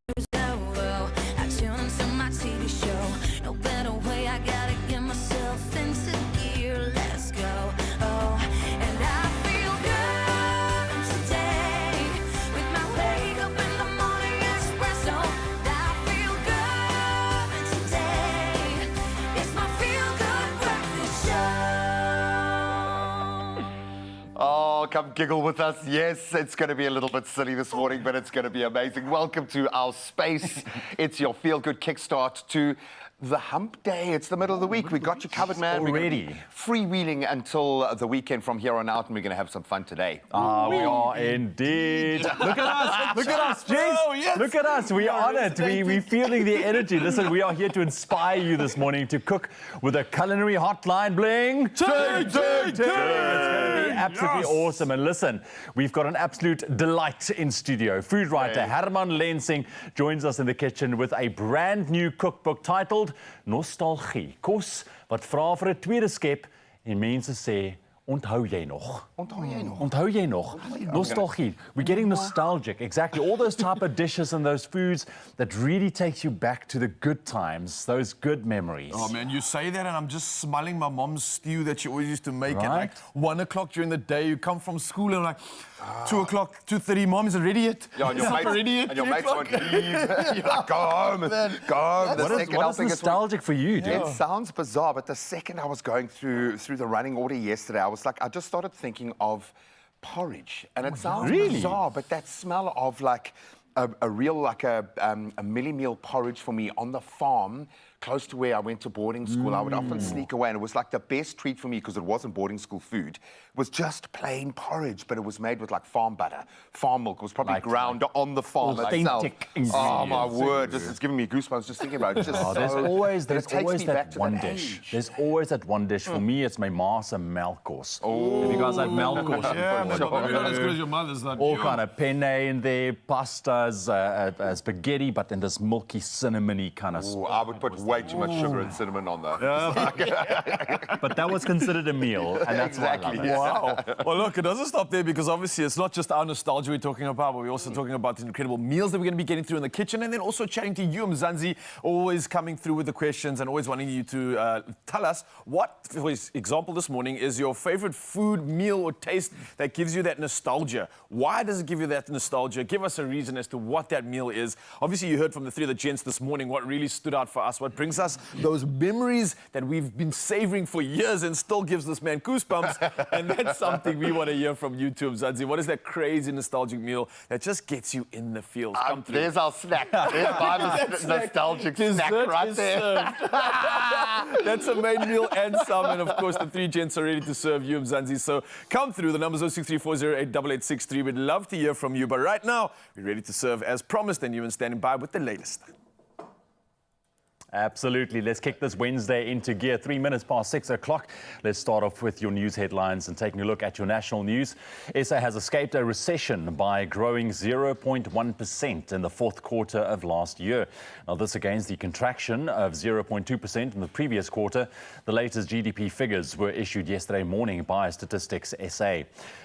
news go. I tune into my TV show. No better way, I gotta get myself into gear. Let's go. Oh, and I feel good today with my wake up in the morning espresso. I feel good today. It's my feel good breakfast show. Oh, come giggle with us. Yes, it's going to be a little bit silly this morning, but it's going to be amazing. Welcome to our space. It's your feel-good kickstart to the hump day. It's the middle of the week. We got you covered, man. Already. Freewheeling until the weekend from here on out, and we're going to have some fun today. We are indeed. Look at us. Look at us, James. Yes. Look at us. We're on it. We're feeling the energy. Listen, we are here to inspire you this morning to cook with a culinary hotline bling. It's going to be absolutely awesome. And listen, we've got an absolute delight in studio. Food writer Herman Lensing joins us in the kitchen with a brand new cookbook titled Nostalgie. Kos wat vra vir 'n tweede skep en mense sê, onthou jy nog? Onthou jy nog? Onthou jy nog? Nostalgie. We're getting nostalgic. Exactly. All those type of dishes and those foods that really takes you back to the good times, those good memories. Oh man, you say that and I'm just smelling my mom's stew that she always used to make at Right. like 1 o'clock during the day. You come from school and like 2 o'clock, 2:30, mom, is it ready yet? Yeah, and your Is it mates, ready yet? and your 3 mates o'clock? won't leave. You're like, go home. Go home. The What is second helping is- nostalgic for you, dude? It sounds bizarre, but the second I was going through the running order yesterday, I was like, I just started thinking of porridge, and it sounds Really? bizarre, but that smell of like a real like a milli meal porridge for me on the farm, close to where I went to boarding school. I would often sneak away, and it was like the best treat for me because it wasn't boarding school food. It was just plain porridge, but it was made with like farm butter, farm milk. It was probably ground on the farm itself. Authentic Oh my ingredients. word! It's giving me goosebumps just thinking about it. Just There's so- always but it takes me back that to one that dish. age. There's always that one dish. For me, it's my ma's melkos. Have you guys had melkos? Yeah, before? but not as good as your mother's. That All kind of penne in there, pastas, spaghetti, but then this milky, cinnamony kind of. Ooh, I would put way too much sugar and cinnamon on that. But that was considered a meal, and that's Exactly, why I love it. Wow. Well, look, it doesn't stop there because obviously it's not just our nostalgia we're talking about, but we're also talking about the incredible meals that we're going to be getting through in the kitchen, and then also chatting to you, Mzansi, always coming through with the questions and always wanting you to tell us what, for example, this morning is your favorite food, meal, or taste that gives you that nostalgia. Why does it give you that nostalgia? Give us a reason as to what that meal is. Obviously, you heard from the three of the gents this morning what really stood out for us, what brings us those memories that we've been savoring for years and still gives this man goosebumps. And that's something we want to hear from you too, Mzansi. What is that crazy nostalgic meal that just gets you in the feels? Come through. There's our snack. There's my nostalgic snack Dessert right is there. served. That's a main meal and some. And of course, the three gents are ready to serve you, Mzansi. So come through. The number's 0634088863. We'd love to hear from you. But right now, we're ready to serve as promised. And you've been standing by with the latest. Absolutely. Let's kick this Wednesday into gear. 3 minutes past 6 o'clock. Let's start off with your news headlines and taking a look at your national news. SA has escaped a recession by growing 0.1% in the fourth quarter of last year. Now, this against the contraction of 0.2% in the previous quarter. The latest GDP figures were issued yesterday morning by Statistics SA.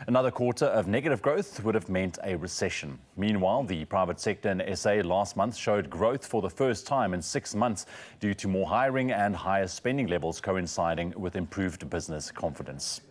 Another quarter of negative growth would have meant a recession. Meanwhile, the private sector in SA last month showed growth for the first time in 6 months, due to more hiring and higher spending levels coinciding with improved business confidence.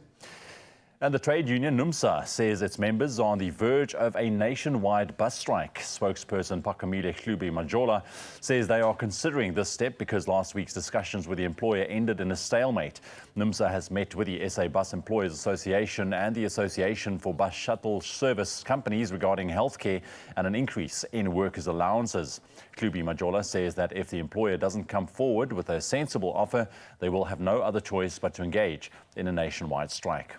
And the trade union NUMSA says its members are on the verge of a nationwide bus strike. Spokesperson Pakamile Hlubi Majola says they are considering this step because last week's discussions with the employer ended in a stalemate. NUMSA has met with the SA Bus Employers Association and the Association for Bus Shuttle Service Companies regarding healthcare and an increase in workers' allowances. Hlubi Majola says that if the employer doesn't come forward with a sensible offer, they will have no other choice but to engage in a nationwide strike.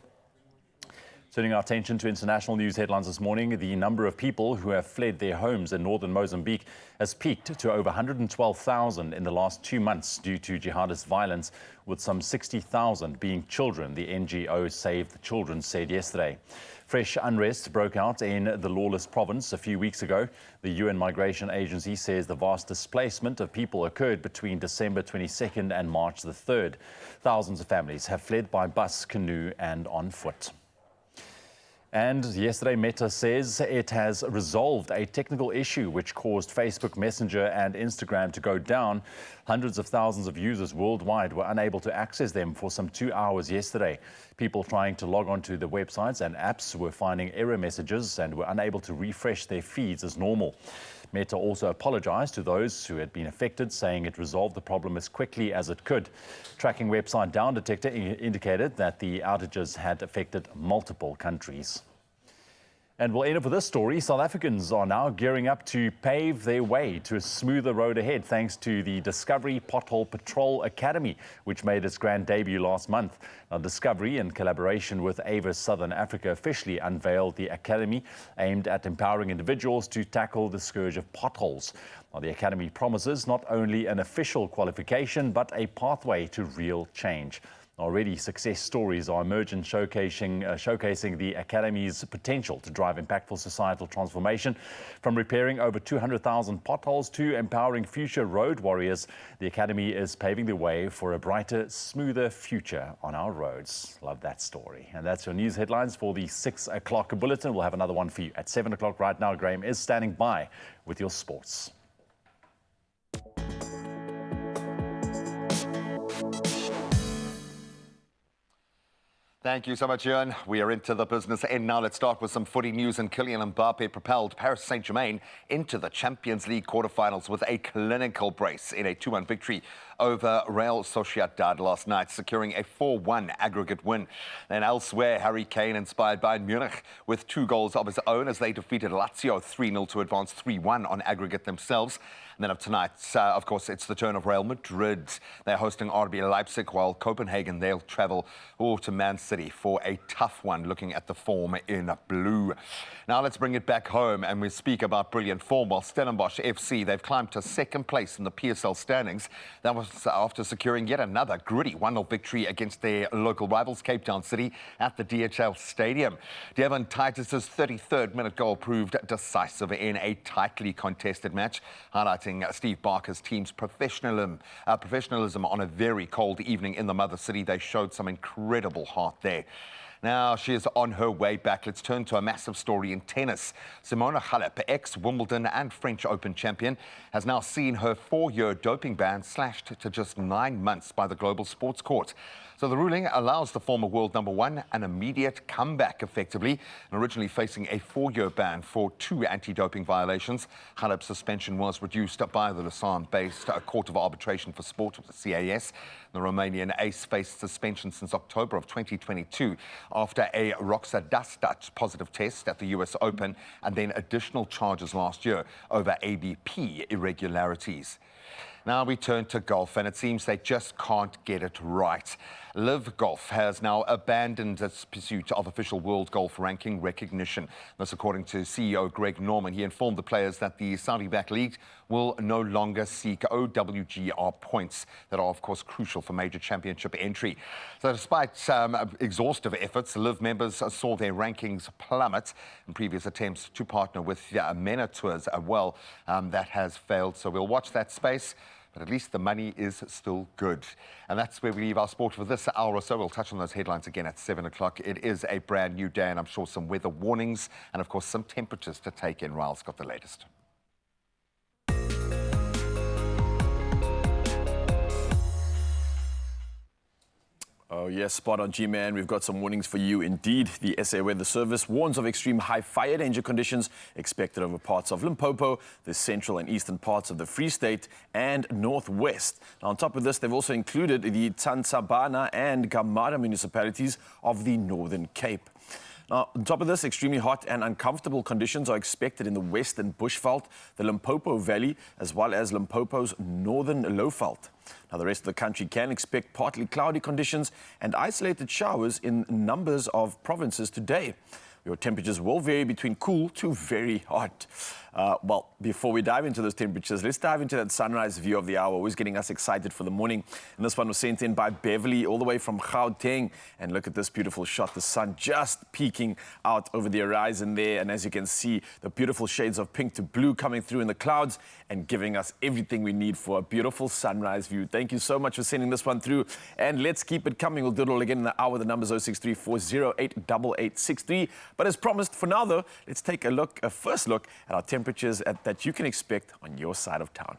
Turning our attention to international news headlines this morning, the number of people who have fled their homes in northern Mozambique has peaked to over 112,000 in the last 2 months due to jihadist violence, with some 60,000 being children, the NGO Save the Children said yesterday. Fresh unrest broke out in the lawless province a few weeks ago. The UN Migration Agency says the vast displacement of people occurred between December 22nd and March the 3rd. Thousands of families have fled by bus, canoe and on foot. And yesterday, Meta says it has resolved a technical issue which caused Facebook Messenger and Instagram to go down. Hundreds of thousands of users worldwide were unable to access them for some 2 hours yesterday. People trying to log onto the websites and apps were finding error messages and were unable to refresh their feeds as normal. Meta also apologized to those who had been affected, saying it resolved the problem as quickly as it could. Tracking website Down Detector indicated that the outages had affected multiple countries. And we'll end up with this story. South Africans are now gearing up to pave their way to a smoother road ahead thanks to the Discovery Pothole Patrol Academy, which made its grand debut last month. Now, Discovery, in collaboration with Avis Southern Africa, officially unveiled the academy aimed at empowering individuals to tackle the scourge of potholes. Now, the academy promises not only an official qualification, but a pathway to real change. Already, success stories are emerging, showcasing the Academy's potential to drive impactful societal transformation. From repairing over 200,000 potholes to empowering future road warriors, the Academy is paving the way for a brighter, smoother future on our roads. Love that story. And that's your news headlines for the 6 o'clock bulletin. We'll have another one for you at 7 o'clock. Right now, Graham is standing by with your sports. Thank you so much, Ewan. We are into the business end now. Let's start with some footy news. And Kylian Mbappe propelled Paris Saint-Germain into the Champions League quarterfinals with a clinical brace in a 2-1 victory over Real Sociedad last night, securing a 4-1 aggregate win. Then elsewhere, Harry Kane inspired Bayern Munich with 2 goals of his own as they defeated Lazio 3-0 to advance 3-1 on aggregate themselves. And then of tonight, of course, it's the turn of Real Madrid. They're hosting RB Leipzig, while Copenhagen, they'll travel to Man City for a tough one, looking at the form in blue. Now let's bring it back home and we speak about brilliant form. While Stellenbosch FC, they've climbed to 2nd place in the PSL standings. That was after securing yet another gritty 1-0 victory against their local rivals, Cape Town City, at the DHL Stadium. Devon Titus's 33rd minute goal proved decisive in a tightly contested match, highlighting Steve Barker's team's professionalism on a very cold evening in the mother city. They showed some incredible heart there. Now she is on her way back. Let's turn to a massive story in tennis. Simona Halep, ex-Wimbledon and French Open champion, has now seen her 4-year doping ban slashed to just 9 months by the Global Sports Court. So the ruling allows the former world #1 an immediate comeback, effectively. And originally facing a 4-year ban for 2 anti-doping violations, Halep's suspension was reduced by the Lausanne-based Court of Arbitration for Sport, the CAS. The Romanian ace faced suspension since October of 2022 after a roxadustat positive test at the US Open, and then additional charges last year over ABP irregularities. Now we turn to golf, and it seems they just can't get it right. Live Golf has now abandoned its pursuit of official world golf ranking recognition. This according to CEO Greg Norman. He informed the players that the Saudi-backed league will no longer seek OWGR points that are, of course, crucial for major championship entry. So despite exhaustive efforts, Live members saw their rankings plummet in previous attempts to partner with MENA Tours. That has failed. So we'll watch that space. But at least the money is still good. And that's where we leave our sport for this hour or so. We'll touch on those headlines again at 7 o'clock. It is a brand new day, and I'm sure some weather warnings and, of course, some temperatures to take in. Ryle's got the latest. Oh, yes, spot on, G-Man. We've got some warnings for you indeed. The SA Weather Service warns of extreme high fire danger conditions expected over parts of Limpopo, the central and eastern parts of the Free State, and northwest. Now, on top of this, they've also included the Tsansabana and Gamara municipalities of the Northern Cape. Now, on top of this, extremely hot and uncomfortable conditions are expected in the western Bushveld, the Limpopo Valley, as well as Limpopo's northern Lowveld. Now, the rest of the country can expect partly cloudy conditions and isolated showers in numbers of provinces today. Your temperatures will vary between cool to very hot. Well, before we dive into those temperatures, let's dive into that sunrise view of the hour, always getting us excited for the morning. And this one was sent in by Beverly, all the way from Gauteng. And look at this beautiful shot, the sun just peeking out over the horizon there. And as you can see, the beautiful shades of pink to blue coming through in the clouds and giving us everything we need for a beautiful sunrise view. Thank you so much for sending this one through. And let's keep it coming. We'll do it all again in the hour. The number's 063 408 8863. But as promised, for now though, let's take a first look at our temperatures that you can expect on your side of town.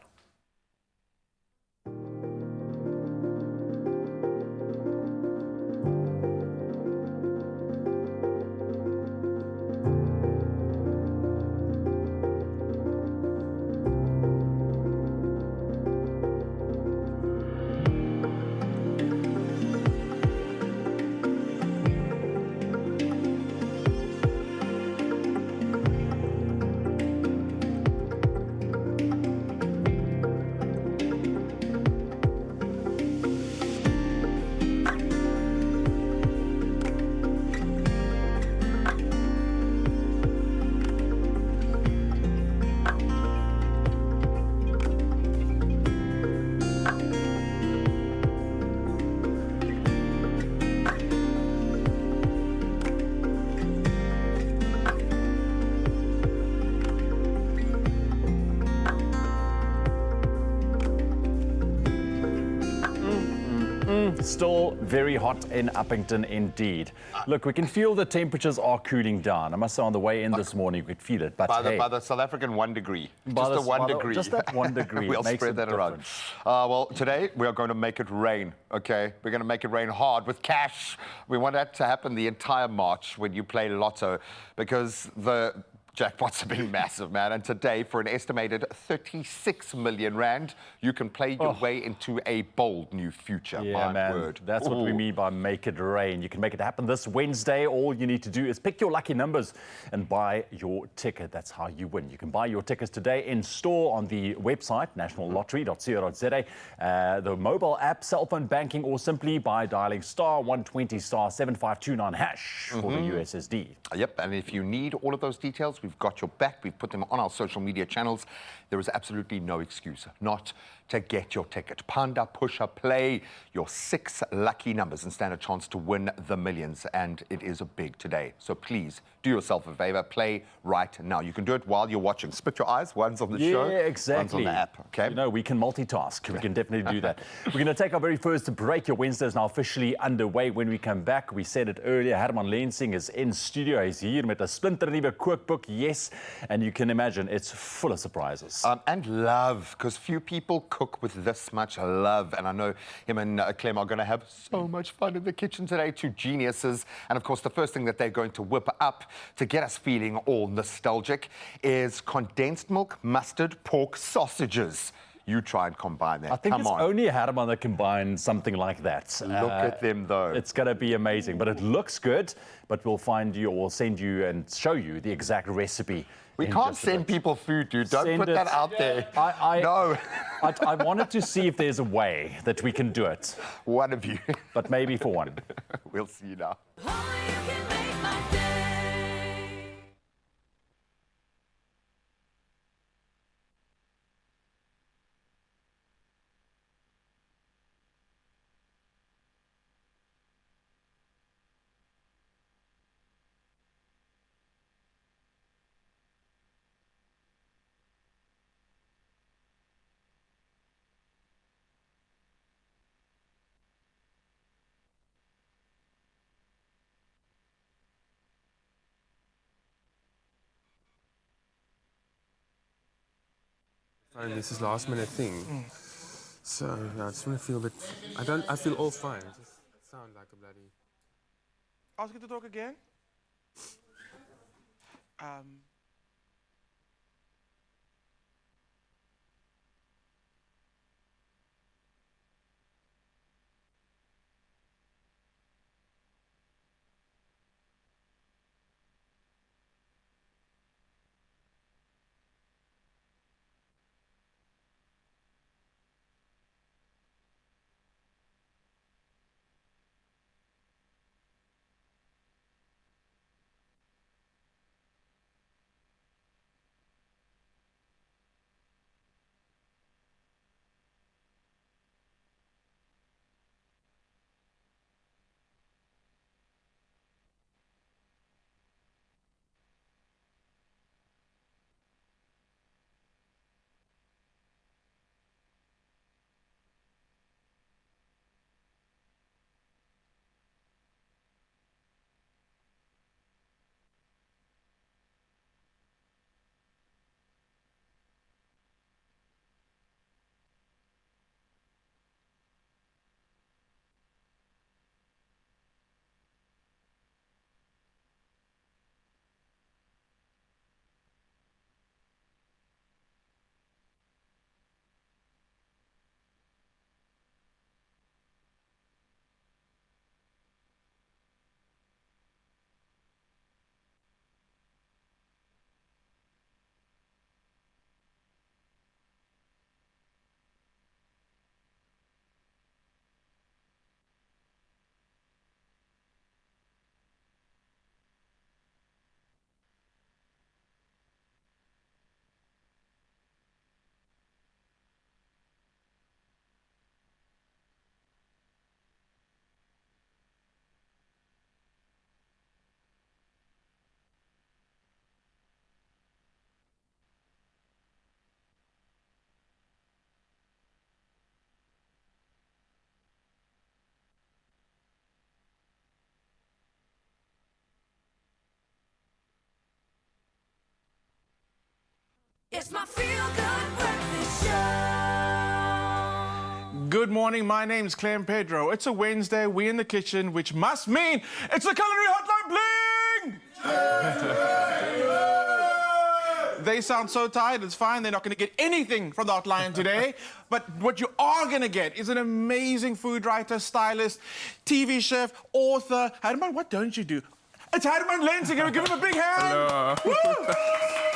Still very hot in Uppington indeed. Look, we can feel the temperatures are cooling down. I must say on the way in this morning, we could feel it. But by the South African 1 degree. Just the 1 degree. Just that 1 degree. We'll makes spread a that around. Well, today we are going to make it rain, okay? We're going to make it rain hard with cash. We want that to happen the entire March when you play Lotto, because the jackpots have been massive, man. And today, for an estimated 36 million rand, you can play your way into a bold new future. Yeah, my man. word. That's what we mean by make it rain. You can make it happen this Wednesday. All you need to do is pick your lucky numbers and buy your ticket. That's how you win. You can buy your tickets today in store on the website, nationallottery.co.za, the mobile app, cell phone banking, or simply by dialing *120 *7529# for the USSD. Yep, and if you need all of those details, we've got your back. We've put them on our social media channels. There is absolutely no excuse not to get your ticket. Panda, pusher, play your 6 lucky numbers and stand a chance to win the millions. And it is a big today. So please do yourself a favor. Play right now. You can do it while you're watching. Split your eyes. One's on the show. Yeah, exactly. One's on the app. Okay. You know, we can multitask. We can definitely do that. We're going to take our very first break. Your Wednesday is now officially underway. When we come back, we said it earlier, Herman Lensing is in studio. He's here with a splinternuwe cookbook. Yes. And you can imagine it's full of surprises. And love, because few people cook with this much love. And I know him and Clem are going to have so much fun in the kitchen today, 2 geniuses. And of course, the first thing that they're going to whip up to get us feeling all nostalgic is condensed milk, mustard, pork sausages. You try and combine that. I think Come it's on. only Herman that can combine something like that. Look at them, though. It's going to be amazing. But it looks good. But we'll find you or send you and show you the exact recipe. We can't send people food, dude. Don't put that out there. No. I wanted to see if there's a way that we can do it. One of you. But maybe for one. We'll see you now. Only you can make my day. And this is last minute thing. So yeah, I just want to feel a bit. I feel all fine. I just sound like a bloody. Ask you to talk again. It's my feel-good breakfast show. Good morning, my name's Clem Pedro. It's a Wednesday, we're in the kitchen, which must mean it's the Culinary Hotline Bling! They sound so tired, it's fine, they're not going to get anything from the hotline today. But what you are going to get is an amazing food writer, stylist, TV chef, author. Herman, what don't you do? It's Herman Lenz, give him a big hand! Hello.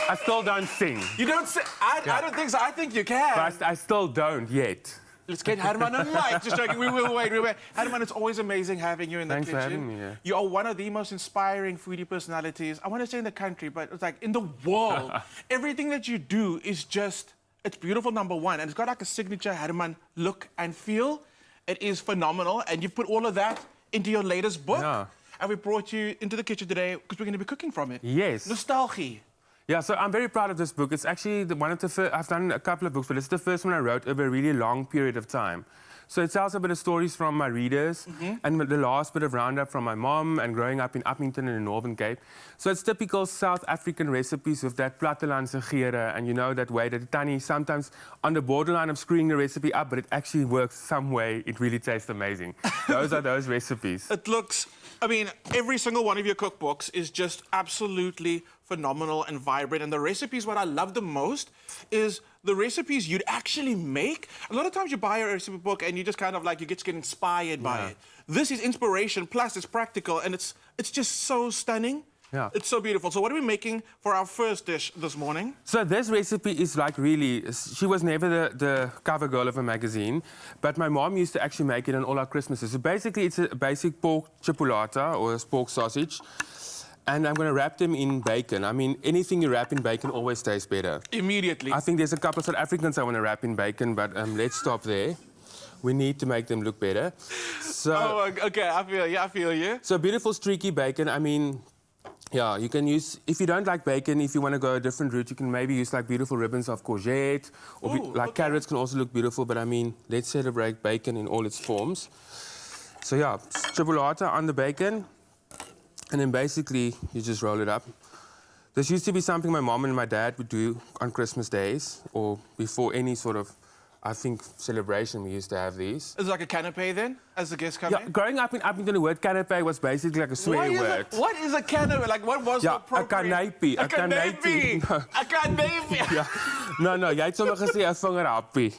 I still don't sing, You don't say, I don't think so, I think you can. but I still don't yet. Let's get Herman on mic. Just joking. We will wait. Herman, it's always amazing having you in the Thanks for kitchen. having me, yeah. You are one of the most inspiring foodie personalities. I want to say in the country, but it's like in the world. Everything that you do is just, it's beautiful, number one. And it's got like a signature Herman look and feel. It is phenomenal. And you've put all of that into your latest book. Yeah. And we brought you into the kitchen today because we're going to be cooking from it. Yes. Nostalgia. Yeah, so I'm very proud of this book. It's actually one of the first, I've done a couple of books, but it's the first one I wrote over a really long period of time. So it tells a bit of stories from my readers and the last bit of roundup from my mom and growing up in Upington in the Northern Cape. So it's typical South African recipes with that plattelandse geure and you know that way that Tanny sometimes on the borderline of screwing the recipe up, but it actually works some way. It really tastes amazing. Those are those recipes. It looks, I mean, every single one of your cookbooks is just absolutely phenomenal and vibrant. And the recipes, what I love the most is the recipes you'd actually make. A lot of times you buy a recipe book and you just kind of like, you get inspired by it. This is inspiration, plus it's practical, and it's just so stunning. Yeah. It's so beautiful. So what are we making for our first dish this morning? So this recipe is like really, she was never the cover girl of a magazine, but my mom used to actually make it on all our Christmases. So basically it's a basic pork chipolata or a pork sausage. And I'm going to wrap them in bacon. I mean, anything you wrap in bacon always tastes better. Immediately. I think there's a couple of South Africans I want to wrap in bacon, but let's stop there. We need to make them look better. So, Oh, okay, I feel you. So beautiful streaky bacon. I mean, yeah, you can use, if you don't like bacon, if you want to go a different route, you can maybe use like beautiful ribbons of courgette, or carrots can also look beautiful, but I mean, let's celebrate bacon in all its forms. So yeah, chipolata on the bacon. And then basically, you just roll it up. This used to be something my mom and my dad would do on Christmas days, or before any sort of, I think, celebration, we used to have these. Is it like a canapé then, as the guests come Yeah, in? growing up in Upington, the word canapé was basically like a swear word. What is a canapé? Like, what was the Yeah, a appropriate... canapé. A canapé. A canapé. Yeah. No, jy het sommer gesê 'n vingerhappie.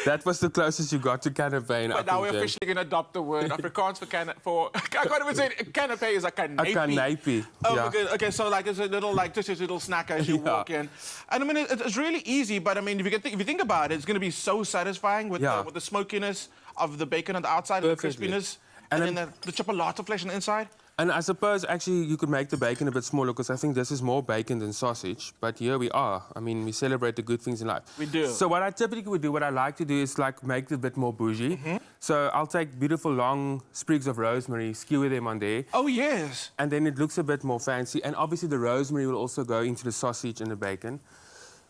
That was the closest you got to canapé in But now we're Upington. officially going to adopt the word Afrikaans for I can't even say it. Canapé is a canapé. A canapé, Oh, yeah. okay, so like it's a little, like just a little snack as you Yeah. walk in. And I mean, it's really easy, but I mean, if you think about it, it's going to be so satisfying with, Yeah. with the smokiness of the bacon on the outside and the Perfectly. crispiness, And and then the chipolata flesh on the inside. And I suppose actually you could make the bacon a bit smaller because I think this is more bacon than sausage. But here we are. I mean, we celebrate the good things in life. We do. So what I typically would do, what I like to do is like make it a bit more bougie. So I'll take beautiful long sprigs of rosemary, skewer them on there. Oh, yes. And then it looks a bit more fancy. And obviously the rosemary will also go into the sausage and the bacon.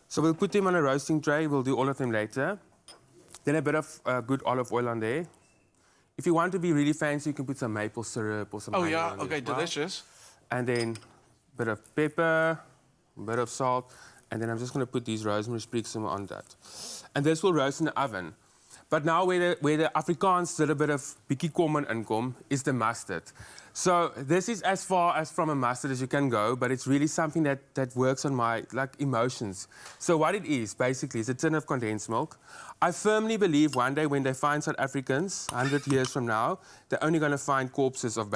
So we'll put them on a roasting tray. We'll do all of them later. Then a bit of good olive oil on there. If you want to be really fancy, you can put some maple syrup or some Oh, honey yeah. on there Okay, as well. delicious. And then a bit of pepper, a bit of salt, and then I'm just going to put these rosemary sprigs on that. And this will roast in the oven. But now where the Afrikaans little bit of bietjie common inkom is the mustard. So this is as far as from a mustard as you can go, but it's really something that works on my like emotions. So what it is, basically, is a tin of condensed milk. I firmly believe one day when they find South Africans, 100 years from now, they're only going to find corpses of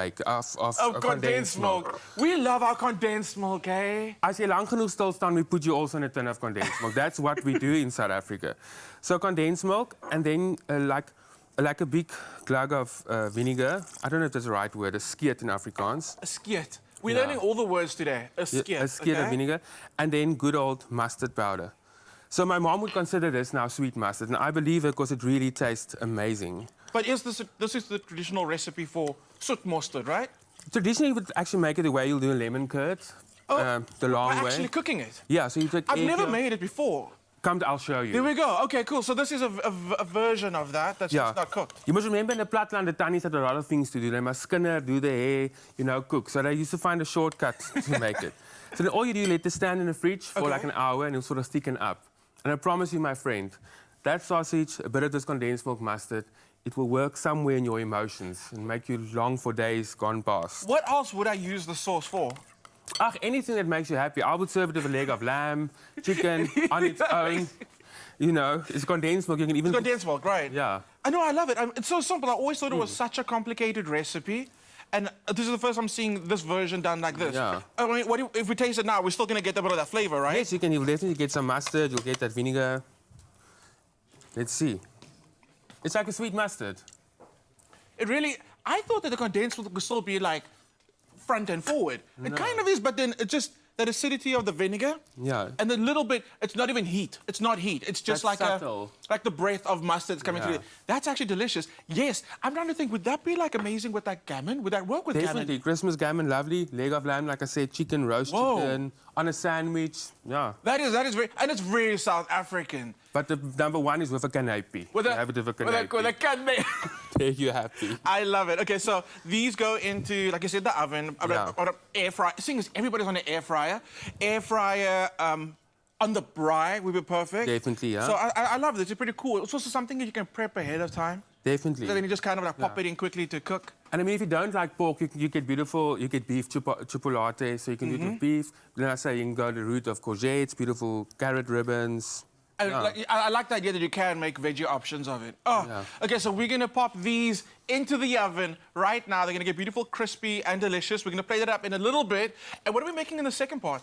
Condensed milk. We love our condensed milk, eh? As jy lang genoeg stil staan, we put you also in a tin of condensed milk. That's what we do in South Africa. So condensed milk, and then like a big glug of vinegar. I don't know if that's the right word, a skeet in Afrikaans. A skeet. We're learning all the words today. A skeet. A skeet of vinegar. And then good old mustard powder. So my mom would consider this now sweet mustard, and I believe it because it really tastes amazing. But this is the traditional recipe for soot mustard, right? Traditionally, you would actually make it the way you'll do a lemon curd, the long By way. actually cooking it. Yeah, so you take I've egg never yolk. made it before. Come, I'll show you. There we go. Okay, cool. So this is a version of that that's just not cooked. You must remember in the Platland, the Tannies had a lot of things to do. They must skinner, do the hair, you know, cook. So they used to find a shortcut to make it. So then all you do, you let it stand in the fridge for like an hour and it'll sort of thicken up. And I promise you, my friend, that sausage, a bit of this condensed milk mustard, it will work somewhere in your emotions and make you long for days gone past. What else would I use the sauce for? Anything that makes you happy. I would serve it with a leg of lamb, chicken, on its own. You know, it's condensed milk. You can even... It's condensed milk, right? Yeah. I know, I love it. It's so simple. I always thought it was such a complicated recipe. And this is the first time I'm seeing this version done like this. Yeah. I mean, if we taste it now, we're still going to get a bit of that flavor, right? Yes, you can. You'll definitely get some mustard. You'll get that vinegar. Let's see. It's like a sweet mustard. It really... I thought that the condensed milk would still be like front and forward. No. It kind of is, but then it just... That acidity of the vinegar, and a little bit. It's not even heat. It's not heat. It's just That's like subtle. like the breath of mustard coming through. That's actually delicious. Yes, I'm trying to think. Would that be like amazing with that gammon? Would that work with Definitely. gammon? Christmas gammon, lovely. Leg of lamb, like I said, chicken, roast chicken, on a sandwich. Yeah. That is very, and it's very South African. But the number one is with a canapé. Have it with a canapé. There you're happy. I love it. Okay, so these go into, like I said, the oven or an air fryer. The thing is, everybody's on an air fryer. Air fryer on the braai would be perfect. Definitely, yeah. So I love this. It's pretty cool. It's also something that you can prep ahead of time. Definitely. So then you just kind of like pop it in quickly to cook. And I mean, if you don't like pork, you get beautiful, you get beef chipolata, so you can do it with beef. Then I say you can go the route of courgettes, beautiful carrot ribbons. I like the idea that you can make veggie options of it. Okay, so we're gonna pop these into the oven right now. They're gonna get beautiful, crispy, and delicious. We're gonna plate it up in a little bit. And what are we making in the second part?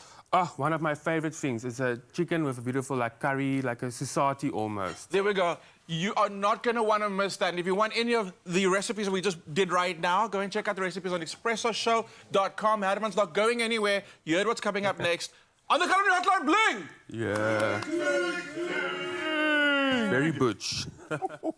One of my favorite things is a chicken with a beautiful like curry, like a sisati almost. There we go. You are not gonna wanna miss that. And if you want any of the recipes that we just did right now, go and check out the recipes on expressoshow.com. Hardeman's not going anywhere. You heard what's coming up next. On the Culinary Hotline, bling! Yeah. Very butch.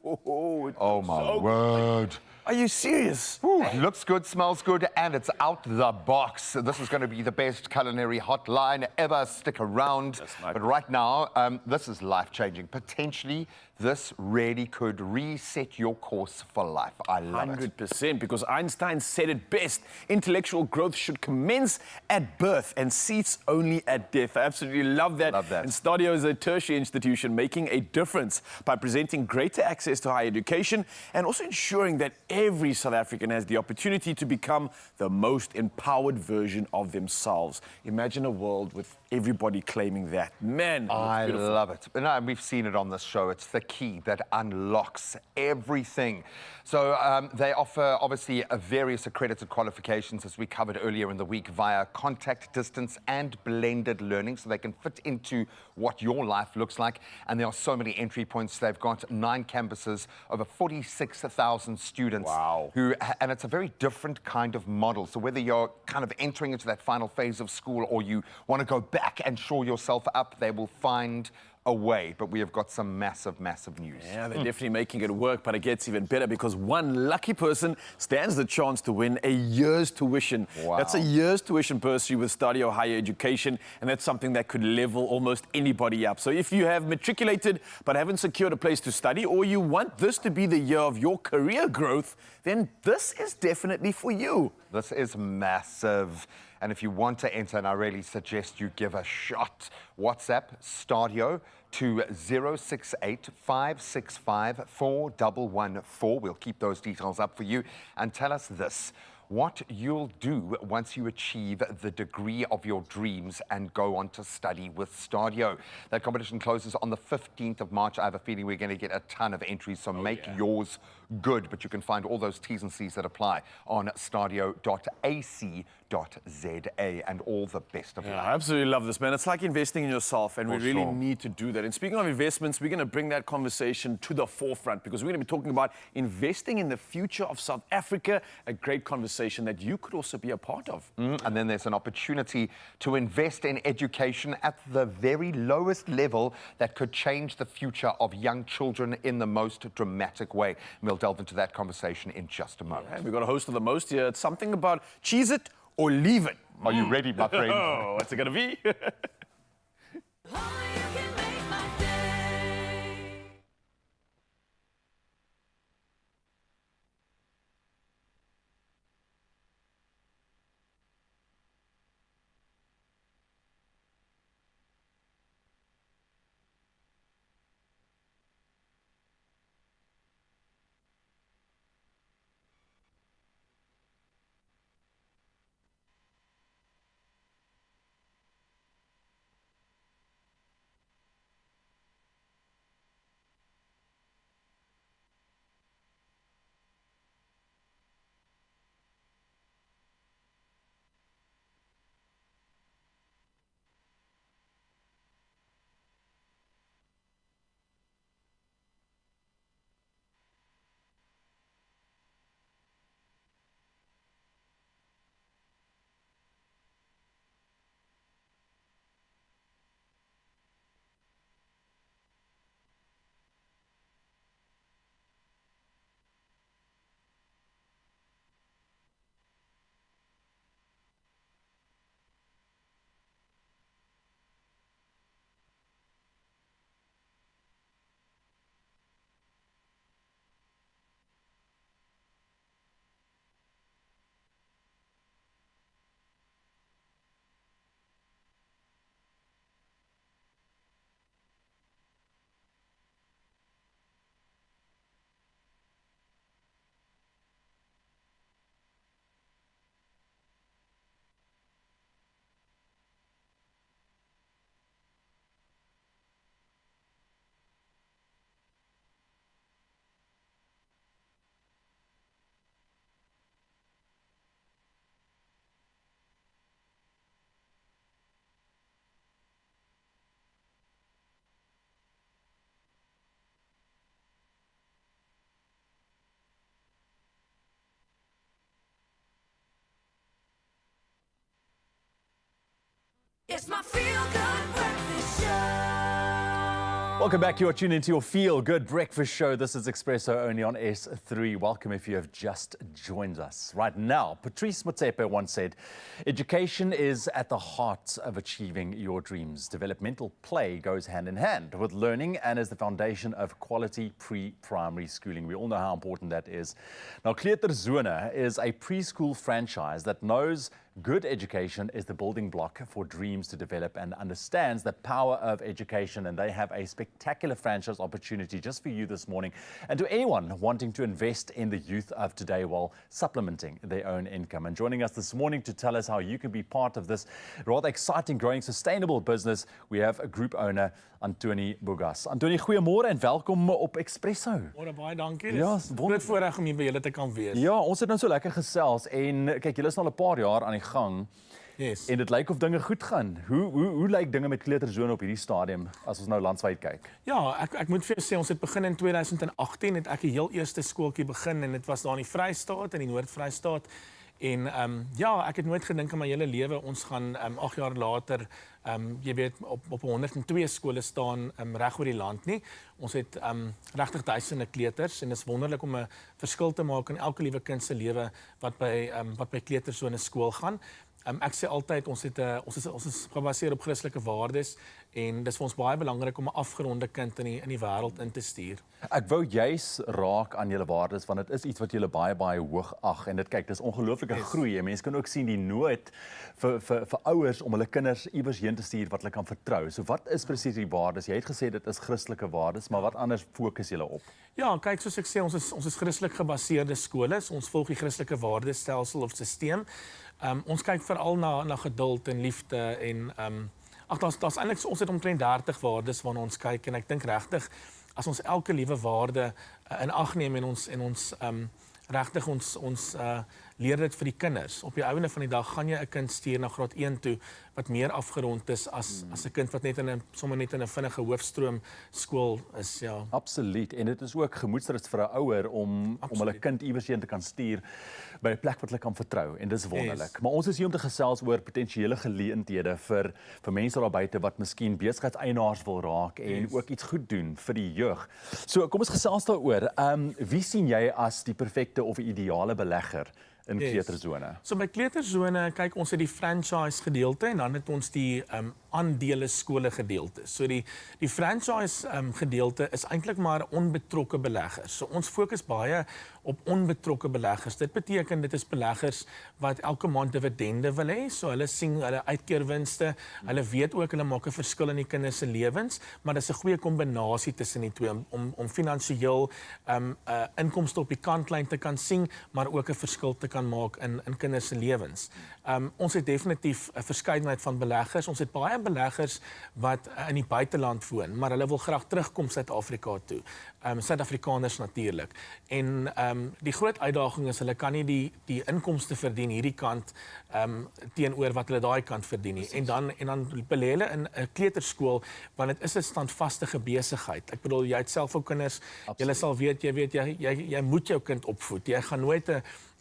Oh, my word. Are you serious? Ooh, looks good, smells good, and it's out the box. This is going to be the best culinary hotline ever. Stick around. But right now, this is life-changing. Potentially, this really could reset your course for life. I love it. 100%, because Einstein said it best. Intellectual growth should commence at birth and cease only at death. I absolutely love that. Love that. And Stadio is a tertiary institution making a difference by presenting greater access to higher education and also ensuring that every South African has the opportunity to become the most empowered version of themselves. Imagine a world with everybody claiming that. Man, I love it. And we've seen it on this show. It's the key that unlocks everything. So they offer, obviously, various accredited qualifications, as we covered earlier in the week, via contact, distance, and blended learning, so they can fit into what your life looks like. And there are so many entry points. They've got 9 campuses, over 46,000 students. Wow. And it's a very different kind of model. So whether you're kind of entering into that final phase of school or you want to go back and shore yourself up, they will find a way. But we have got some massive, massive news. Yeah, they're definitely making it work, but it gets even better because one lucky person stands the chance to win a year's tuition. Wow. That's a year's tuition bursary with Stadio Higher Education, and that's something that could level almost anybody up. So if you have matriculated but haven't secured a place to study, or you want this to be the year of your career growth, then this is definitely for you. This is massive. And if you want to enter, and I really suggest you give a shot, WhatsApp Stadio to 068 565 4114. We'll keep those details up for you. And tell us this: what you'll do once you achieve the degree of your dreams and go on to study with Stadio. That competition closes on the 15th of March. I have a feeling we're going to get a ton of entries, so make yours good. But you can find all those T's and C's that apply on stadio.ac.za, and all the best of luck. I absolutely love this, man. It's like investing in yourself, and we really sure. need to do that. And speaking of investments, we're going to bring that conversation to the forefront because we're going to be talking about investing in the future of South Africa, a great conversation that you could also be a part of. And then there's an opportunity to invest in education at the very lowest level that could change the future of young children in the most dramatic way. And we'll delve into that conversation in just a moment. Yeah, we've got a host of the most here. It's something about cheese it or leave it. Are you ready, my friend? Oh, what's it going to be? Only you can make my day. It's my feel-good breakfast show. Welcome back. You are tuned into your Feel Good Breakfast Show. This is Expresso only on S3. Welcome if you have just joined us. Right now, Patrice Motsepe once said, education is at the heart of achieving your dreams. Developmental play goes hand in hand with learning and is the foundation of quality pre-primary schooling. We all know how important that is. Now, Kleuterzone is a preschool franchise that knows good education is the building block for dreams to develop and understands the power of education, and they have a spectacular franchise opportunity just for you this morning and to anyone wanting to invest in the youth of today while supplementing their own income. And joining us this morning to tell us how you can be part of this rather exciting, growing, sustainable business, we have a group owner, Antoni Bogas. Antoni, goeiemôre en welkom op Expresso. Môre baie dankie. Ja, Dis groot voorreg om hier by julle te kan wees. Ja, ons het nou so lekker gesels en kyk, julle is al 'n paar jaar aan die gang. Yes. En dit lyk of dinge goed gaan. Hoe lyk dinge met Kleuterzone op hierdie stadium as ons nou landwyd kyk? Ja, ek moet vir jou sê ons het begin in 2018 het ek die heel eerste skooltjie begin en dit was daar in die Vrystaat, in die Noord-Vrystaat. En ja, ek het nooit gedink in my hele lewe ons gaan 8 jaar later jy weet op 102 skole staan reg oor die land nie. Ons het regtig duisende kleuters en dit is wonderlik om 'n verskil te maak in elke liewe kind se lewe wat by Kleuterzone skool gaan. Ek sê altyd ons is gebaseer op Christelike waardes en dis vir ons baie belangrik om 'n afgeronde kind in die wêreld in te stuur. Ek wou juis raak aan julle waardes want dit is iets wat julle baie hoog ag en dit kyk, dis ongelooflike groei. Mense kan ook sien die nood vir ouers om hulle kinders iewers heen te stuur wat hulle kan vertrou. So wat is presies die waardes? Jy het gesê dit is Christelike waardes, maar wat anders fokus julle op? Ja, kyk, soos ek sê, ons is Christelik gebaseerde skole. Ons volg die Christelike waardestelsel of stelsel. Ons kyk veral na geduld en liefde en daar's eintlik ons het omtrent 30 waardes waarna ons kyk en ek dink regtig as ons elke liewe waarde in ag neem en ons regtig ons leer dit vir die kinders. Op die einde van die dag gaan jy 'n kind stuur na graad 1 toe wat meer afgerond is as 'n kind wat sommer net in 'n vinnige hoofstroom skool is, ja. Absoluut. En dit is ook gemoedsrus vir 'n ouer om hulle kind iewers heen te kan stuur by 'n plek wat hulle kan vertrou en dis wonderlik. Yes. Maar ons is hier om te gesels oor potensiële geleenthede vir mense daar buite wat miskien besigheidseienaars wil raak en ook iets goed doen vir die jeug. So kom ons gesels daaroor. Wie sien jy as die perfekte of ideale belegger in Kleuterzone? So by Kleuterzone kyk ons het die franchise gedeelte en dan het ons die aandele skole gedeelte. So die franchise gedeelte is eintlik maar onbetrokke beleggers. So ons fokus baie op onbetrokke beleggers. Dit beteken dit is beleggers wat elke maand dividende wil hê. So hulle sien hulle uitkeerwinste. Hulle weet ook hulle maak 'n verskil in die kinders se lewens, maar dis 'n goeie kombinasie tussen die twee om finansiëel inkomste op die kantlyn te kan sien, maar ook 'n verskil te kan maak in kinders se lewens. Ons het definitief 'n verskeidenheid van beleggers. Ons het baie beleggers wat in die buiteland woon, maar hulle wil graag terugkom Suid-Afrika toe. Suid-Afrikaners natuurlik. En die groot uitdaging is hulle kan nie die inkomste verdien hierdie kant teenoor wat hulle daai kant verdien nie. En dan belê hulle in 'n kleuterskool want dit is 'n standvastige besigheid. Ek bedoel jy het self ook kinders. Jy sal weet jy moet jou kind opvoed. Jy gaan nooit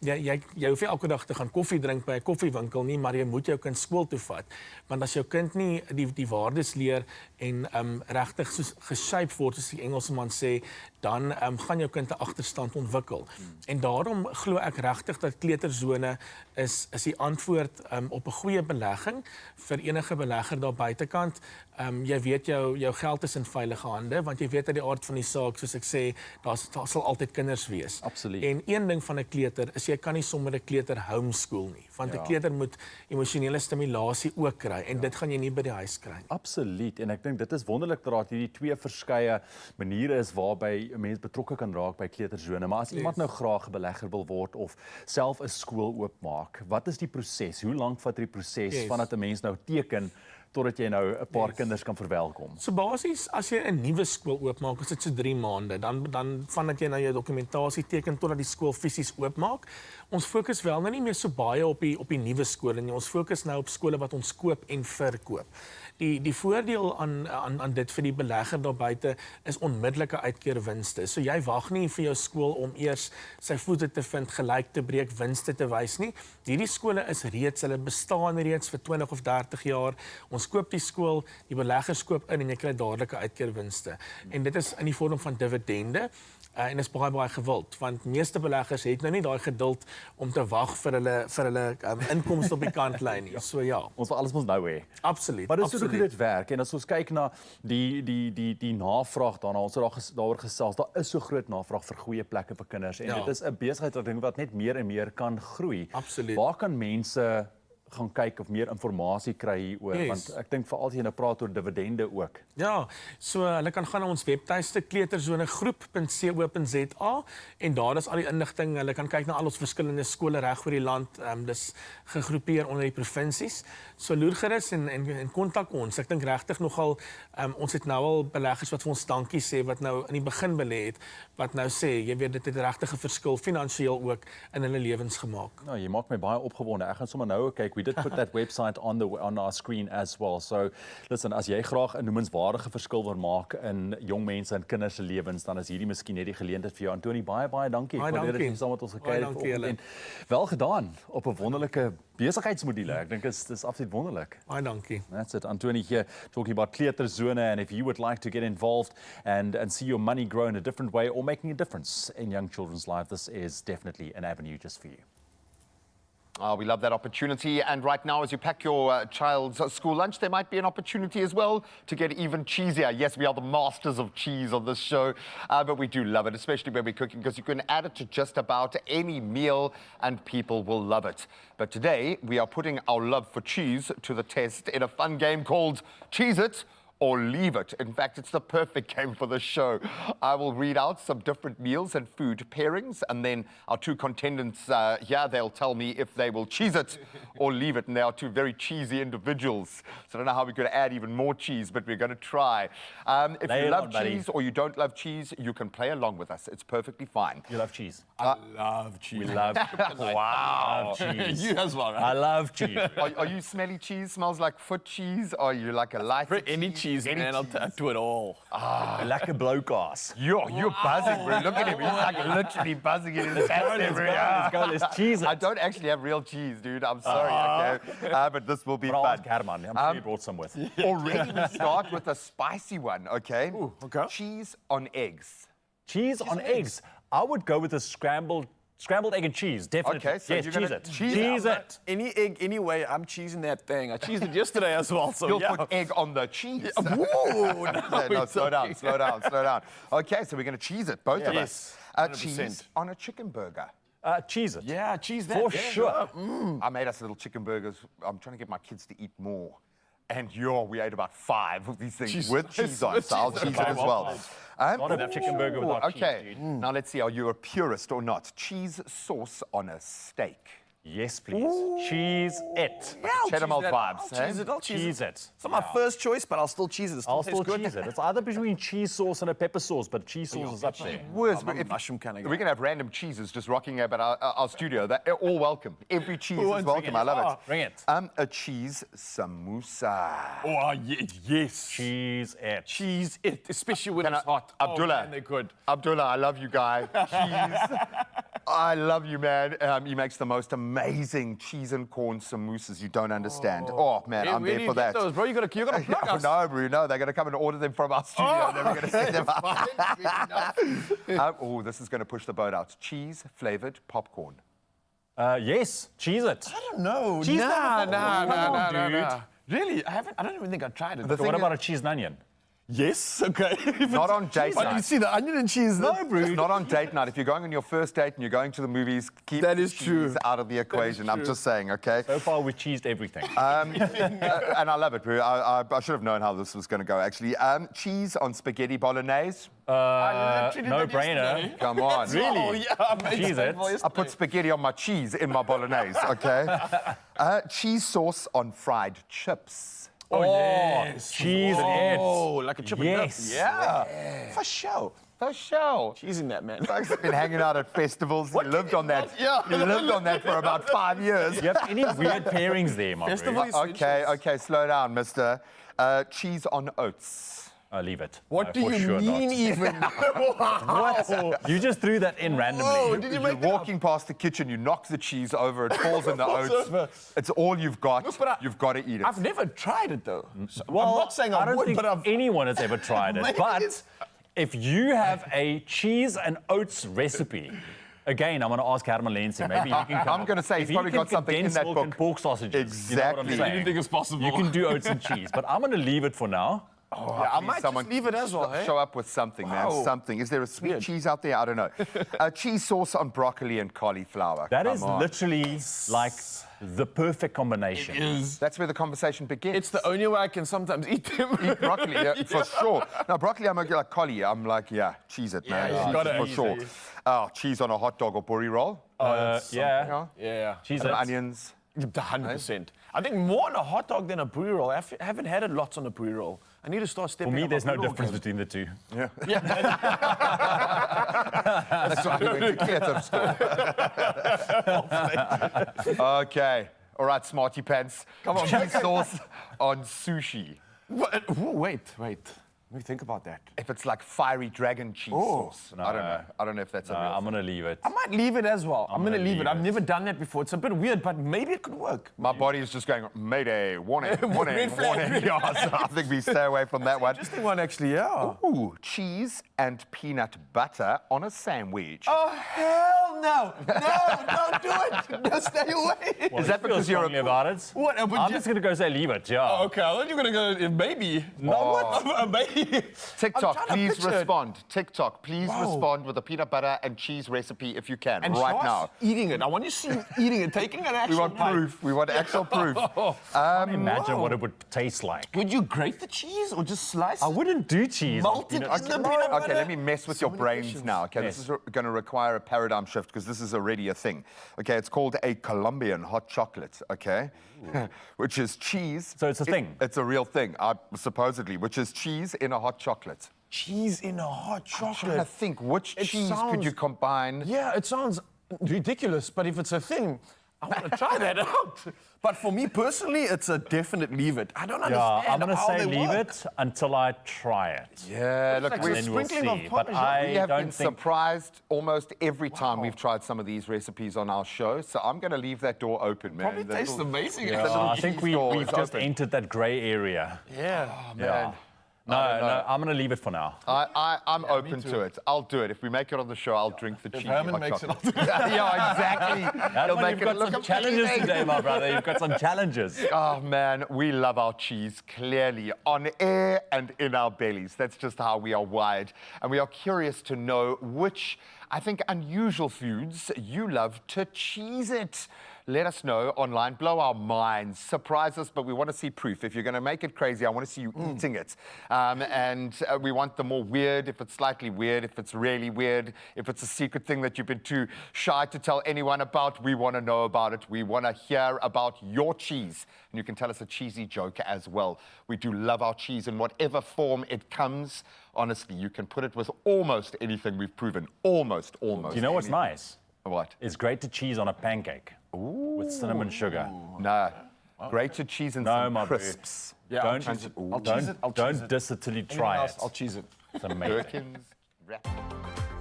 jy hoef nie elke dag te gaan koffie drink by 'n koffiewinkel nie, maar jy moet jou kind skool toe vat. Want as jou kind nie die waardes leer en regtig soos geshape word, soos die Engelsman sê, dan gaan jou kind 'n agterstand ontwikkel. En daarom glo ek regtig dat Kleuterzone is die antwoord op 'n goeie belegging vir enige belegger daar buitekant. Jy weet jou geld is in veilige hande, want jy weet uit die aard van die saak, soos ek sê, daar sal altyd kinders wees. Absoluut. En een ding van 'n kleuter is jy kan nie sommer 'n kleuter homeschool nie, want 'n kleuter moet emosionele stimulasie ook kry en dit gaan jy nie by die huis kry nie. Absoluut. En ek dink dit is wonderlik dat hierdie twee verskeie maniere is waarby 'n mens betrokke kan raak by Kleuterzone. Maar as iemand nou graag 'n belegger wil word of self 'n skool oopmaak, wat is die proses? Hoe lank vat die proses vandat 'n mens nou teken totdat jy nou 'n paar kinders kan verwelkom? So basies, as jy 'n nuwe skool oopmaak, is dit so 3 maande. Dan vandat jy nou jou dokumentasie teken totdat die skool fisies oopmaak. Ons fokus wel nou nie meer so baie op die nuwe skole nie. Ons fokus nou op skole wat ons koop en verkoop. die voordeel aan dit vir die belegger daar buite is onmiddellike uitkeerwinste. So jy wag nie vir jou skool om eers sy voete te vind, gelyk te breek, winste te wys nie. Hierdie skole is reeds, hulle bestaan reeds vir 20 of 30 jaar. Ons koop die skool, die beleggers koop in en jy kry dadelike uitkeerwinste. En dit is in die vorm van dividende. En is baie gewild, want meeste beleggers het nou nie daai geduld om te wag vir hulle inkomste op die kantlyn nie. So ja. Ons wil alles mos nou hê. Absoluut. Maar dis hoe dit werk. En as ons kyk na die navraag daarna, ons het daaroor gesels, daar is so groot navraag vir goeie plekke vir kinders. En dit is 'n besigheid wat net meer en meer kan groei. Absoluut. Waar kan mense gaan kyk of meer inligting kry hieroor? Yes. Want ek dink veral as jy nou praat oor dividende ook. Ja, so hulle kan gaan na ons webtuiste kleuterzonegroep.co.za en daar is al die inligting. Hulle kan kyk na al ons verskillende skole reg oor die land. Dis gegroepeer onder die provinsies. So loer gerus en kontak ons. Ek dink regtig nogal ons het nou al beleggers wat vir ons dankie sê wat nou in die begin belê het, wat nou sê, jy weet dit het regtig 'n verskil finansiëel ook in hulle lewens gemaak. Nou, jy maak my baie opgewonde. Ek gaan sommer nou kyk. We did put that website on our screen as well. So, listen, as jy graag 'n noemenswaardige verskil wil maak in jong mense en kinders se lewens, dan is hierdie miskien net die geleentheid vir jou. Antoni, baie dankie vir dit dat jy saam met ons gekyk het en wel gedaan op 'n wonderlike besigheidsmodule. Ek dink dis absoluut wonderlik. Baie dankie. That's it. Antoni here talking about Kleuterzone, and if you would like to get involved and see your money grow in a different way or making a difference in young children's lives, this is definitely an avenue just for you. Oh, we love that opportunity. And right now, as you pack your child's school lunch, there might be an opportunity as well to get even cheesier. Yes, we are the masters of cheese on this show, but we do love it, especially when we're cooking, because you can add it to just about any meal and people will love it. But today, we are putting our love for cheese to the test in a fun game called Cheese It or Leave It. In fact, it's the perfect game for this show. I will read out some different meals and food pairings, and then our two contendants here, they'll tell me if they will cheese it or leave it. And they are two very cheesy individuals. So I don't know how we're going to add even more cheese, but we're going to try. If you love cheese or you don't love cheese, you can play along with us. It's perfectly fine. You love cheese? I love cheese. We love Wow. cheese. You as well, right? I love cheese. Are you smelly cheese? Smells like foot cheese? Or are you like a light Any cheese, man, I'll do it all. Lekker blauwkaas. You're buzzing, bro. Look at him. He's like literally buzzing in his chest. Let's go, let's cheese it. I don't actually have real cheese, dude. I'm sorry, okay? But this will be But I'll fun. ask Herman. I'm sure you brought some with. Already we start with a spicy one, okay? Ooh, okay. Cheese on eggs. Cheese on eggs. I would go with a scrambled egg and cheese, definitely. Okay, so yes, you're cheese gonna it. cheese it. Any egg, anyway, I'm cheesing that thing. I cheesed it yesterday as well, so You'll yeah. put egg on the cheese. Ooh, No, slow down. Okay, so we're going to cheese it, both of us. Yes, 100%. Cheese on a chicken burger. Cheese it. Yeah, cheese that. For yeah, sure. I made us little chicken burgers. I'm trying to get my kids to eat more. And we ate about 5 of these things with cheese on, so I'll cheese it as well. Not a chicken burger without okay. cheese, Now let's see, are you a purist or not? Cheese sauce on a steak. Yes, please. Cheese it. Yeah, I'll Cheddar cheese malt that. vibes, I'll eh? cheese it. I'll cheese Cheese it. it. It's not my first choice, but I'll still cheese it. I'll tastes still good. cheese it. It's either between cheese sauce and a pepper sauce, but cheese sauce is up there. Worse, I'm a mushroom kind of guy. we can have random cheeses just rocking about our studio. They're all welcome. Every cheese is wants welcome. I love it. Bring it. A cheese samosa. Oh, yes. Cheese it. Cheese it, especially when Can it's I- hot. Abdullah. Oh, man, they're good. Abdullah, I love you, guy. Cheese. I love you, man. He makes the most amazing cheese and corn samosas you don't understand. Oh, man, Yeah, I'm where there do for you get that. those, bro? You gotta plug us. No, bro, no. They're going to come and order them from our studio, and then we're going to send them out. Oh, this is going to push the boat out. Cheese-flavored popcorn. Yes, cheese it. I don't know. Cheese Nah. dude. Really? I don't even think I've tried it. So thing what is- about a cheese and onion? Yes, okay. Not on date But you night. see the onion and cheese. No, bro. It's not on date night. If you're going on your first date and you're going to the movies, keep That is cheese true. out of the equation. I'm true. just saying, okay? So far, we've cheesed everything. And I love it, bro. I should have known how this was going to go, actually. Cheese on spaghetti bolognese. No brainer. Come on. Really? Oh, yeah, I made Cheese that it. for you. I put spaghetti on my cheese in my bolognese, okay? Cheese sauce on fried chips. Oh, yes. Cheese it. Oh, like a chip and Yes. dip. Yeah. For sure. For sure. Cheesing that, man. Folks have been hanging out at festivals. He lived on that. Yeah. He lived on that for about 5 years. Do you have any weird pairings there, my Festival bro? is Okay, slow down, mister. Cheese on oats. Leave it. What No, do for you sure mean not. even? What? You just threw that in randomly. Whoa, did you You're make that up? walking past the kitchen, you knock the cheese over, it falls in the Falls oats. over. It's all you've got. No, but You've got to eat it. I've never tried it though. So Well, I'm not saying I don't would, think but I've. anyone has ever tried it. Maybe But it's- if you have a cheese and oats recipe, again, I'm going to ask Herman Lenzi. Maybe he can come. I'm gonna say he's If he probably can got something in condense that milk book. and pork sausages. You know what I'm Exactly. saying? Anything is possible. You can do oats and cheese, but I'm going to leave it for now. Yeah, I Please, might someone just leave it as well. Hey? Show up with something, man. Wow. Something. Is there a sweet Weird. cheese out there? I don't know. Cheese sauce on broccoli and cauliflower. That Come is on. literally like the perfect combination. That's where the conversation begins. It's the only way I can sometimes eat them. Eat broccoli, yeah, for sure. No, broccoli, I'm like cauli. I'm like, yeah, cheese it, man. Yeah, Cheese got it it. for sure. Oh, cheese on a hot dog or buri roll. Yeah. Yeah. Yeah. Cheese And it. onions. 100%. I think more on a hot dog than a brie roll. I haven't had it lots on a brie roll. I need to start For stepping me, up there's my no brie roll difference game. between the two. That's why we went to Keto store. Okay. All right, smarty pants. Come on, cheese sauce on sushi. What? Ooh, wait. Let me think about that. If it's like fiery dragon cheese sauce. I don't know. I don't know if that's a real I'm thing. going to leave it. I might leave it as well. I'm gonna gonna leave leave it. I've it. never done that before. It's a bit weird, but maybe it could work. My body is just going, Mayday, warning, warning, Red flag, warning. red Yeah, so I think we stay away from that one. Interesting one, actually, yeah. Ooh, cheese and peanut butter on a sandwich. Oh, hell no. No, don't do it. No, stay away. Is that because you're strongly about it? What, would I'm you- just going to go say leave it, yeah. Okay, I thought you were going to go, maybe. No, what? Maybe. I'm TikTok, trying to please picture it. respond. TikTok, please Wow. respond with a peanut butter and cheese recipe if you can, And right show us now. eating it. I want you to see you eating it, taking an We actual want bite. proof. We want actual proof. Imagine wow. what it would taste like. Would you grate the cheese or just slice I it? wouldn't do cheese. on Melt it peanut in butter. the peanut butter? Okay, let me mess with So your many brains questions. now. Okay, Yes. this is going to require a paradigm shift because this is already a thing. Okay, it's called a Colombian hot chocolate. Okay, which is cheese. So it's a thing? It's a real thing, supposedly, which is cheese in a hot chocolate. Cheese in a hot I'm trying to chocolate. think, which It cheese could you sounds- combine? Yeah, it sounds ridiculous, but if it's a thing, I want to try that out. But for me personally, it's a definite leave it. I don't Yeah, understand I'm going to how say they leave work. it until I try it. Yeah, look, like we, And then we'll sprinkling of see. But Parmesan. I we have don't been think... surprised almost every time we've tried some of these recipes on our show. So I'm going to leave that door open, man. Probably That tastes little- amazing. that Yeah, little I think cheese door we've is just open. entered that grey area. Yeah. Yeah. No, I'm going to leave it for now. I'm open to it. I'll do it. If we make it on the show, I'll drink the cheese. Herman makes it, chocolate. Yeah, exactly. He'll Herman, make you've it got look some challenges amazing. today, my brother. You've got some challenges. Oh, man, we love our cheese, clearly, on air and in our bellies. That's just how we are wired. And we are curious to know which, I think, unusual foods you love to cheese it. Let us know online, blow our minds, surprise us, but we want to see proof. If you're going to make it crazy, I want to see you eating it. And we want the more weird, if it's slightly weird, if it's really weird, if it's a secret thing that you've been too shy to tell anyone about, we want to know about it. We want to hear about your cheese. And you can tell us a cheesy joke as well. We do love our cheese in whatever form it comes. Honestly, you can put it with almost anything we've proven. Almost. You know what's anything. nice? What? It's grated cheese on a pancake with cinnamon sugar. No. Grated cheese and No, some my boo. crisps. Yeah, I'll Don't, cheese it. Ooh. I'll cheese it. I'll cheese don't it. diss it till you Anything try else, it. I'll cheese it. It's amazing. Gherkins. wrap.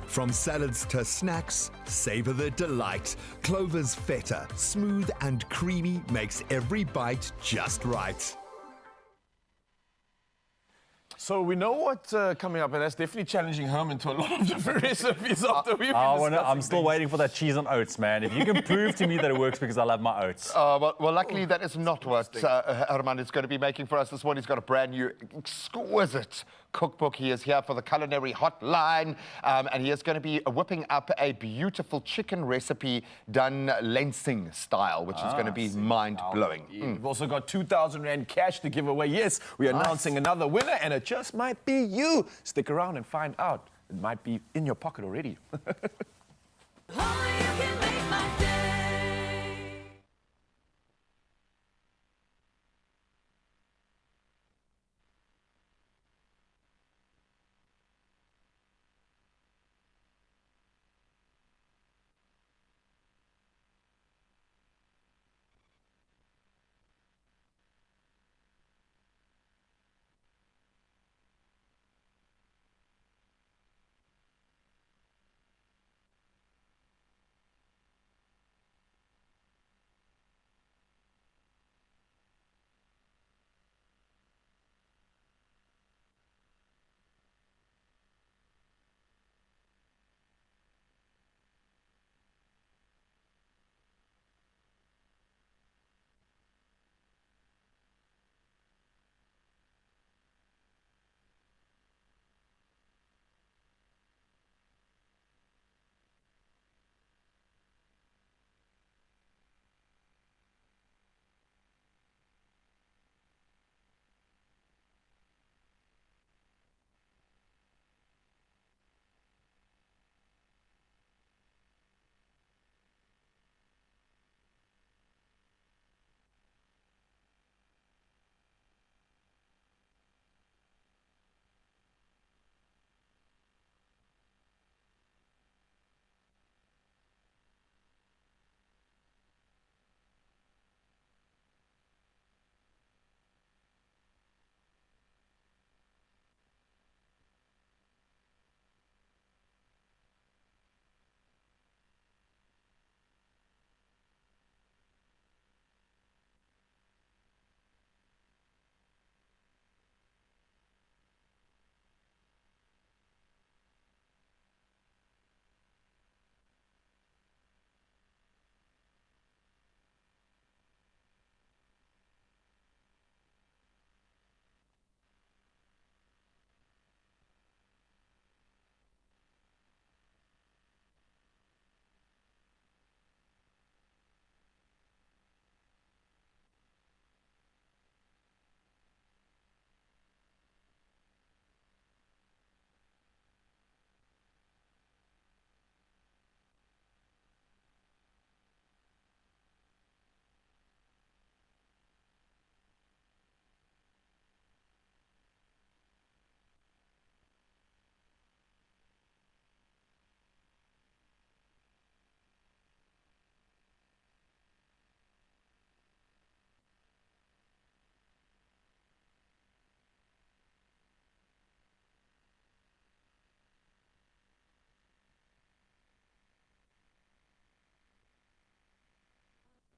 From salads to snacks, savor the delight. Clover's feta, smooth and creamy, makes every bite just right. So we know what's coming up, and that's definitely challenging Herman to a lot of different recipes after we've been I'm discussing still things. waiting for that cheese and oats, man. If you can prove to me that it works because I love my oats. Well, luckily that is not what Herman is going to be making for us this morning. He's got a brand new, exquisite cookbook. He is here for the Culinary Hotline, and he is going to be whipping up a beautiful chicken recipe done Lensing style, which is going to be mind-blowing. We've also got 2,000 Rand cash to give away. Yes, we're announcing another winner, and it just might be you. Stick around and find out. It might be in your pocket already. Only you can make my day.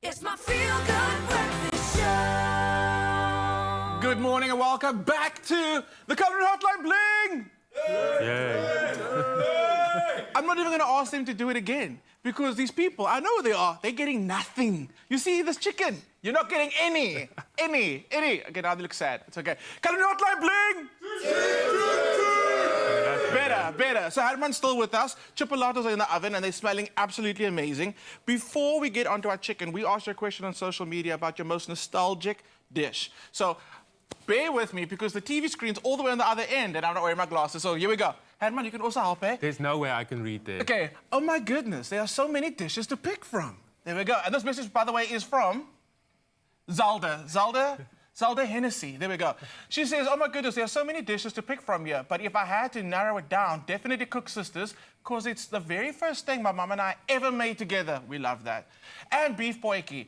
It's my feel-good breakfast show. Good morning and welcome back to the Culinary Hotline Bling! I'm not even going to ask them to do it again because these people, I know who they are, they're getting nothing. You see this chicken? You're not getting any. Okay, now they look sad. It's okay. Culinary Hotline Bling! Better. So Herman's still with us. Chipolatas are in the oven and they're smelling absolutely amazing. Before we get onto our chicken, we asked you a question on social media about your most nostalgic dish. So bear with me because the TV screen's all the way on the other end and I'm not wearing my glasses. So here we go. Herman, you can also help, eh? There's no way I can read there. Okay. Oh my goodness, there are so many dishes to pick from. There we go. And this message, by the way, is from Zalda. Zalda Hennessy. There we go. She says, oh my goodness, there are so many dishes to pick from here, but if I had to narrow it down, definitely Cook Sisters, because it's the very first thing my mum and I ever made together. We love that. And beef boykie,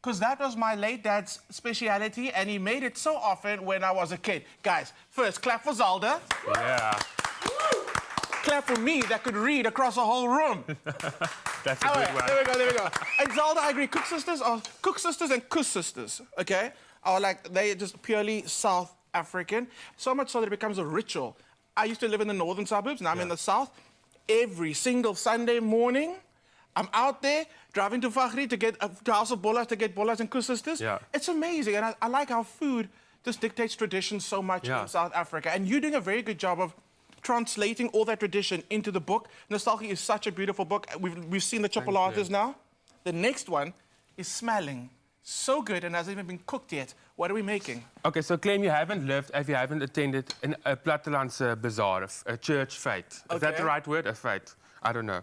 because that was my late dad's speciality, and he made it so often when I was a kid. Guys, first, clap for Zalda. Yeah. Clap for me that could read across a whole room. That's a good one. There we go. And Zalda, I agree. Cook Sisters and Kus Sisters, okay, are like, they're just purely South African. So much so that it becomes a ritual. I used to live in the northern suburbs, now I'm in the south. Every single Sunday morning, I'm out there driving to Fagri to get to House of Bollas to get Bollas and Kus Sisters. Yeah. It's amazing, and I like how food just dictates tradition so much in South Africa. And you're doing a very good job of translating all that tradition into the book. Nostalgia is such a beautiful book. We've seen the chocolates now. The next one is smelling so good and hasn't even been cooked yet. What are we making? Okay, so claim you haven't lived if you haven't attended a Plattelandse bazaar, a church fete. Is that the right word? A fete? I don't know.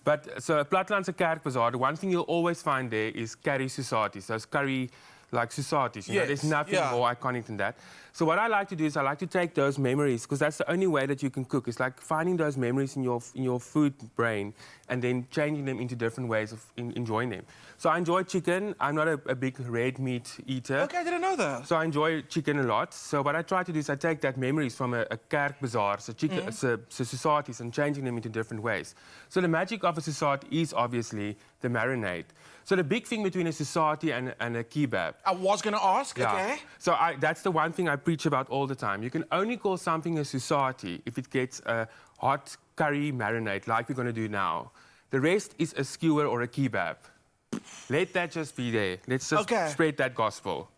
But so a Plattelandse kerk bazaar, the one thing you'll always find there is curry societies, those curry like societies. You know, there's nothing more iconic than that. So what I like to do is I like to take those memories, because that's the only way that you can cook. It's like finding those memories in your food brain and then changing them into different ways of enjoying them. So I enjoy chicken. I'm not a big red meat eater. Okay, I didn't know that. So I enjoy chicken a lot. So what I try to do is I take that memories from a kerk bazaar, so chicken, so societies, and changing them into different ways. So the magic of a society is obviously the marinade. So the big thing between a society and a kebab. I was going to ask, okay. So that's the one thing I preach about all the time. You can only call something a society if it gets a hot curry marinade like we're going to do now. The rest is a skewer or a kebab. Let that just be there. Let's just spread that gospel.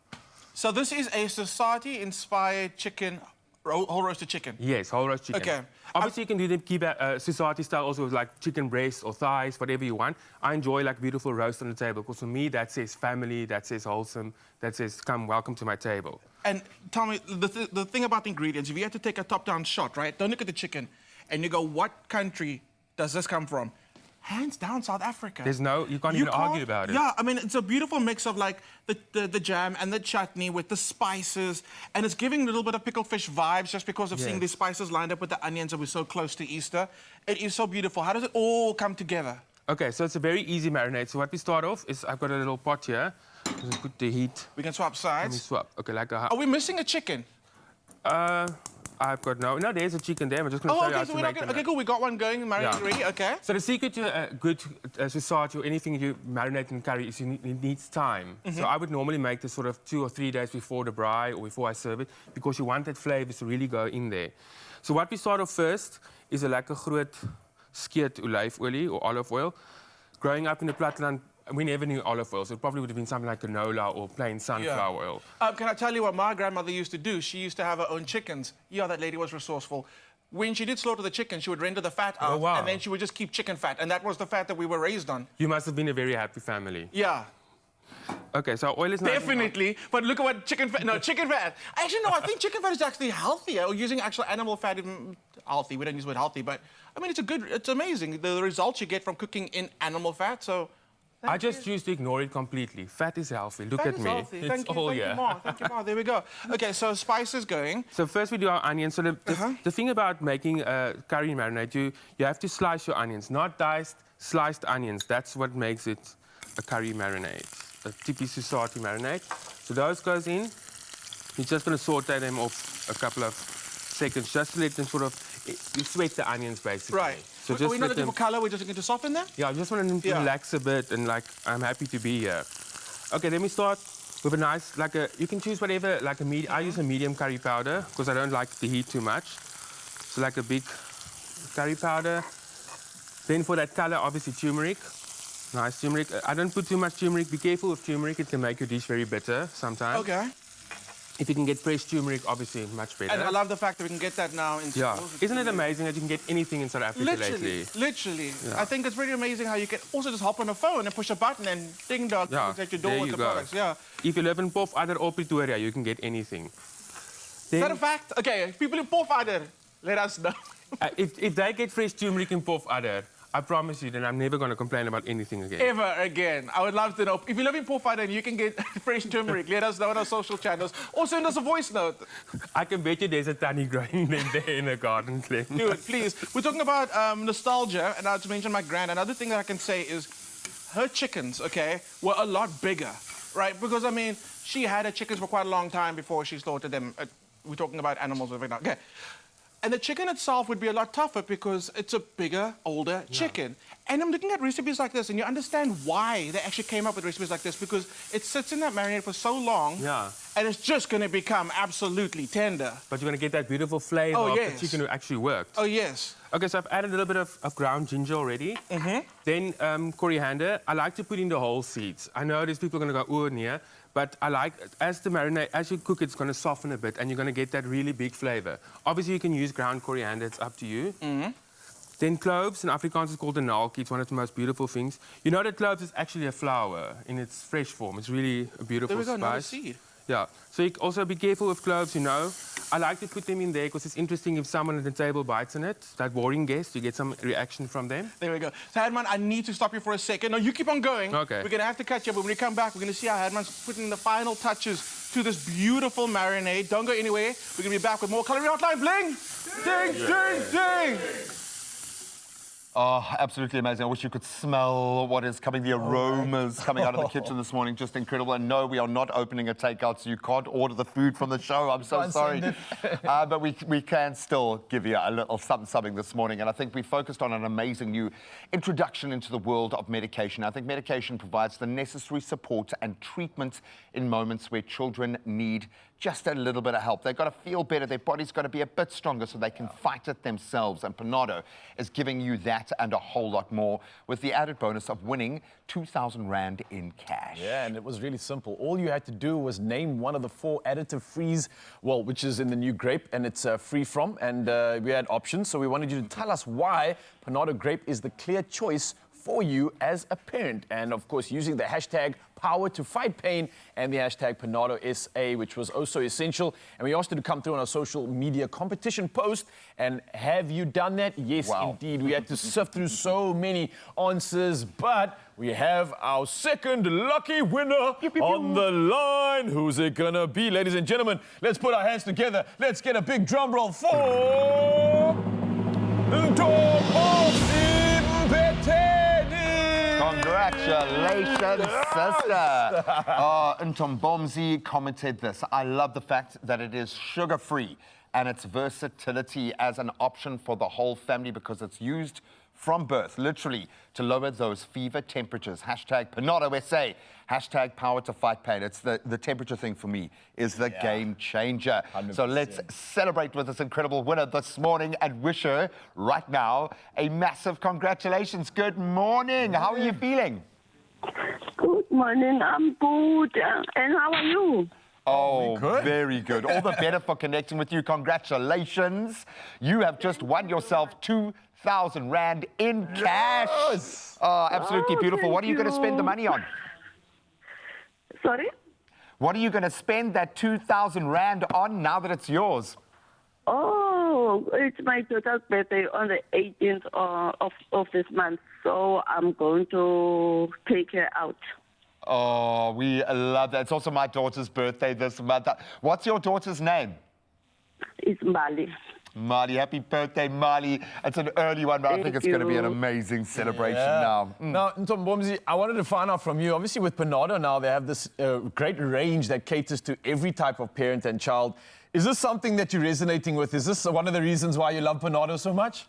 So this is a society-inspired chicken, whole roasted chicken? Yes, whole roast chicken. Okay. Obviously, you can do the kebab, society style also with like chicken breast or thighs, whatever you want. I enjoy like beautiful roast on the table, because for me that says family, that says wholesome, that says come, welcome to my table. And tell me, the thing about the ingredients, if you had to take a top-down shot, right? Don't look at the chicken and you go, what country does this come from? Hands down, South Africa. There's no, you can't even argue about it. Yeah, I mean, it's a beautiful mix of like the jam and the chutney with the spices, and it's giving a little bit of pickled fish vibes just because of seeing these spices lined up with the onions, and we're so close to Easter. It is so beautiful. How does it all come together? Okay, so it's a very easy marinade. So what we start off is I've got a little pot here. Just put the heat. We can swap sides. Let me swap. Okay, like a... Are we missing a chicken? I've got no, there's a chicken there. I'm just going to show you how to make them. Okay, cool. We got one going, marinated ready. Okay. So the secret to a good society or anything you marinate in curry is it needs time. So I would normally make this sort of 2 or 3 days before the braai or before I serve it, because you want that flavours to really go in there. So what we start off first is a lekker groot skeet olijfolie or olive oil. Growing up in the platteland, we never knew olive oil, so it probably would have been something like canola or plain sunflower oil. Can I tell you what my grandmother used to do? She used to have her own chickens. Yeah, that lady was resourceful. When she did slaughter the chicken, she would render the fat out, and then she would just keep chicken fat, and that was the fat that we were raised on. You must have been a very happy family. Yeah. Okay, so oil is nice. Definitely, but look at what chicken fat... No, chicken fat. Actually, no, I think chicken fat is actually healthier. Or using actual animal fat is healthy. We don't use the word healthy, but, I mean, it's amazing, the results you get from cooking in animal fat, so... I just choose to ignore it completely. Fat is healthy. Look at me. Healthy. It's Thank you, all thank you, Ma. Thank you, Ma. There we go. Okay, so spices going. So first we do our onions. So the thing about making a curry marinade, you have to slice your onions, not diced, sliced onions. That's what makes it a curry marinade, a tipi society marinade. So those goes in. You're just going to saute them off a couple of seconds, just to let them sort of you sweat the onions basically. Right. So Are just we not let looking them, for color? We're just looking to soften them? yeah, I just want them to Yeah. relax a bit and like, I'm happy to be here. Okay, let me start with a nice, like a, you can choose whatever, like a medium, I use a medium curry powder because I don't like the heat too much. So like a big curry powder. Then for that color, obviously turmeric. Nice turmeric. I don't put too much turmeric. Be careful with turmeric. It can make your dish very bitter sometimes. Okay. If you can get fresh turmeric, obviously much better. And I love the fact that we can get that now in Yeah. stores. Isn't it amazing that you can get anything in South Africa lately? Literally. I think it's pretty amazing how you can also just hop on a phone and push a button and ding dong Yeah, comes at your door there with you the go. products. Yeah. If you live in Pofadder or Pretoria, you can get anything. Is that a fact? Okay, people in Pofadder, let us know. If they get fresh turmeric in Pofadder, I promise you, then I'm never going to complain about anything again. Ever again. I would love to know. If you live in Pofadder and you can get fresh turmeric, let us know on our social channels. Or send us a voice note. I can bet you there's a tanny growing them there in a garden, Clem. Do it, please. We're talking about nostalgia, and I to mention my grand. Another thing that I can say is her chickens, okay, were a lot bigger, right? Because, I mean, she had her chickens for quite a long time before she slaughtered them. We're talking about animals right now. Okay. And the chicken itself would be a lot tougher because it's a bigger, older chicken. And I'm looking at recipes like this, and you understand why they actually came up with recipes like this, because it sits in that marinade for so long, Yeah. and it's just going to become absolutely tender. But you're going to get that beautiful flavor Oh, of yes. the chicken who actually worked. Oh, yes. Okay, so I've added a little bit of ground ginger already. Then coriander. I like to put in the whole seeds. I know there's people going to go, oh, near. But I like, as the marinade, as you cook it, it's going to soften a bit, and you're going to get that really big flavor. Obviously, you can use ground coriander. It's up to you. Then cloves, in Afrikaans it's called a naaltjie. It's one of the most beautiful things. You know that cloves is actually a flower in its fresh form. It's really a beautiful There we go, another spice. seed. Yeah. So you also be careful with cloves, you know. I like to put them in there because it's interesting if someone at the table bites on it. That boring guest, you get some reaction from them. There we go. So, Herman, I need to stop you for a second. No, you keep on going. Okay. We're going to have to cut you, but when we come back, we're going to see how Herman's putting the final touches to this beautiful marinade. Don't go anywhere. We're going to be back with more Culinary Hotline Bling. Ding, ding, ding. Oh, absolutely amazing. I wish you could smell what is coming, the aromas coming out of the kitchen this morning. Just incredible. And no, we are not opening a takeout, so you can't order the food from the show. I'm so sorry. But we can still give you a little something this morning. And I think we focused on an amazing new introduction into the world of medication. I think medication provides the necessary support and treatment in moments where children need just a little bit of help. They've got to feel better. Their body's got to be a bit stronger so they can fight it themselves. And Panado is giving you that and a whole lot more with the added bonus of winning 2,000 Rand in cash. Yeah, and it was really simple. All you had to do was name one of the 4 additive-frees, well, which is in the new grape, and it's free from. And we had options, so we wanted you to tell us why Panado Grape is the clear choice for you as a parent. And of course, using the hashtag Power to Fight Pain and the hashtag PanadoSA, which was also essential. And we asked you to come through on our social media competition post. And have you done that? Yes, indeed. We had to sift through so many answers, but we have our second lucky winner on the line. Who's it gonna be, ladies and gentlemen? Let's put our hands together. Let's get a big drum roll for Congratulations, sister. Ntombomzi commented this. I love the fact that it is sugar-free and its versatility as an option for the whole family because it's used from birth, literally, to lower those fever temperatures. Hashtag PanadoSA. Hashtag Power to Fight Pain. It's the temperature thing for me is the game changer. 100%. So let's celebrate with this incredible winner this morning and wish her right now a massive congratulations. Good morning. How are you feeling? Good morning. I'm good. And how are you? Oh, very good. All the better for connecting with you. Congratulations. You have just won yourself 2,000 Rand in cash. Yes. Oh, absolutely beautiful. What are you going to spend the money on? Sorry? What are you going to spend that 2,000 Rand on now that it's yours? Oh, it's my daughter's birthday on the 18th of this month, so I'm going to take her out. Oh, we love that. It's also my daughter's birthday this month. What's your daughter's name? It's Mbali. Mali, happy birthday, Mali. It's an early one, but I think it's going to be an amazing celebration now. Now, Ntombomzi, I wanted to find out from you, obviously with Panado now, they have this great range that caters to every type of parent and child. Is this something that you're resonating with? Is this one of the reasons why you love Panado so much?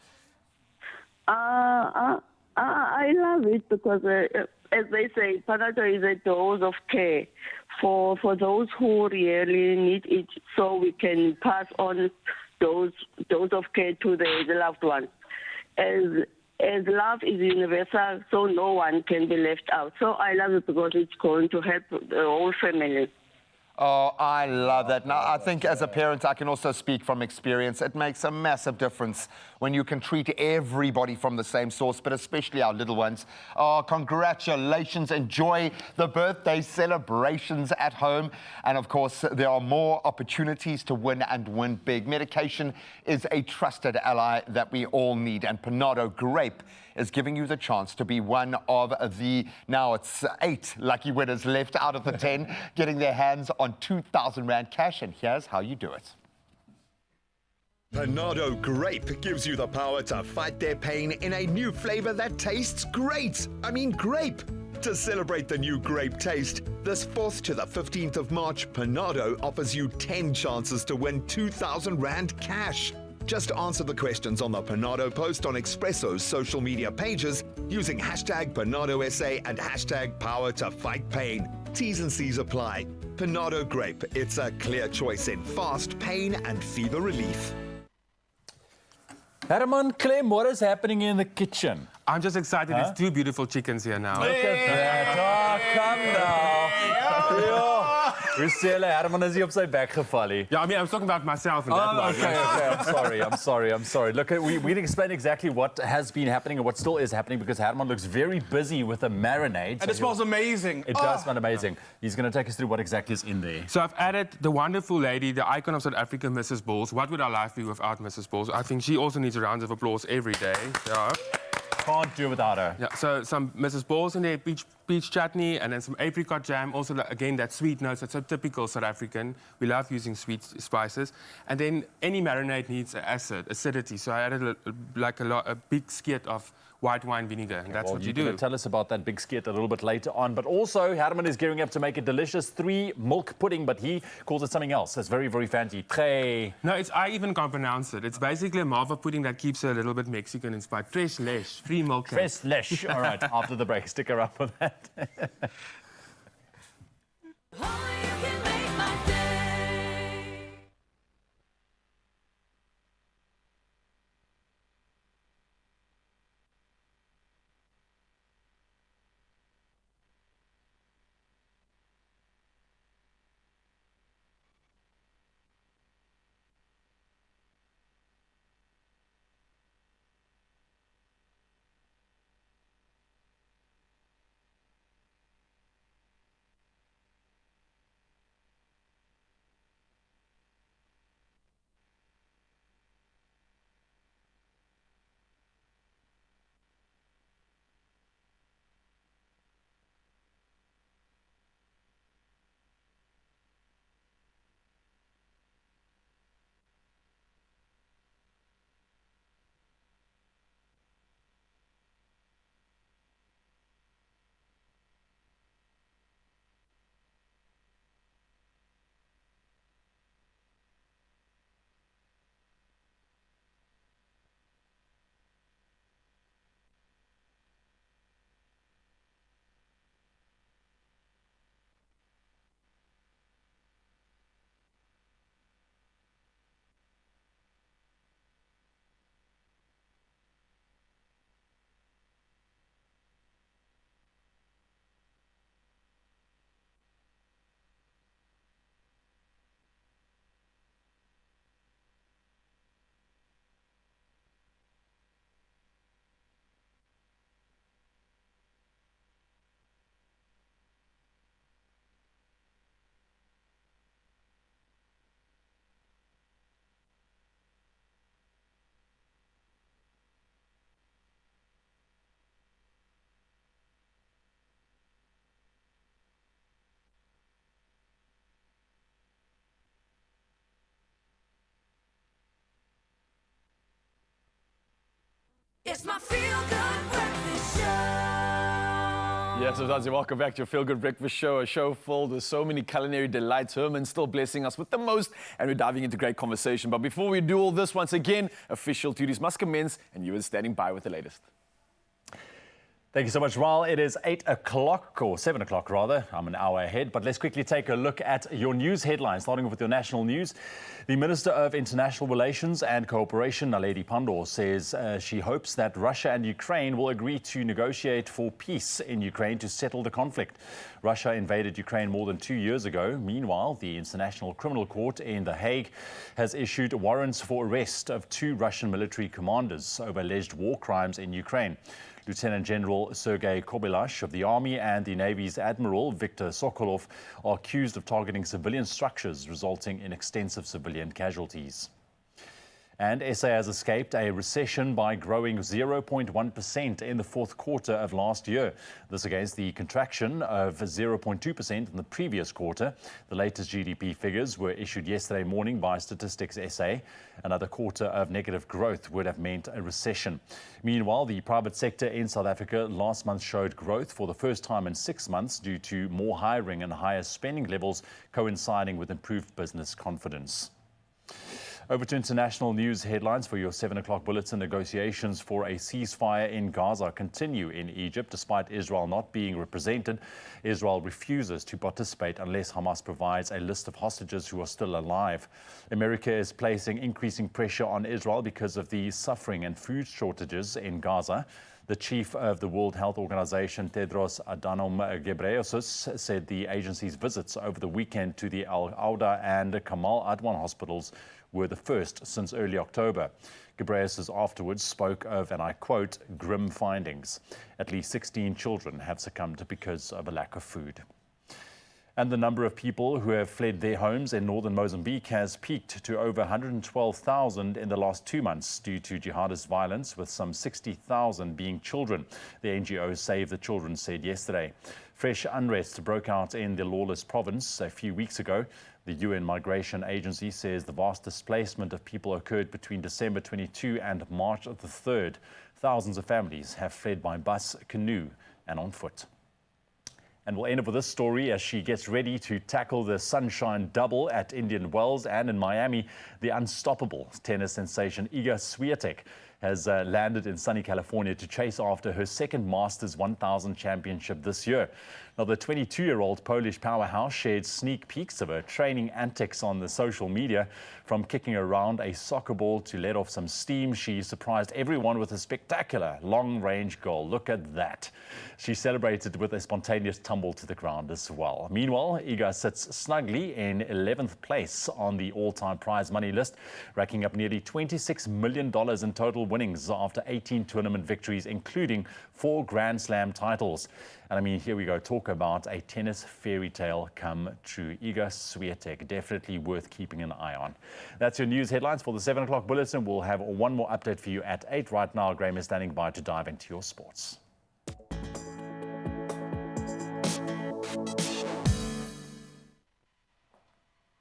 I love it because, as they say, Panado is a dose of care for those who really need it, so we can pass on dose of care to the loved ones. As love is universal, so no one can be left out. So I love it because it's going to help the whole family. Oh, I love that. Now, I think as a parent, I can also speak from experience. It makes a massive difference when you can treat everybody from the same source, but especially our little ones. Oh, congratulations. Enjoy the birthday celebrations at home. And of course, there are more opportunities to win and win big. Medication is a trusted ally that we all need. And Panado Grape is giving you the chance to be one of the, now it's 8 lucky winners left out of the 10, getting their hands on 2,000 Rand cash, and here's how you do it. Panado Grape gives you the power to fight their pain in a new flavor that tastes great. I mean grape. To celebrate the new grape taste, this 4th to the 15th of March, Panado offers you 10 chances to win 2,000 Rand cash. Just answer the questions on the Panado post on Expresso's social media pages using hashtag PanadoSA and hashtag Power to Fight Pain. T's and C's apply. Panado Grape, it's a clear choice in fast pain and fever relief. Herman, Clem, what is happening in the kitchen? I'm just excited. There's 2 beautiful chickens here now. Look at that. Oh, come now. Rusela, Herman is hier op sy bek geval hier. Yeah, I mean, I was talking about myself and that one. Okay. I'm sorry. Look, we can explain exactly what has been happening and what still is happening because Herman looks very busy with a marinade. And it smells amazing. It does smell amazing. He's going to take us through what exactly is in there. So I've added the wonderful lady, the icon of South Africa, Mrs. Balls. What would our life be without Mrs. Balls? I think she also needs a round of applause every day. Yeah. Can't do without her. Yeah, so some Mrs. Balls in there, peach chutney, and then some apricot jam. Also, again, that sweet notes that's so typical South African. We love using sweet spices. And then any marinade needs acidity. So I added a big skit of white wine vinegar, and that's what you do. You're going to tell us about that big skit a little bit later on. But also, Herman is gearing up to make a delicious 3 milk pudding, but he calls it something else. That's very, very fancy. No, I even can't pronounce it. It's basically a malva pudding that keeps it a little bit Mexican-inspired. Tres leche, 3 milk. Tres leche. All right, after the break, stick around for that. Only you can make my day. Yes, Zanzi, welcome back to your Feel Good Breakfast Show, a show filled with so many culinary delights. Herman still blessing us with the most, and we're diving into great conversation. But before we do all this, once again, official duties must commence, and you are standing by with the latest. Thank you so much, Ral. It is 8 o'clock, or 7 o'clock rather. I'm an hour ahead, but let's quickly take a look at your news headlines, starting off with your national news. The Minister of International Relations and Cooperation, Naledi Pandor, says she hopes that Russia and Ukraine will agree to negotiate for peace in Ukraine to settle the conflict. Russia invaded Ukraine more than 2 years ago. Meanwhile, the International Criminal Court in The Hague has issued warrants for arrest of 2 Russian military commanders over alleged war crimes in Ukraine. Lieutenant General Sergei Kobylash of the Army and the Navy's Admiral Viktor Sokolov are accused of targeting civilian structures, resulting in extensive civilian casualties. And SA has escaped a recession by growing 0.1% in the fourth quarter of last year. This against the contraction of 0.2% in the previous quarter. The latest GDP figures were issued yesterday morning by Statistics SA. Another quarter of negative growth would have meant a recession. Meanwhile, the private sector in South Africa last month showed growth for the first time in 6 months due to more hiring and higher spending levels coinciding with improved business confidence. Over to international news headlines for your 7 o'clock bulletin. Negotiations for a ceasefire in Gaza continue in Egypt. Despite Israel not being represented, Israel refuses to participate unless Hamas provides a list of hostages who are still alive. America is placing increasing pressure on Israel because of the suffering and food shortages in Gaza. The chief of the World Health Organization, Tedros Adhanom Ghebreyesus, said the agency's visits over the weekend to the Al-Auda and Kamal Adwan hospitals were the first since early October. Ghebreyesus afterwards spoke of, and I quote, grim findings. At least 16 children have succumbed because of a lack of food. And the number of people who have fled their homes in northern Mozambique has peaked to over 112,000 in the last 2 months due to jihadist violence, with some 60,000 being children, the NGO Save the Children said yesterday. Fresh unrest broke out in the lawless province a few weeks ago. The UN Migration Agency says the vast displacement of people occurred between December 22 and March the 3rd. Thousands of families have fled by bus, canoe, and on foot. And we'll end up with this story as she gets ready to tackle the sunshine double at Indian Wells, and in Miami, the unstoppable tennis sensation Iga Swiatek has landed in sunny California to chase after her second Masters 1000 championship this year. Now, the 22-year-old Polish powerhouse shared sneak peeks of her training antics on the social media. From kicking around a soccer ball to let off some steam, she surprised everyone with a spectacular long-range goal. Look at that. She celebrated with a spontaneous tumble to the ground as well. Meanwhile, Iga sits snugly in 11th place on the all-time prize money list, racking up nearly $26 million in total winnings after 18 tournament victories, including 4 Grand Slam titles. And I mean, here we go, talk about a tennis fairy tale come true. Iga Swiatek, definitely worth keeping an eye on. That's your news headlines for the 7 o'clock bulletin. We'll have one more update for you at 8. Right now, Graham is standing by to dive into your sports.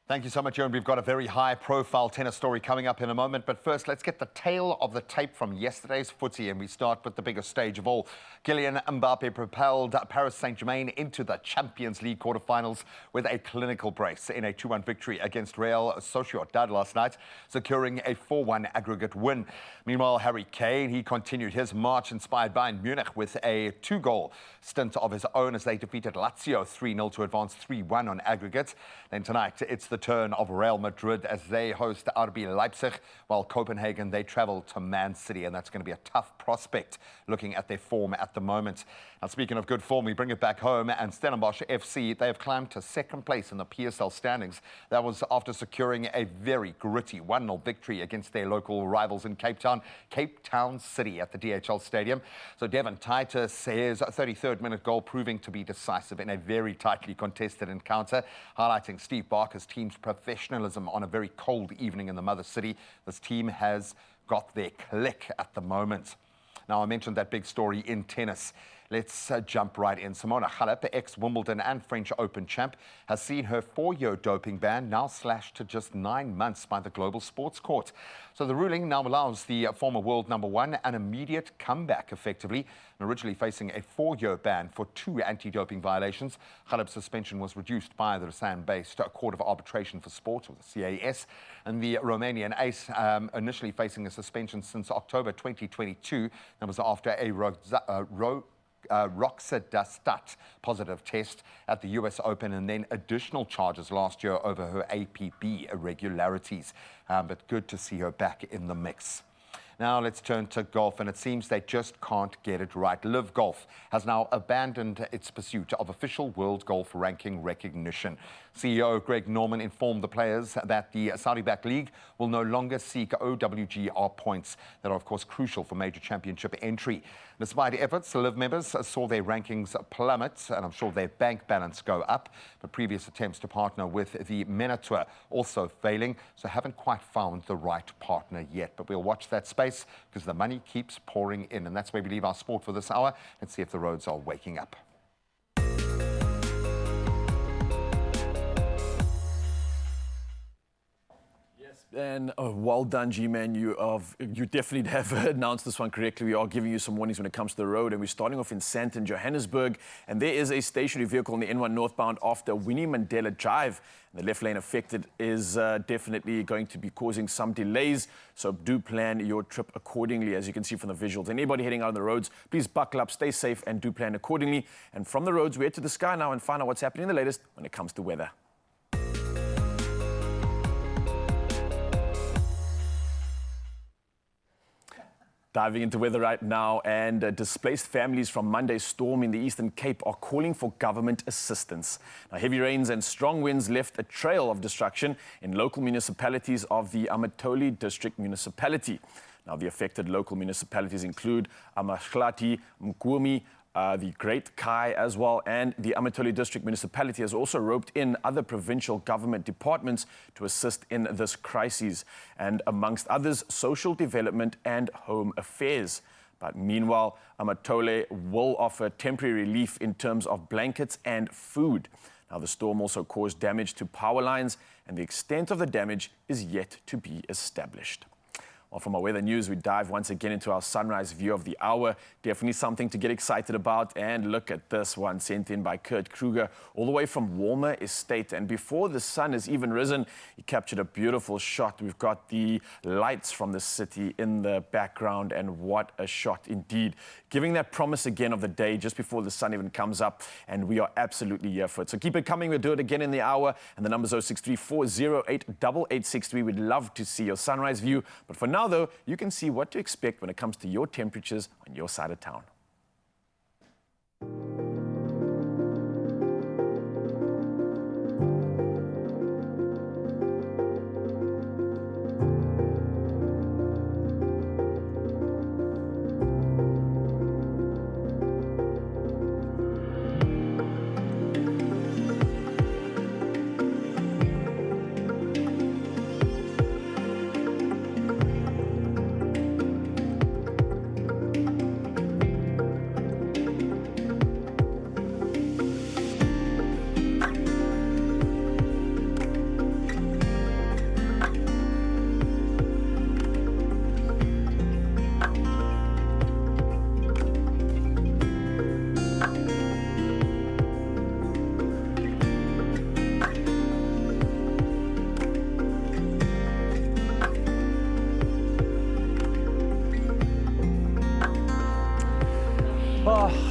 Thank you so much, Joan. We've got a very high-profile tennis story coming up in a moment. But first, let's get the tail of the tape from yesterday's footy, and we start with the biggest stage of all. Kylian Mbappe propelled Paris Saint-Germain into the Champions League quarterfinals with a clinical brace in a 2-1 victory against Real Sociedad last night, securing a 4-1 aggregate win. Meanwhile, Harry Kane, he continued his march inspired by Munich with a 2-goal stint of his own as they defeated Lazio 3-0 to advance 3-1 on aggregate. Then tonight, it's the turn of Real Madrid as they host RB Leipzig, while Copenhagen, they travel to Man City, and that's going to be a tough prospect looking at their form at the moment. Now, speaking of good form, we bring it back home, and Stellenbosch FC, they have climbed to second place in the PSL standings. That was after securing a very gritty 1-0 victory against their local rivals in Cape Town City at the DHL Stadium. So Devon Titus, his 33rd minute goal proving to be decisive in a very tightly contested encounter, highlighting Steve Barker's team's professionalism on a very cold evening in the mother city. This team has got their click at the moment. Now, I mentioned that big story in tennis. Let's jump right in. Simona Halep, ex-Wimbledon and French Open champ, has seen her 4-year doping ban now slashed to just 9 months by the Global Sports Court. So the ruling now allows the former world number one an immediate comeback, effectively. Originally facing a 4-year ban for 2 anti-doping violations, Halep's suspension was reduced by the Lausanne-based Court of Arbitration for Sport, or the CAS. And the Romanian ace, initially facing a suspension since October 2022, that was after a roxadustat positive test at the US Open, and then additional charges last year over her APB irregularities. But good to see her back in the mix. Now let's turn to golf, and it seems they just can't get it right. Live Golf has now abandoned its pursuit of official world golf ranking recognition. CEO Greg Norman informed the players that the Saudi-backed league will no longer seek OWGR points that are, of course, crucial for major championship entry. Despite efforts, Live members saw their rankings plummet, and I'm sure their bank balance go up. But previous attempts to partner with the MENA Tour also failing, so haven't quite found the right partner yet. But we'll watch that space because the money keeps pouring in. And that's where we leave our sport for this hour. Let's see if the roads are waking up. And well done, G-Man. You definitely have announced this one correctly. We are giving you some warnings when it comes to the road, and we're starting off in Sandton, Johannesburg. And there is a stationary vehicle in the N1 northbound after Winnie Mandela Drive. The left lane affected is definitely going to be causing some delays, so do plan your trip accordingly, as you can see from the visuals. Anybody heading out on the roads, please buckle up, stay safe, and do plan accordingly. And from the roads, we head to the sky now and find out what's happening the latest when it comes to weather. Diving into weather right now, and displaced families from Monday's storm in the Eastern Cape are calling for government assistance. Now, heavy rains and strong winds left a trail of destruction in local municipalities of the Amatoli District Municipality. Now, the affected local municipalities include Amahlati, Mkumi, the Great Kai as well, and the Amatoli District Municipality has also roped in other provincial government departments to assist in this crisis, and amongst others, social development and home affairs. But meanwhile, Amatole will offer temporary relief in terms of blankets and food. Now, the storm also caused damage to power lines, and the extent of the damage is yet to be established. Well, from our weather news, we dive once again into our sunrise view of the hour. Definitely something to get excited about. And look at this one sent in by Kurt Kruger, all the way from Walmer Estate. And before the sun has even risen, he captured a beautiful shot. We've got the lights from the city in the background, and what a shot indeed. Giving that promise again of the day just before the sun even comes up, and we are absolutely here for it. So keep it coming. We'll do it again in the hour. And the number is 0634088863. We'd love to see your sunrise view. But for now, though, you can see what to expect when it comes to your temperatures on your side of town.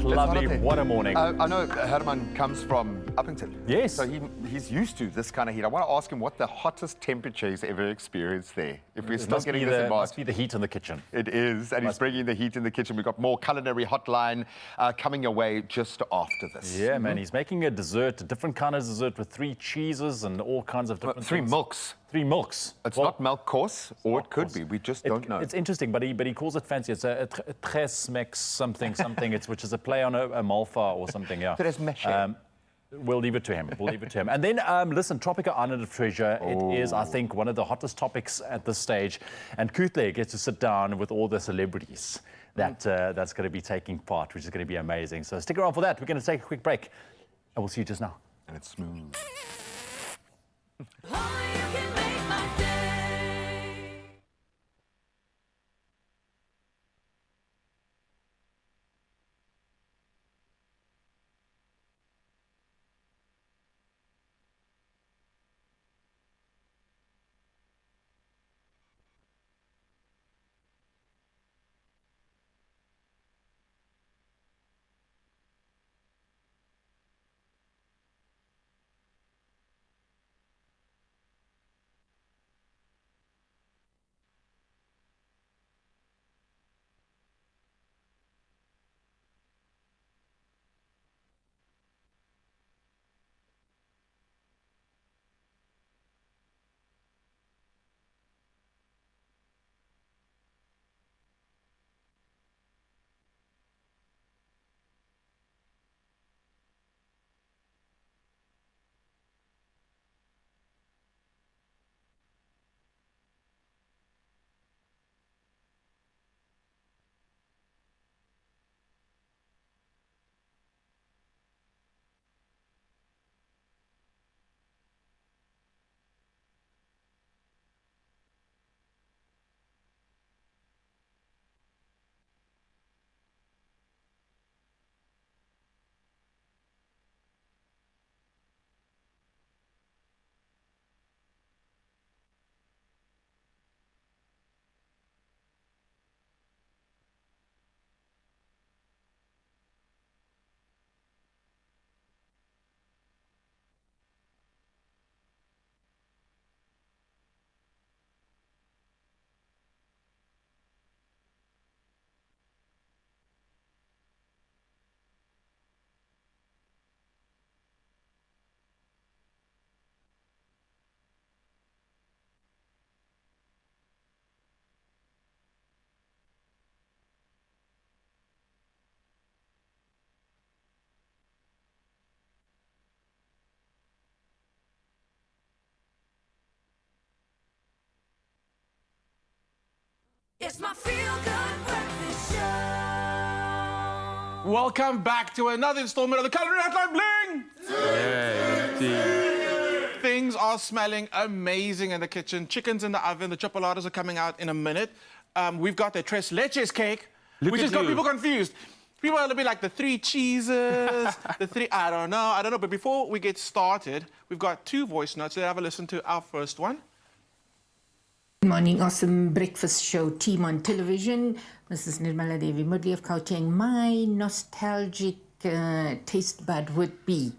Lovely, what a morning. I know Herman comes from Uppington. Yes. So he's used to this kind of heat. I want to ask him what the hottest temperature he's ever experienced there. If we're still getting this in March. Must be the heat in the kitchen. It is, and he's bringing the heat in the kitchen. We've got more Culinary Hotline coming your way just after this. Yeah, man, he's making a dessert, a different kind of dessert with 3 cheeses and all kinds of different 3 things. milks. 3 milks. It's not milk course, or it could be. We just don't know. It's interesting, but he calls it fancy. It's a tres mex something, which is a play on a malfa or something, yeah. Tres meche. We'll leave it to him. And then, listen, Tropica Island of Treasure. It is, I think, one of the hottest topics at this stage. And Kutle gets to sit down with all the celebrities that's going to be taking part, which is going to be amazing. So stick around for that. We're going to take a quick break, and we'll see you just now. And it's smooth. Only you can make my day. It's my feel-good breakfast show. Welcome back to another installment of the Culinary Hotline Bling. Things are smelling amazing in the kitchen. Chicken's in the oven. The chocolates are coming out in a minute. We've got the tres leches cake, which has got people confused. People are a little bit like the 3 cheeses, the 3, I don't know. But before we get started, we've got 2 voice notes. Let's have a listen to our first one. Good morning, awesome breakfast show team on television. Mrs. Nirmala Devi Mudley of Gauteng. My nostalgic taste bud would be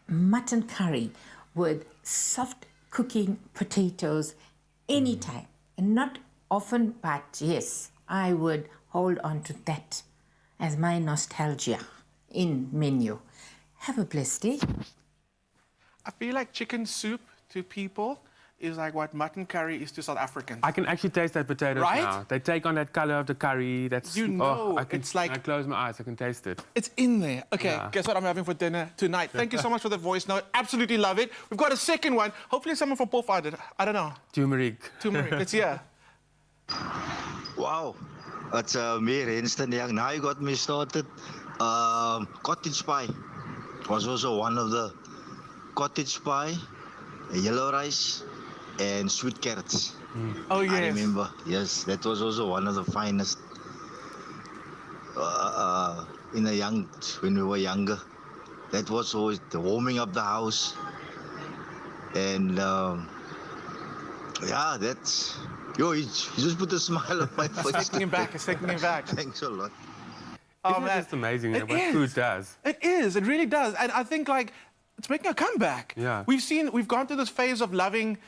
mutton curry with soft cooking potatoes anytime. And not often, but yes, I would hold on to that as my nostalgia in menu. Have a blessed day. I feel like chicken soup to people is like what mutton curry is to South Africans. I can actually taste that potatoes Right? now. They take on that color of the curry. That's You know, I can, it's like- I close my eyes, I can taste it. It's in there. Okay, Yeah. guess what I'm having for dinner tonight? Thank you so much for the voice note. Absolutely love it. We've got a second one. Hopefully someone from Pofadder. I don't know. Turmeric. Turmeric. Let's hear. Wow, it's me, Renston Young. Now you got me started. Cottage pie was also one of the cottage pie, yellow rice, and sweet carrots. Oh, yes. I remember. Yes, that was also one of the finest when we were younger. That was always the warming up the house, and yeah, that's. Yo, you just put a smile on my face. It's taking him back. It's taking him back. Thanks a lot. Oh, Isn't it man. just amazing It what is. food does? It is. It really does. And I think, like, it's making a comeback. Yeah. We've gone through this phase of loving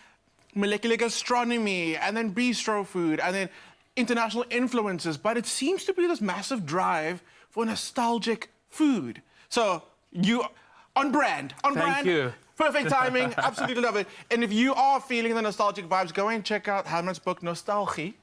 molecular gastronomy and then bistro food and then international influences, but it seems to be this massive drive for nostalgic food. So you, on brand. Thank you. Perfect timing, absolutely love it. And if you are feeling the nostalgic vibes, go and check out Herman's book, Nostalgie,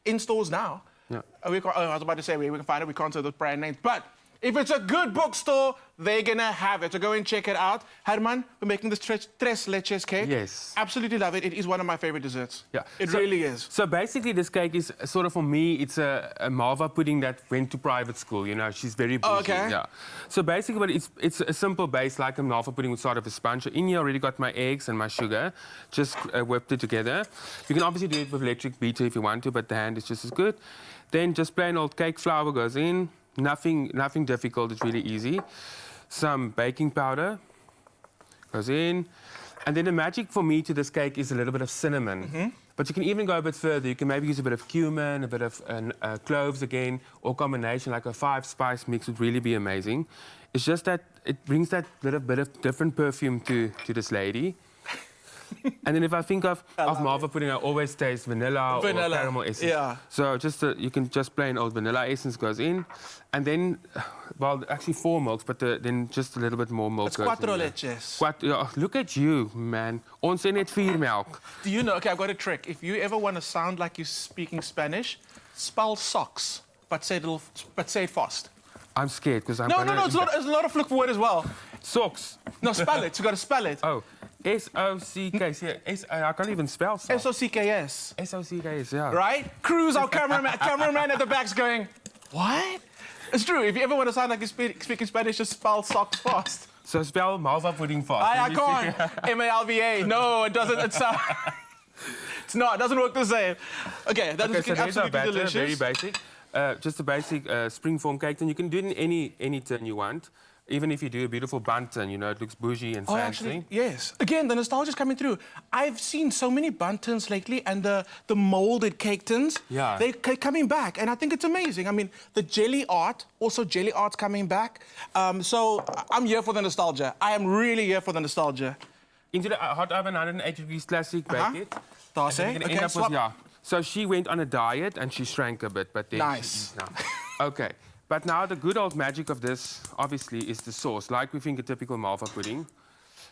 in stores now. Yeah. I was about to say where we can find it, we can't say the brand names, but If it's a good bookstore, they're gonna have it. So go and check it out. Herman, we're making this tres leches cake. Yes. Absolutely love it. It is one of my favorite desserts. Yeah. It really is. So basically, this cake is sort of, for me, it's a malva pudding that went to private school. You know, she's very bougie. Okay. Yeah. So basically, but it's a simple base, like a malva pudding would start off a sponge. So in here, I already got my eggs and my sugar. Just whipped it together. You can obviously do it with electric beater if you want to, but the hand is just as good. Then just plain old cake flour goes in. Nothing difficult. It's really easy. Some baking powder goes in. And then the magic for me to this cake is a little bit of cinnamon. But you can even go a bit further. You can maybe use a bit of cumin, a bit of cloves again, or combination, like a 5-spice mix would really be amazing. It's just that it brings that little bit of different perfume to this lady. And then if I think of malva pudding, I always taste vanilla or caramel essence. Yeah. So just you can just plain old vanilla essence goes in. And then, well, actually 4 milks, but then just a little bit more milk It's goes cuatro in there. leches. Look at you, man. Ons sê net 4 melk. Do you know, okay, I've got a trick. If you ever want to sound like you're speaking Spanish, spell socks, but say it fast. I'm scared because I'm No, gonna... it's not a fluke word as well. Socks. No, spell it. You got to spell it. Oh, S-O-C-K. I can't even spell socks. S-O-C-K-S. S-O-C-K-S, yeah. Right? Cruz, our cameraman at the back's going, what? It's true. If you ever want to sound like you're speaking Spanish, just spell socks fast. So spell malva pudding fast. I can't. M-A-L-V-A. No, it doesn't. It's not. It doesn't work the same. Okay, that is Okay, so there's our absolutely batter, delicious. very basic. Just a basic springform cake, and you can do it in any tin you want. Even if you do a beautiful bun tin, you know, it looks bougie and Oh, fancy. actually, yes. Again, the nostalgia's coming through. I've seen so many bun tins lately, and the molded cake tins. Yeah. They're coming back, and I think it's amazing. I mean, the jelly art's coming back. So I'm here for the nostalgia. I am really here for the nostalgia. Into the hot oven, 180 degrees classic, bake it. That's And it. then end up with, yeah. So she went on a diet and she shrank a bit, but then Nice. Okay. But now the good old magic of this, obviously, is the sauce, like we think a typical malva pudding.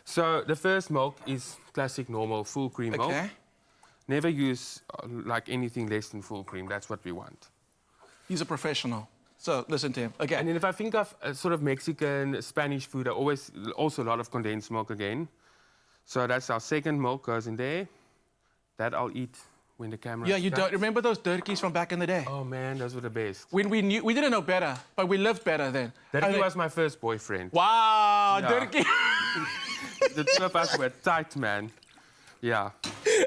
So the first milk is classic, normal, full cream milk. Okay. Never use like anything less than full cream. That's what we want. He's a professional. So listen to him. Okay. And then if I think of sort of Mexican, Spanish food, I also a lot of condensed milk again. So that's our second milk goes in there. That I'll eat when the camera. Yeah, you don't remember those turkeys from back in the day? Oh man, those were the best. When we didn't know better, but we lived better then. That was my first boyfriend. Wow, Yeah. turkey. The two of us were tight, man. Yeah.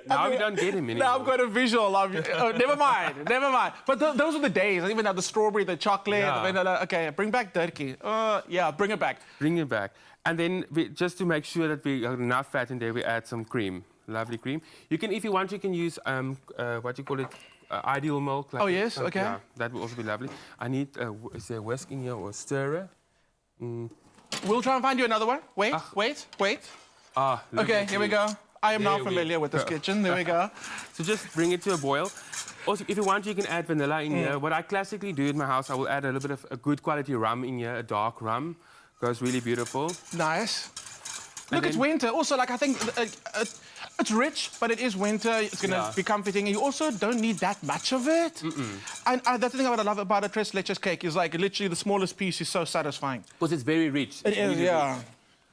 Now we don't get him anymore. Now I've got a visual of you. Oh, never mind. But those were the days. Even now the strawberry, the chocolate, Yeah. the vanilla. Okay, bring back turkey. Yeah, bring it back. Bring it back. And then just to make sure that we got enough fat in there, we add some cream. Lovely cream. You can, if you want, you can use what you call it, ideal milk. Like Oh, yes? Okay. Yeah, that will also be lovely. I need, is there a whisk in here or a stirrer? We'll try and find you another one. Wait. Look Okay, at here we you. go. I am now There we familiar with this go. kitchen. There we go. So just bring it to a boil. Also, if you want, you can add vanilla in here. What I classically do in my house, I will add a little bit of a good quality rum in here, a dark rum. Goes really beautiful. Nice. And Look, it's then- winter. Also, like I think it's rich, but it is winter. It's going to be comforting, and you also don't need that much of it. And that's the thing I love about a tres leches cake is like literally the smallest piece is so satisfying. Because it's very rich. It is, yeah.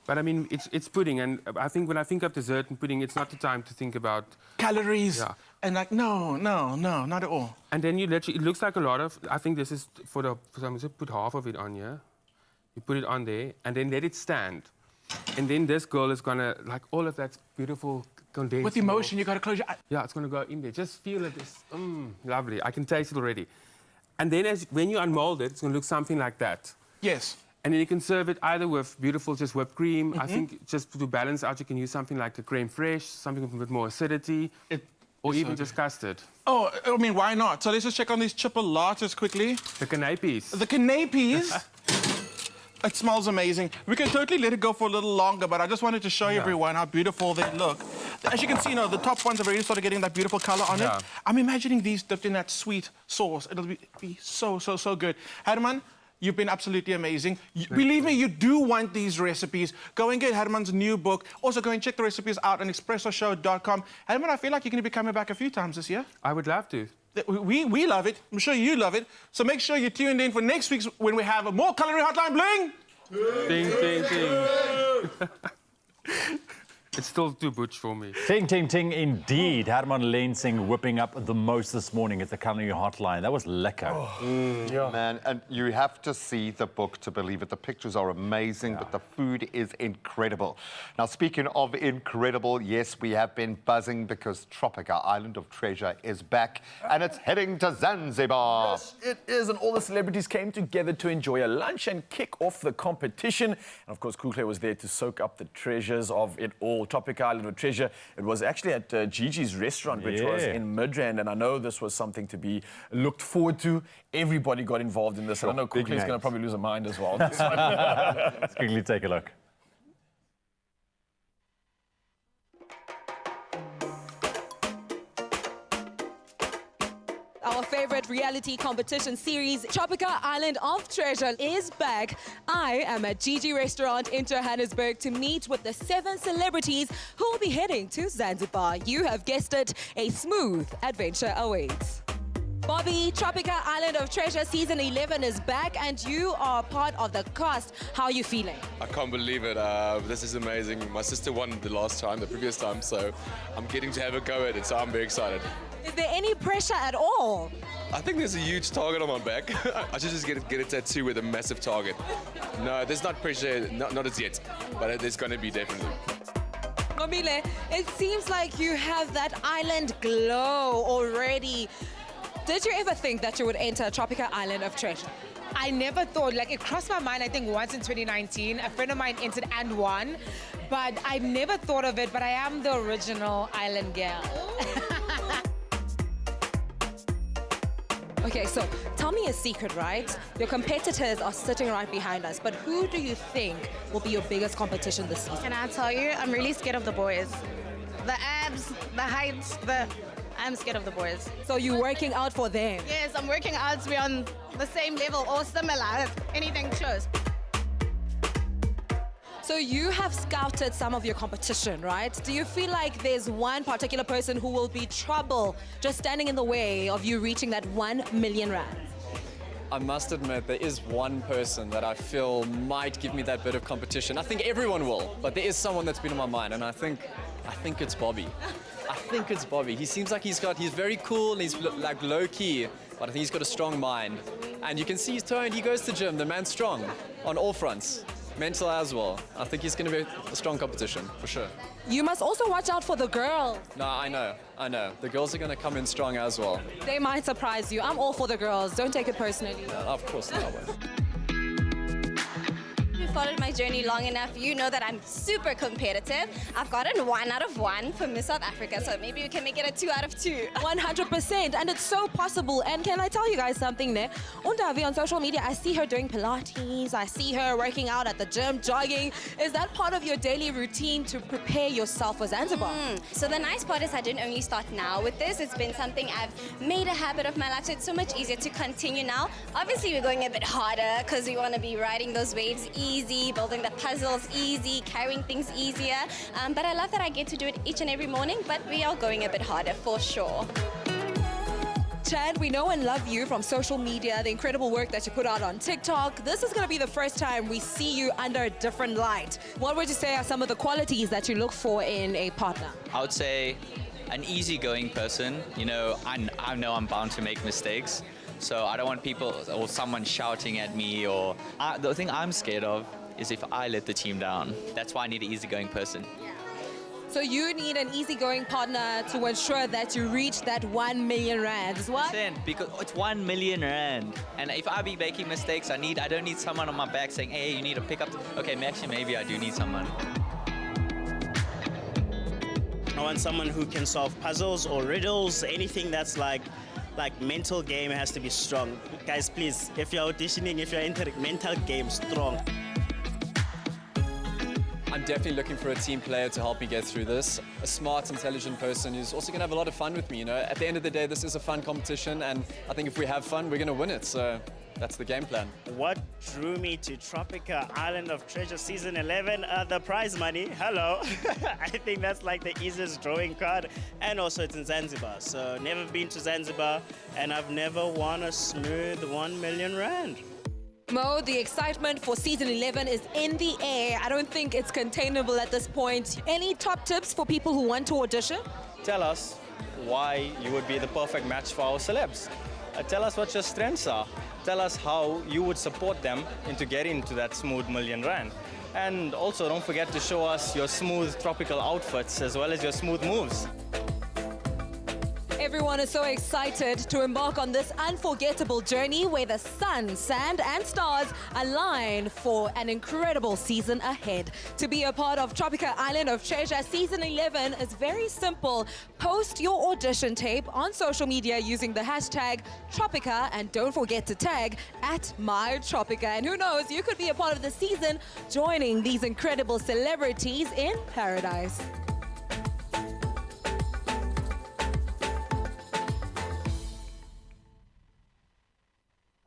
But I mean, it's pudding, and I think when I think of dessert and pudding, it's not the time to think about Calories. Yeah. And like, no, not at all. And then you literally, it looks like a lot of. I think this is for the. So I'm going to put half of it on here. You put it on there, and then let it stand. And then this girl is gonna like all of that beautiful condensed. With emotion, you got to close your eyes. Yeah, it's gonna go in there. Just feel it. It's lovely. I can taste it already. And then when you unmold it, it's gonna look something like that. Yes. And then you can serve it either with beautiful just whipped cream. I think just to balance out, you can use something like a creme fraiche, something with a bit more acidity, or even just custard. Oh, I mean, why not? So let's just check on these chipolatas quickly. The canapes. The canapes. It smells amazing. We can totally let it go for a little longer, but I just wanted to show everyone how beautiful they look. As you can see, the top ones have already started getting that beautiful color on it. I'm imagining these dipped in that sweet sauce. It'll be so good. Herman, you've been absolutely amazing. Believe me, you do want these recipes. Go and get Herman's new book. Also, go and check the recipes out on expressoshow.com. Herman, I feel like you're going to be coming back a few times this year. I would love to. We love it. I'm sure you love it. So make sure you're tuned in for next week's when we have a more Culinary Hotline Bling. Ding, ding, ding. It's still too butch for me. Ting, ting, ting, indeed. Herman Lensing whipping up the most this morning at the Culinary Hotline. That was lekker. Man, and you have to see the book to believe it. The pictures are amazing, but the food is incredible. Now, speaking of incredible, yes, we have been buzzing because Tropica Island of Treasure is back and it's heading to Zanzibar. Yes, it is, and all the celebrities came together to enjoy a lunch and kick off the competition. And of course, Culinary was there to soak up the treasures of it all. Tropica Island of Treasure. It was actually at Gigi's restaurant, which was in Midrand, and I know this was something to be looked forward to. Everybody got involved in this, and I know Culinary is going to probably lose a mind as well. Let's quickly take a look. Our favorite reality competition series, Tropica Island of Treasure, is back. I am at Gigi Restaurant in Johannesburg to meet with the 7 celebrities who will be heading to Zanzibar. You have guessed it, a smooth adventure awaits. Bobby, Tropica Island of Treasure Season 11 is back and you are part of the cast. How are you feeling? I can't believe it. This is amazing. My sister won the previous time, so I'm getting to have a go at it, so I'm very excited. Is there any pressure at all? I think there's a huge target on my back. I should just get a tattoo with a massive target. No, there's not pressure, not as yet, but there's going to be definitely. Nomile, it seems like you have that island glow already. Did you ever think that you would enter Tropica Island of Treasure? I never thought, like it crossed my mind, I think once in 2019, a friend of mine entered and won, but I never thought of it, but I am the original island girl. Okay, so tell me a secret, right? Your competitors are sitting right behind us, but who do you think will be your biggest competition this season? Can I tell you, I'm really scared of the boys. The abs, the heights, I'm scared of the boys. So you're working out for them? Yes, I'm working out to be on the same level or similar, anything close. So you have scouted some of your competition, right? Do you feel like there's one particular person who will be trouble just standing in the way of you reaching that 1 million rand? I must admit, there is one person that I feel might give me that bit of competition. I think everyone will, but there is someone that's been on my mind, and I think it's Bobby. I think it's Bobby. He seems like he's very cool and he's like low key, but I think he's got a strong mind. And you can see he's toned, he goes to gym, the man's strong on all fronts. Mental as well. I think he's going to be a strong competition, for sure. You must also watch out for the girls. No, I know. The girls are going to come in strong as well. They might surprise you. I'm all for the girls. Don't take it personally. No, of course not. If you followed my journey long enough, you know that I'm super competitive. I've gotten 1 out of 1 for Miss South Africa, so maybe we can make it a 2 out of 2. 100%, and it's so possible. And can I tell you guys something there? Undavi on social media, I see her doing Pilates, I see her working out at the gym, jogging. Is that part of your daily routine to prepare yourself for Zanzibar? So the nice part is I didn't only start now with this, it's been something I've made a habit of my life, so it's so much easier to continue now. Obviously we're going a bit harder because we want to be riding those waves easy, building the puzzles easy, carrying things easier. But I love that I get to do it each and every morning, but we are going a bit harder for sure. Chad, we know and love you from social media, the incredible work that you put out on TikTok. This is going to be the first time we see you under a different light. What would you say are some of the qualities that you look for in a partner? I would say an easygoing person. You know, I know I'm bound to make mistakes, so I don't want people or someone shouting at me, or the thing I'm scared of is if I let the team down. That's why I need an easygoing person. So you need an easygoing partner to ensure that you reach that 1 million rands. What? Because it's 1 million rand. And if I be making mistakes, I don't need someone on my back saying, hey, you need to pick up. Okay, actually, maybe I do need someone. I want someone who can solve puzzles or riddles, anything that's like mental game has to be strong. Guys, please, if you're auditioning, if you're entering mental game, strong. I'm definitely looking for a team player to help me get through this. A smart, intelligent person who's also going to have a lot of fun with me. You know, at the end of the day, this is a fun competition, and I think if we have fun, we're going to win it. So that's the game plan. What drew me to Tropica Island of Treasure Season 11? The prize money. Hello. I think that's like the easiest drawing card. And also it's in Zanzibar. So never been to Zanzibar and I've never won a smooth 1 million rand. Mo, the excitement for season 11 is in the air. I don't think it's containable at this point. Any top tips for people who want to audition? Tell us why you would be the perfect match for our celebs. Tell us what your strengths are. Tell us how you would support them into getting to that smooth 1 million rand. And also don't forget to show us your smooth tropical outfits as well as your smooth moves. Everyone is so excited to embark on this unforgettable journey where the sun, sand and stars align for an incredible season ahead. To be a part of Tropica Island of Treasure Season 11 is very simple. Post your audition tape on social media using the hashtag Tropica and don't forget to tag @mytropica. And who knows, you could be a part of the season joining these incredible celebrities in paradise.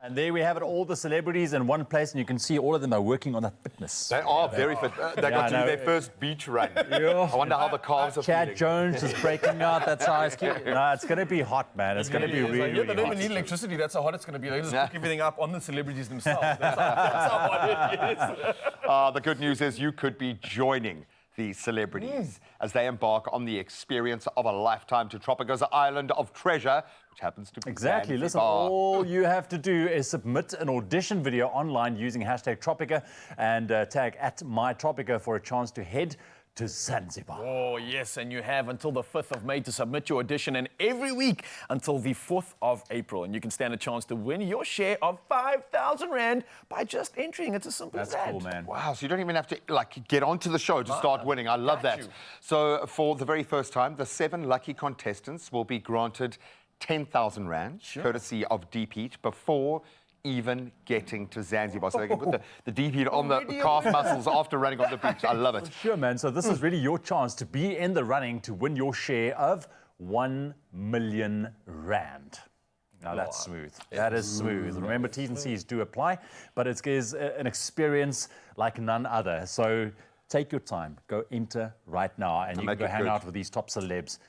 And there we have it, all the celebrities in one place, and you can see all of them are working on that fitness. They are very fit. They got to do their first beach run. Yeah. I wonder how the calves are Chad feeling. Jones is breaking out. That's how it's cute. No, it's going to be hot, man. It's going to be really, They really don't even hot. need electricity. That's how hot it's going to be. They just cook everything up on the celebrities themselves. That's how hot it is. The good news is you could be joining the celebrities as they embark on the experience of a lifetime to Tropica's Island of Treasure, which happens to be Exactly. Listen, Zanzibar. all you have to do is submit an audition video online using hashtag Tropica and tag @mytropica for a chance to head to Zanzibar. Oh, yes, and you have until the 5th of May to submit your audition, and every week until the 4th of April. And you can stand a chance to win your share of 5,000 Rand by just entering. It's as simple as that. Cool, man. Wow, so you don't even have to get onto the show to start winning. I love that. you. So for the very first time, the 7 lucky contestants will be granted 10,000 Rand, courtesy of Deep Heat, before even getting to Zanzibar. So they can put the Deep Heat on the calf muscles after running on the beach. I love it. Sure, man. So this is really your chance to be in the running to win your share of 1 million Rand. Now that's smooth. That is smooth. Remember, T's and C's do apply, but it is an experience like none other. So take your time. Go enter right now, and you can go hang out with these top celebs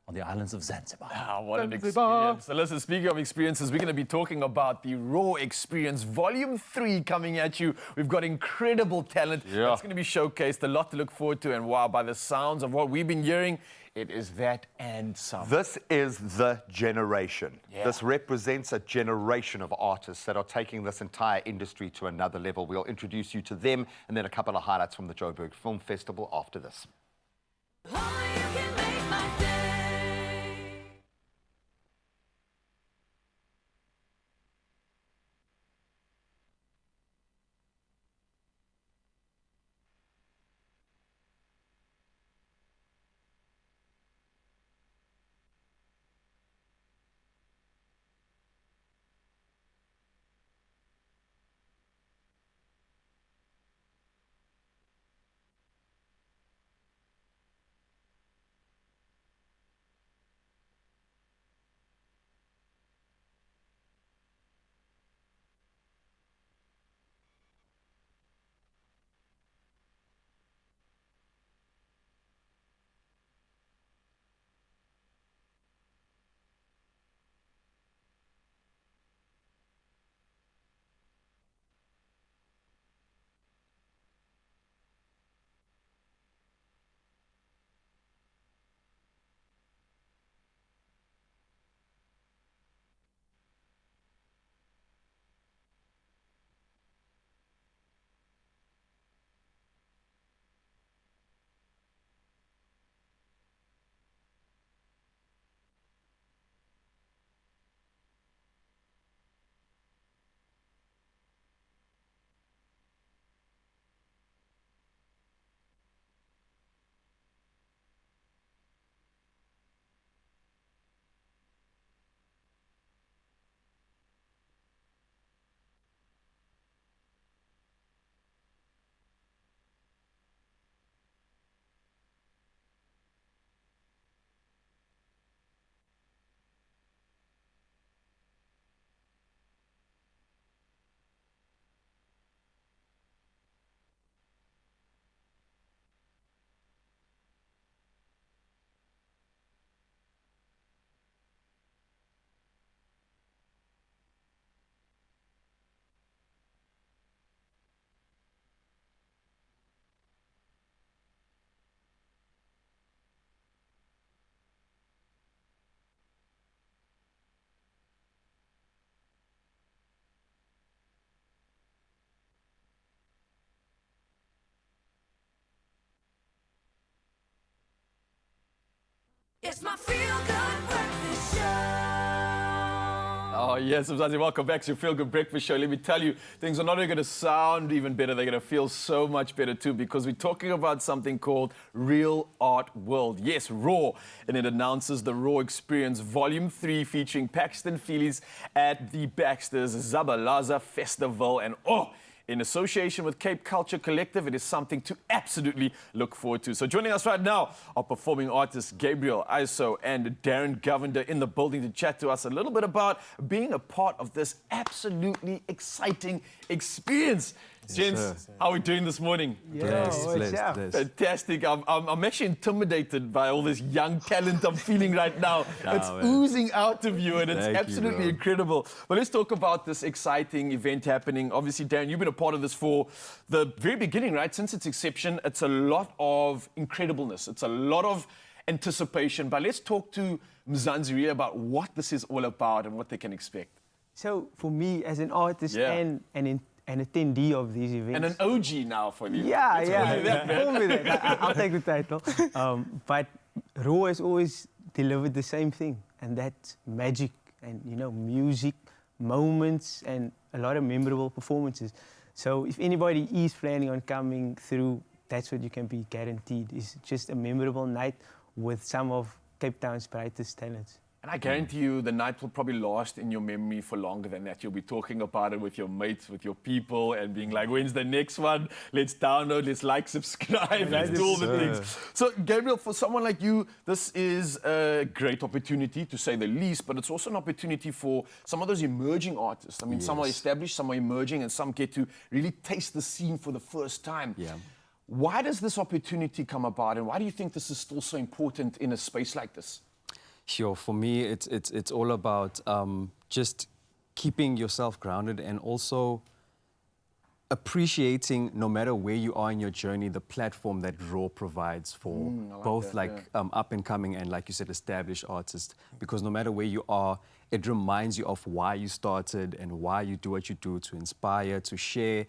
on the islands of Zanzibar. What an experience. So listen, speaking of experiences, we're going to be talking about the Raw Experience Volume 3 coming at you. We've got incredible talent that's going to be showcased, a lot to look forward to, and wow, by the sounds of what we've been hearing, it is that and some. This is the generation. This represents a generation of artists that are taking this entire industry to another level. We'll introduce you to them, and then a couple of highlights from the Joburg Film Festival after this. It's my feel-good breakfast show. Oh, yes, Mzansi, welcome back to your Feel Good Breakfast Show. Let me tell you, things are not only going to sound even better, they're going to feel so much better too, because we're talking about something called Real Art World. Yes, RAW. And it announces the RAW Experience Volume 3 featuring Paxton Feelies at the Baxter's Zabalaza Festival. And in association with Cape Culture Collective, it is something to absolutely look forward to. So joining us right now are performing artists Gabriel, Iso, and Darren Govender in the building to chat to us a little bit about being a part of this absolutely exciting experience. Gents, how are we doing this morning? Blessed. Fantastic. I'm actually intimidated by all this young talent I'm feeling right now. It's oozing out of you, and it's absolutely incredible. But let's talk about this exciting event happening. Obviously, Darren, you've been a part of this for the very beginning, right? Since its inception, it's a lot of incredibleness. It's a lot of anticipation. But let's talk to Mzansi about what this is all about and what they can expect. So, for me, as an artist and an attendee of these events. And an OG now for you. Call me that. I'll take the title. But RAW has always delivered the same thing, and that's magic and, music, moments, and a lot of memorable performances. So if anybody is planning on coming through, that's what you can be guaranteed. It's just a memorable night with some of Cape Town's brightest talents. And I guarantee you the night will probably last in your memory for longer than that. You'll be talking about it with your mates, with your people, and being like, when's the next one? Let's download, let's like, subscribe, let's do all the things. So, Gabriel, for someone like you, this is a great opportunity, to say the least, but it's also an opportunity for some of those emerging artists. I mean, some are established, some are emerging, and some get to really taste the scene for the first time. Why does this opportunity come about, and why do you think this is still so important in a space like this? Sure, for me, it's all about just keeping yourself grounded and also appreciating, no matter where you are in your journey, the platform that RAW provides for both up and coming and, like you said, established artists. Because no matter where you are, it reminds you of why you started and why you do what you do, to inspire, to share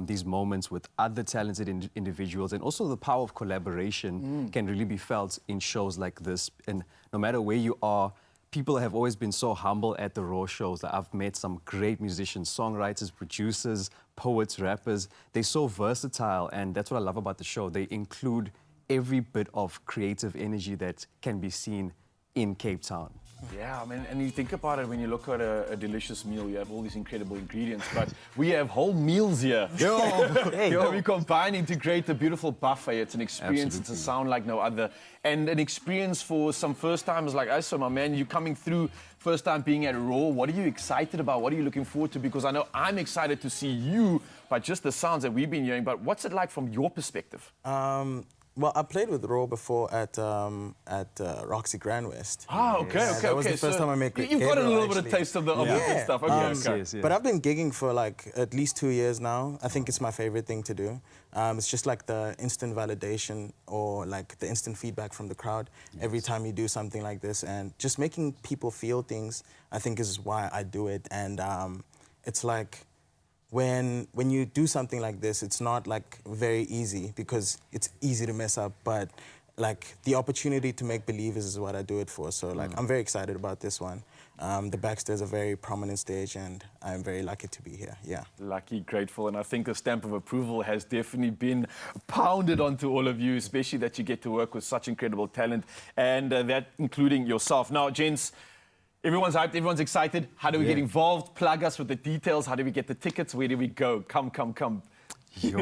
these moments with other talented individuals, and also the power of collaboration can really be felt in shows like this. And no matter where you are, people have always been so humble at the RAW shows. I've met some great musicians, songwriters, producers, poets, rappers. They're so versatile, and that's what I love about the show. They include every bit of creative energy that can be seen in Cape Town. Yeah, I mean, and you think about it, when you look at a delicious meal, you have all these incredible ingredients, but we have whole meals here. We're combining to create a beautiful buffet. It's an experience, It's a sound like no other, and an experience for some first-timers like us. So, my man, you coming through, first time being at RAW, what are you excited about? What are you looking forward to? Because I know I'm excited to see you, but just the sounds that we've been hearing. But what's it like from your perspective? Well, I played with RAW before at Roxy Grand West. Okay. That was the first time I met You've got a little bit of taste of the good stuff. But I've been gigging for like at least 2 years now. I think it's my favorite thing to do. It's just like the instant validation or like the instant feedback from the crowd every time you do something like this, and just making people feel things, I think, is why I do it. And it's like, when you do something like this, it's not like very easy, because it's easy to mess up, but like the opportunity to make believers is what I do it for. So like I'm very excited about this one. The Baxter is a very prominent stage, and I'm very lucky to be here. Lucky, grateful, and I think the stamp of approval has definitely been pounded onto all of you, especially that you get to work with such incredible talent, and that including yourself. Now, gents, everyone's hyped, everyone's excited. How do we get involved? Plug us with the details. How do we get the tickets? Where do we go? Come. You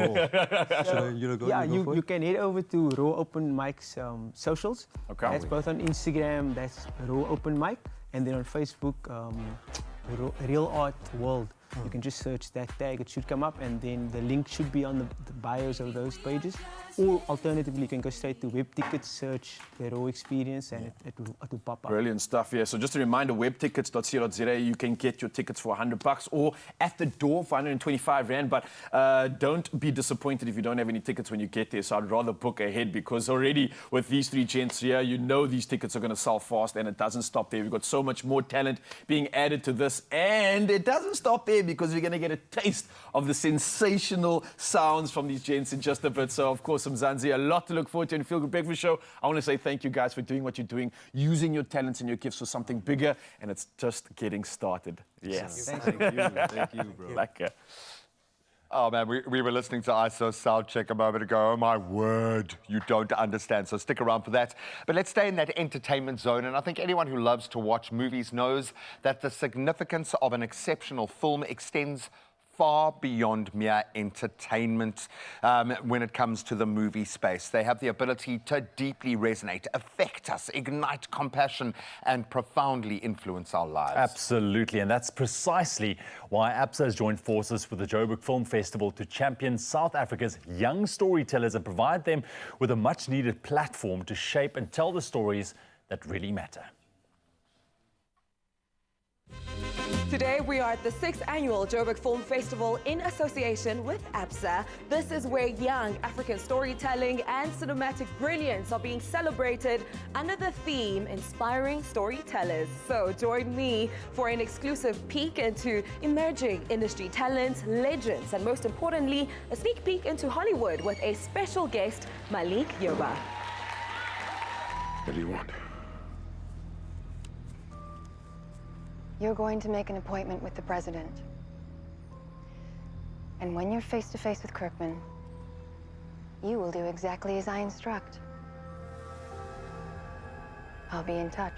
can head over to RAW Open Mic's socials. That's both on Instagram, that's RAW Open Mic, and then on Facebook, Real Art World. You can just search that tag, it should come up, and then the link should be on the bios of those pages. Or alternatively, you can go straight to web tickets, search the RAW experience, and it will pop up. Brilliant stuff, So just a reminder, webtickets.co.za, you can get your tickets for $100 or at the door for 125 Rand. But don't be disappointed if you don't have any tickets when you get there. So I'd rather book ahead, because already with these three gents here, you know these tickets are going to sell fast, and it doesn't stop there. We've got so much more talent being added to this, and it doesn't stop there, because we're going to get a taste of the sensational sounds from these gents in just a bit. So, of course, Mzansi, a lot to look forward to in the Feel Good Breakfast Show. I want to say thank you guys for doing what you're doing, using your talents and your gifts for something bigger, and it's just getting started. Yes. Thank you, bro. Lekker. Oh man, we were listening to ISO sound check a moment ago. Oh my word, you don't understand. So stick around for that. But let's stay in that entertainment zone. And I think anyone who loves to watch movies knows that the significance of an exceptional film extends far beyond mere entertainment when it comes to the movie space. They have the ability to deeply resonate, affect us, ignite compassion, and profoundly influence our lives. Absolutely, and that's precisely why ABSA has joined forces with the Joburg Film Festival to champion South Africa's young storytellers and provide them with a much-needed platform to shape and tell the stories that really matter. Today we are at the 6th annual Joburg Film Festival in association with ABSA. This is where young African storytelling and cinematic brilliance are being celebrated under the theme Inspiring Storytellers. So join me for an exclusive peek into emerging industry talents, legends, and most importantly, a sneak peek into Hollywood with a special guest, Malik Yoba. What do you want? You're going to make an appointment with the president. And when you're face to face with Kirkman, you will do exactly as I instruct. I'll be in touch.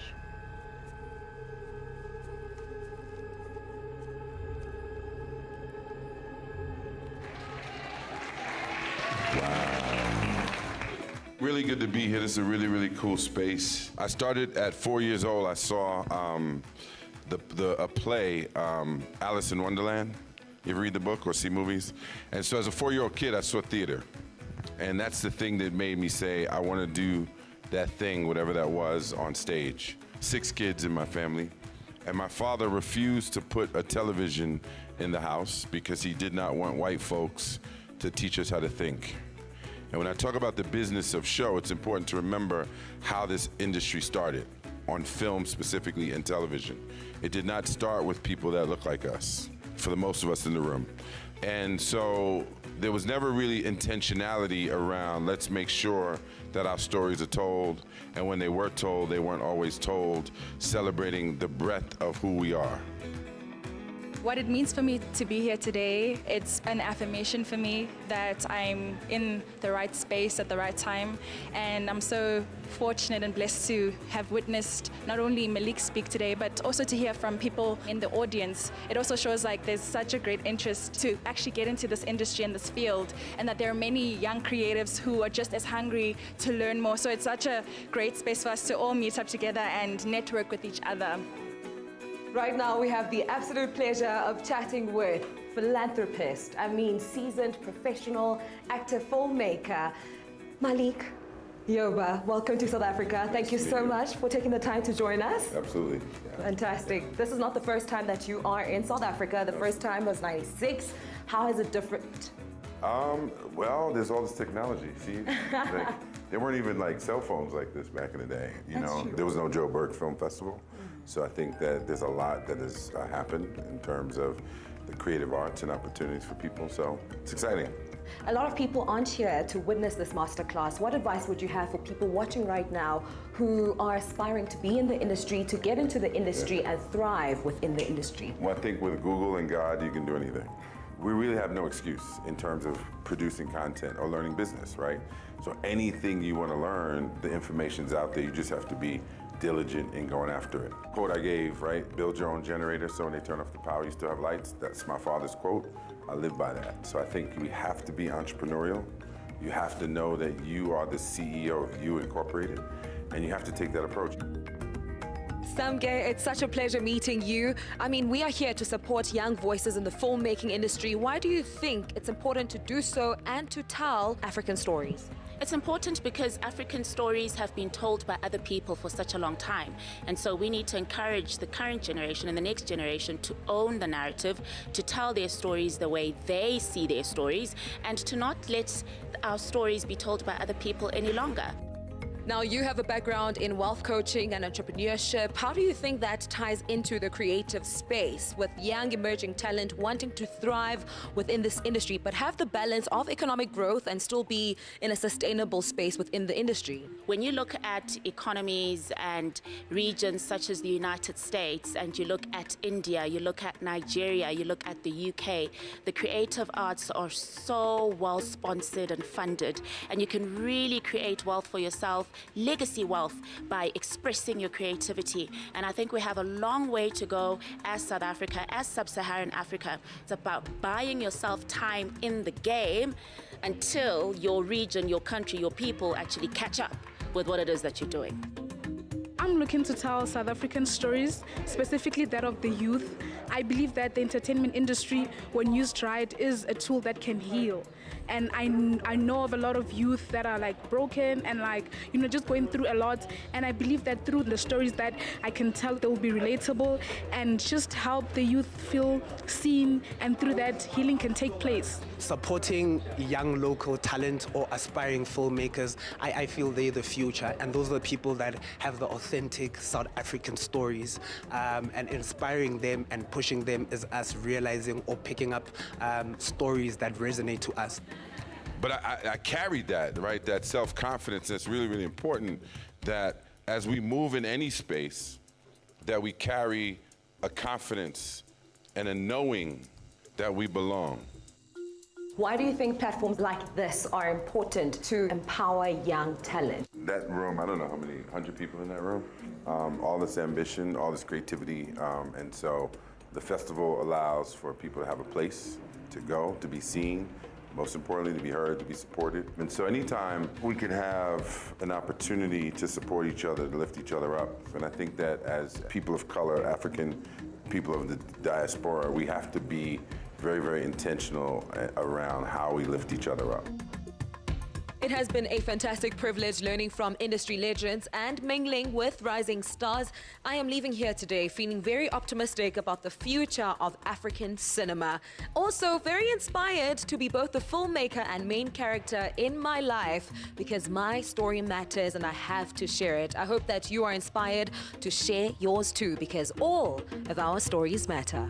Really good to be here. This is a really, really cool space. I started at 4 years old. I saw a play, Alice in Wonderland. You ever read the book or see movies? And so as a 4-year-old kid, I saw theater. And that's the thing that made me say, I want to do that thing, whatever that was, on stage. 6 kids in my family. And my father refused to put a television in the house because he did not want white folks to teach us how to think. And when I talk about the business of show, it's important to remember how this industry started, on film specifically and television. It did not start with people that look like us, for the most of us in the room. And so there was never really intentionality around, let's make sure that our stories are told, and when they were told, they weren't always told, celebrating the breadth of who we are. What it means for me to be here today, it's an affirmation for me that I'm in the right space at the right time. And I'm so fortunate and blessed to have witnessed not only Malik speak today, but also to hear from people in the audience. It also shows like there's such a great interest to actually get into this industry and this field, and that there are many young creatives who are just as hungry to learn more. So it's such a great space for us to all meet up together and network with each other. Right now, we have the absolute pleasure of chatting with philanthropist, seasoned professional actor filmmaker, Malik Yoba. Welcome to South Africa. Thank you so much for taking the time to join us. Absolutely. Yeah. Fantastic. This is not the first time that you are in South Africa. The first time was '96. How is it different? Well, there's all this technology. See, like, there weren't even like cell phones like this back in the day. You know, there was no Joburg Film Festival. So I think that there's a lot that has happened in terms of the creative arts and opportunities for people. So it's exciting. A lot of people aren't here to witness this masterclass. What advice would you have for people watching right now who are aspiring to be in the industry, to get into the industry and thrive within the industry? Well, I think with Google and God, you can do anything. We really have no excuse in terms of producing content or learning business, right? So anything you want to learn, the information's out there. You just have to be diligent in going after it. Quote I gave, right? Build your own generator so when they turn off the power, you still have lights. That's my father's quote. I live by that. So I think we have to be entrepreneurial. You have to know that you are the CEO of You Incorporated, and you have to take that approach. Samke, it's such a pleasure meeting you. We are here to support young voices in the filmmaking industry. Why do you think it's important to do so and to tell African stories? It's important because African stories have been told by other people for such a long time. And so we need to encourage the current generation and the next generation to own the narrative, to tell their stories the way they see their stories, and to not let our stories be told by other people any longer. Now, you have a background in wealth coaching and entrepreneurship. How do you think that ties into the creative space with young emerging talent wanting to thrive within this industry, but have the balance of economic growth and still be in a sustainable space within the industry? When you look at economies and regions such as the United States, and you look at India, you look at Nigeria, you look at the UK, the creative arts are so well sponsored and funded, and you can really create wealth for yourself, legacy wealth, by expressing your creativity. And I think we have a long way to go as South Africa, as Sub-Saharan Africa. It's about buying yourself time in the game until your region, your country, your people actually catch up with what it is that you're doing. I'm looking to tell South African stories, specifically that of the youth. I believe that the entertainment industry, when used right, is a tool that can heal. And I know of a lot of youth that are like broken and like, you know, just going through a lot. And I believe that through the stories that I can tell, they will be relatable and just help the youth feel seen. And through that, healing can take place. Supporting young local talent or aspiring filmmakers, I feel they're the future. And those are the people that have the authentic South African stories. And inspiring them and pushing them is us realizing or picking up stories that resonate to us. But I carried that, right? That self-confidence. That's really, really important, that as we move in any space, that we carry a confidence and a knowing that we belong. Why do you think platforms like this are important to empower young talent? That room, I don't know how many 100 people in that room, all this ambition, all this creativity, and so the festival allows for people to have a place to go, to be seen, most importantly, to be heard, to be supported. And so anytime we can have an opportunity to support each other, to lift each other up, and I think that as people of color, African people of the diaspora, we have to be very, very intentional around how we lift each other up. It has been a fantastic privilege learning from industry legends and mingling with rising stars. I am leaving here today feeling very optimistic about the future of African cinema. Also very inspired to be both the filmmaker and main character in my life, because my story matters and I have to share it. I hope that you are inspired to share yours too, because all of our stories matter.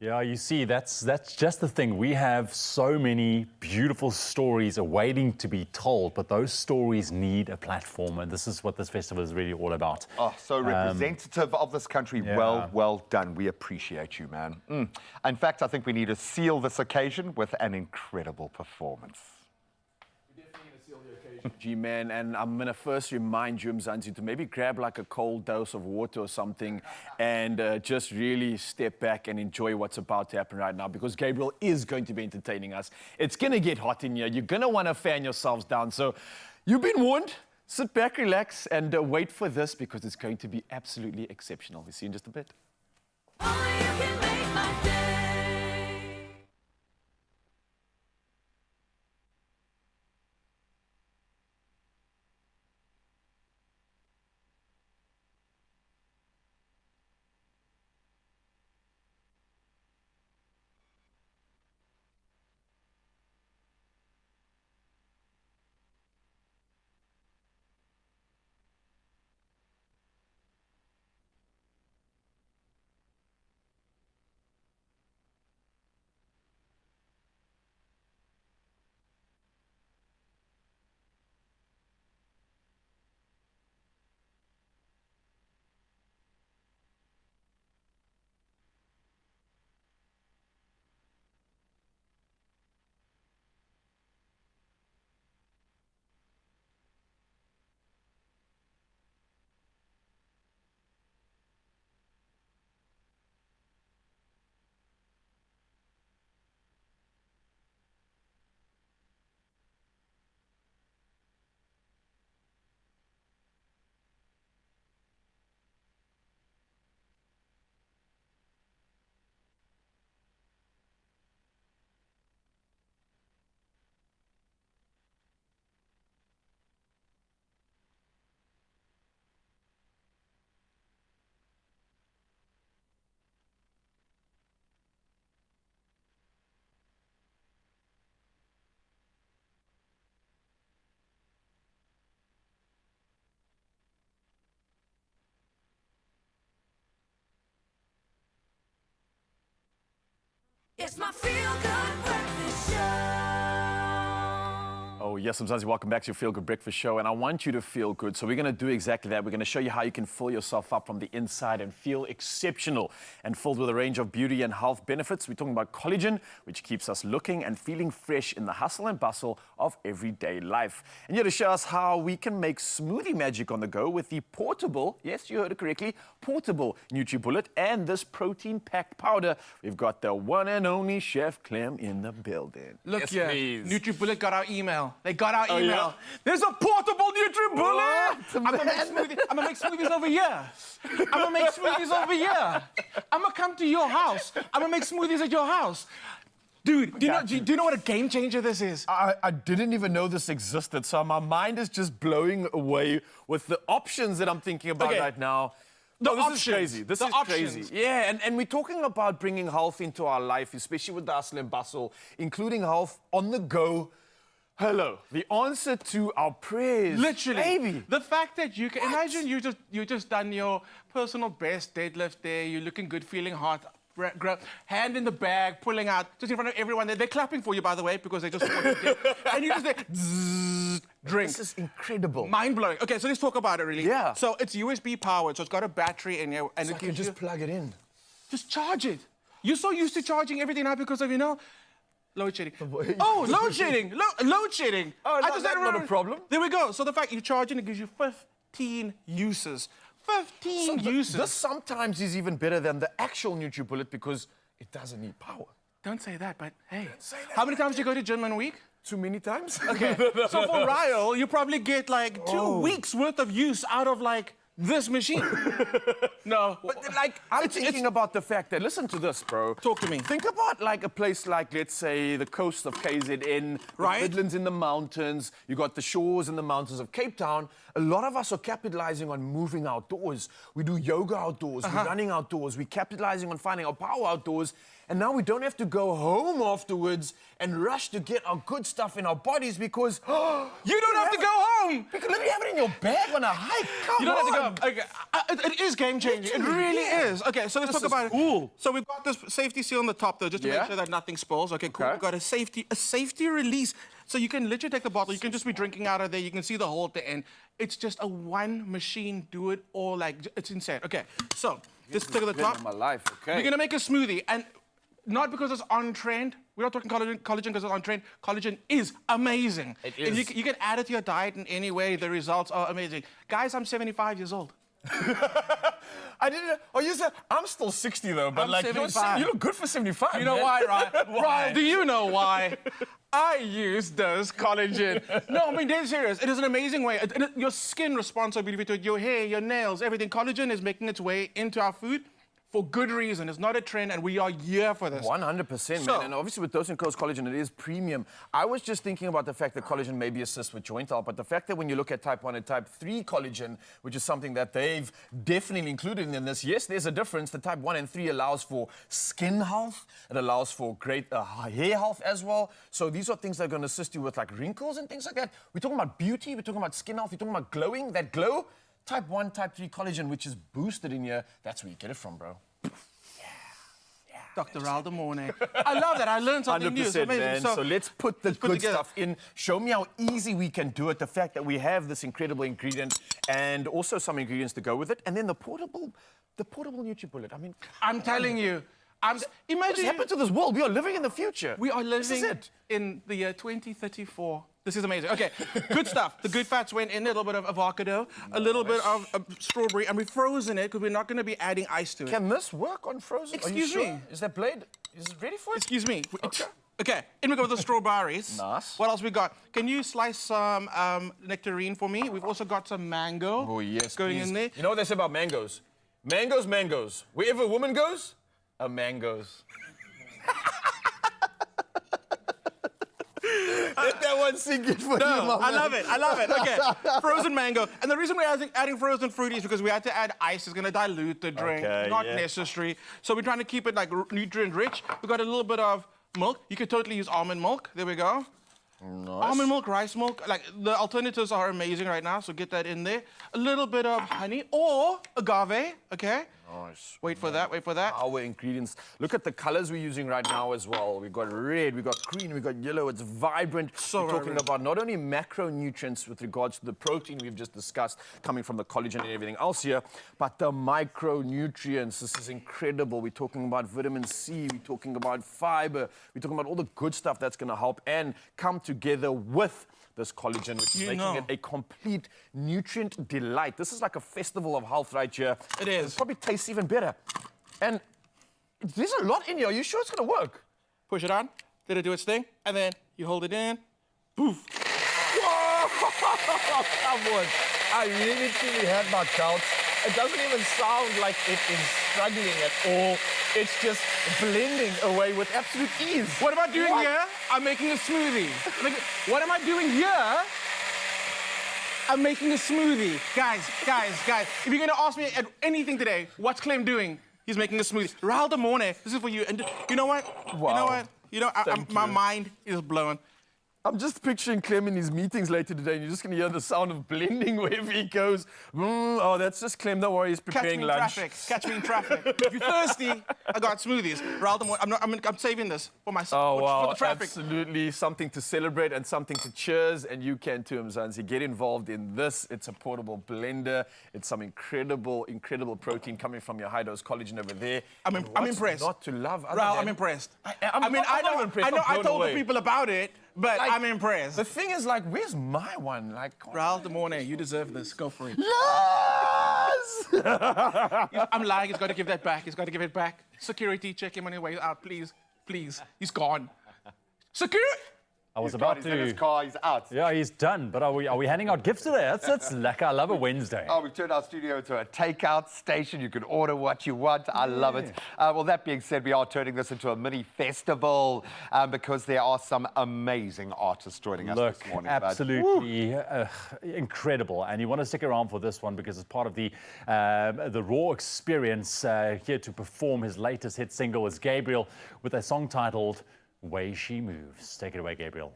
Yeah, you see, that's just the thing. We have so many beautiful stories awaiting to be told, but those stories need a platform, and this is what this festival is really all about. Oh, so representative of this country. Yeah. Well done. We appreciate you, man. In fact, I think we need to seal this occasion with an incredible performance. G-Man, and I'm going to first remind you, Mzansi, to maybe grab like a cold dose of water or something and just really step back and enjoy what's about to happen right now, because Gabriel is going to be entertaining us. It's going to get hot in here. You're going to want to fan yourselves down. So you've been warned. Sit back, relax, and wait for this, because it's going to be absolutely exceptional. We'll see you in just a bit. It's my feel-good breakfast show. Oh, yes, Mzansi, welcome back to your Feel Good Breakfast Show, and I want you to feel good. So we're going to do exactly that. We're going to show you how you can fill yourself up from the inside and feel exceptional and filled with a range of beauty and health benefits. We're talking about collagen, which keeps us looking and feeling fresh in the hustle and bustle of everyday life. And here to show us how we can make smoothie magic on the go with the portable, yes, you heard it correctly, portable NutriBullet and this protein-packed powder, we've got the one and only Chef Clem in the building. Look yes, here, please. NutriBullet got our email. They got our Oh, email. yeah? There's a portable NutriBullet. I'm gonna make smoothies over here. I'm gonna make smoothies over here. I'm gonna come to your house. I'm gonna make smoothies at your house. Dude, do you know what a game changer this is? I didn't even know this existed, so my mind is just blowing away with the options that I'm thinking about right now. This is crazy. This is crazy. Yeah, and we're talking about bringing health into our life, especially with the hustle and bustle, including health on the go. Hello, the answer to our prayers. Literally, baby. the fact that you can imagine you just done your personal best deadlift there. You're looking good, feeling hot. Hand in the bag, pulling out, just in front of everyone. They're clapping for you, by the way, because they just and you just there, drink. This is incredible. Mind blowing. Okay, so let's talk about it really. Yeah. So it's USB powered, so it's got a battery in here, and So it I can just plug it in. Just charge it. You're so used to charging everything now because of load shedding. Oh, load shedding. Load shedding. Oh, that's not a problem. There we go. So the fact you're charging, it gives you 15 uses. 15 uses. This sometimes is even better than the actual NutriBullet because it doesn't need power. Don't say that, but hey. How many times do you go to gym in a week? Too many times. Okay. So for Ryle, you probably get like 2 weeks worth of use out of like this machine. No. But like, I'm thinking about the fact that, listen to this, bro. Talk to me. Think about like a place like, let's say, the coast of KZN, right? The Midlands in the mountains, you got the shores and the mountains of Cape Town. A lot of us are capitalizing on moving outdoors. We do yoga outdoors, we're running outdoors, we're capitalizing on finding our power outdoors. And now we don't have to go home afterwards and rush to get our good stuff in our bodies because you don't have to go home. Because let me have it in your bag on a hike. Come you don't on. have to go. Okay, it is game changing. It really is. Okay, so let's talk about it. So we've got this safety seal on the top though, just to make sure that nothing spills. Okay, cool. We've got a safety release. So you can literally take the bottle. You can just be drinking out of there. You can see the hole at the end. It's just a one machine. Do it all. Like it's insane. Okay, so just take the top. My life. Okay. We're gonna make a smoothie and. Not because it's on trend. We're not talking collagen because it's on trend. Collagen is amazing. It is. And you can add it to your diet in any way. The results are amazing. Guys, I'm 75 years old. I didn't. Oh, you said I'm still 60 though, but I'm like 75. you look good for 75. You know man. why, right? Why? Right, do you know why? I use this collagen. No, I mean, dead serious. It is an amazing way. Your skin responds so beautifully to it. Your hair, your nails, everything. Collagen is making its way into our food. For good reason. It's not a trend, and we are here for this. 100%, man. And obviously with Dose & Co.'s collagen, it is premium. I was just thinking about the fact that collagen maybe assists with joint health, but the fact that when you look at type 1 and type 3 collagen, which is something that they've definitely included in this, yes, there's a difference. The type 1 and 3 allows for skin health. It allows for great hair health as well. So these are things that are going to assist you with like wrinkles and things like that. We're talking about beauty. We're talking about skin health. We're talking about glowing. That glow. Type 1, type 3 collagen, which is boosted in here, that's where you get it from, bro. Dr. Aldo Mornay. I love that. I learned something new. It's 100%, amazing. man. So let's put the good stuff in. Show me how easy we can do it. The fact that we have this incredible ingredient and also some ingredients to go with it. And then the portable NutriBullet. I mean, I'm telling you. Imagine what's happened to this world. We are living in the future. We are living in the year 2034. This is amazing. Okay, good stuff. The good fats went in, a little bit of avocado, a little bit of strawberry, and we've frozen it because we're not going to be adding ice to it. Can this work on frozen? Excuse me. Is that blade? Is it ready for it? Excuse me. Okay, in we go with the strawberries. Nice. What else we got? Can you slice some nectarine for me? We've also got some mango. Oh, yes, going please. in there. You know what they say about mangoes? Mangoes. Wherever a woman goes, a man goes. Let that one sink in for you, my I man. love it. Okay, frozen mango. And the reason we're adding frozen fruit is because we had to add ice. It's going to dilute the drink. Okay, not necessary. So we're trying to keep it like nutrient rich. We've got a little bit of milk. You could totally use almond milk. There we go. Nice. Almond milk, rice milk. Like the alternatives are amazing right now. So get that in there. A little bit of honey or agave. Okay. Nice. Wait for that, wait for that. Our ingredients. Look at the colors we're using right now as well. We've got red, we've got green, we've got yellow. It's vibrant. So we're talking vibrant. about not only macronutrients with regards to the protein we've just discussed, coming from the collagen and everything else here, but the micronutrients. This is incredible. We're talking about vitamin C, we're talking about fiber, we're talking about all the good stuff that's going to help and come together with this collagen, which is making it a complete nutrient delight. This is like a festival of health right here. It is. It probably tastes even better. And there's a lot in here. Are you sure it's going to work? Push it on. Let it do its thing. And then you hold it in. Poof. Whoa! Come on. I really, truly had my doubts. It doesn't even sound like it is struggling at all. It's just blending away with absolute ease. What am I doing here? I'm making a smoothie. What am I doing here? I'm making a smoothie. Guys. If you're going to ask me anything today, what's Clem doing? He's making a smoothie. Rahul Damone, this is for you. And you know what? Wow. You know, my mind is blown. I'm just picturing Clem in his meetings later today, and you're just going to hear the sound of blending wherever he goes. Oh, that's just Clem. Don't worry, he's preparing lunch. Catch me in traffic. If you're thirsty, I got smoothies. I'm saving this for myself. Oh, wow. For the traffic. Absolutely something to celebrate and something to cheers, and you can too, Mzansi. Get involved in this. It's a portable blender. It's some incredible, incredible protein coming from your high-dose collagen over there. I'm impressed. Not to love. Raul, I'm impressed. I told the people about it, but I'm impressed. The thing is, like, where's my one? Like, Raul Damone, you deserve this. Go for it. Yes! I'm lying. He's got to give that back. He's got to give it back. Security, check him on his way out, please. Please. He's gone. Security! I was about He's to. in his car, he's out. Yeah, he's done. But are we handing out gifts today? That's lekker. I love a Wednesday. Oh, we've turned our studio into a takeout station. You can order what you want. I love it. Well, that being said, we are turning this into a mini festival because there are some amazing artists joining us this morning. Absolutely incredible. And you want to stick around for this one because it's part of the Raw experience. Here to perform his latest hit single is Gabriel with a song titled Way She Moves. Take it away, Gabriel.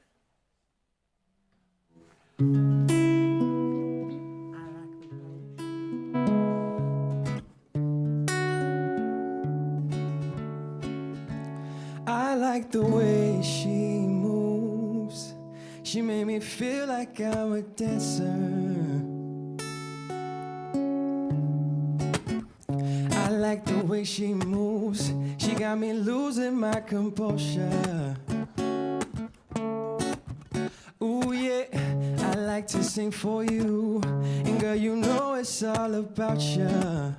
I like the way she moves. She made me feel like I'm a dancer. I like the way she moves. She got me losing my composure. Ooh yeah, I like to sing for you, and girl, you know it's all about you.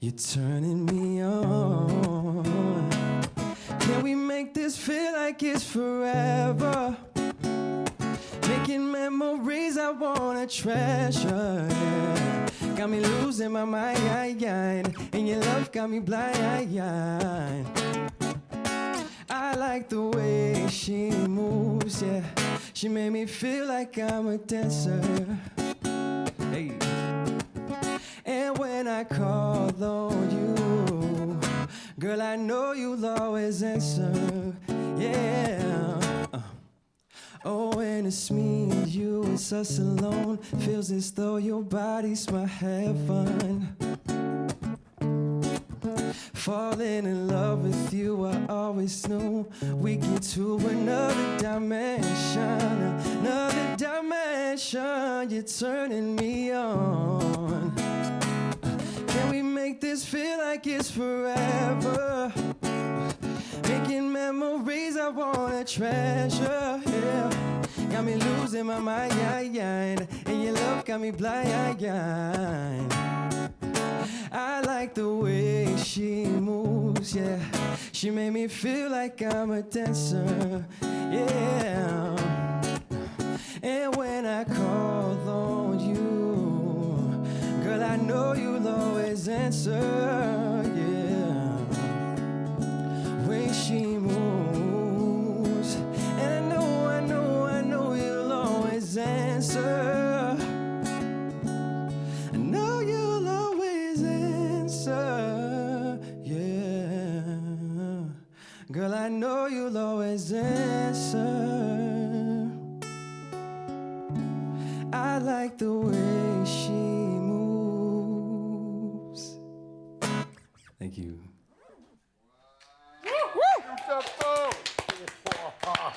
You're turning me on. Can we make this feel like it's forever? Making memories I wanna treasure. Yeah. Got me losing my mind, and your love got me blind. I like the way she moves, yeah. She made me feel like I'm a dancer. Hey. And when I call on you, girl, I know you'll always answer, yeah. Oh, and it's me and you, it's us alone. Feels as though your body's my heaven. Falling in love with you, I always knew we get to another dimension. Another dimension, you're turning me on. Can we make this feel like it's forever? Making memories I wanna treasure, yeah. Got me losing my mind, and your love got me blind. I like the way she moves, yeah. She made me feel like I'm a dancer, yeah. And when I call on you, girl, I know you'll always answer, yeah. Way she moves, and I know you'll always answer. I know you'll always answer, yeah. Girl, I know you'll always answer. I like the way she moves.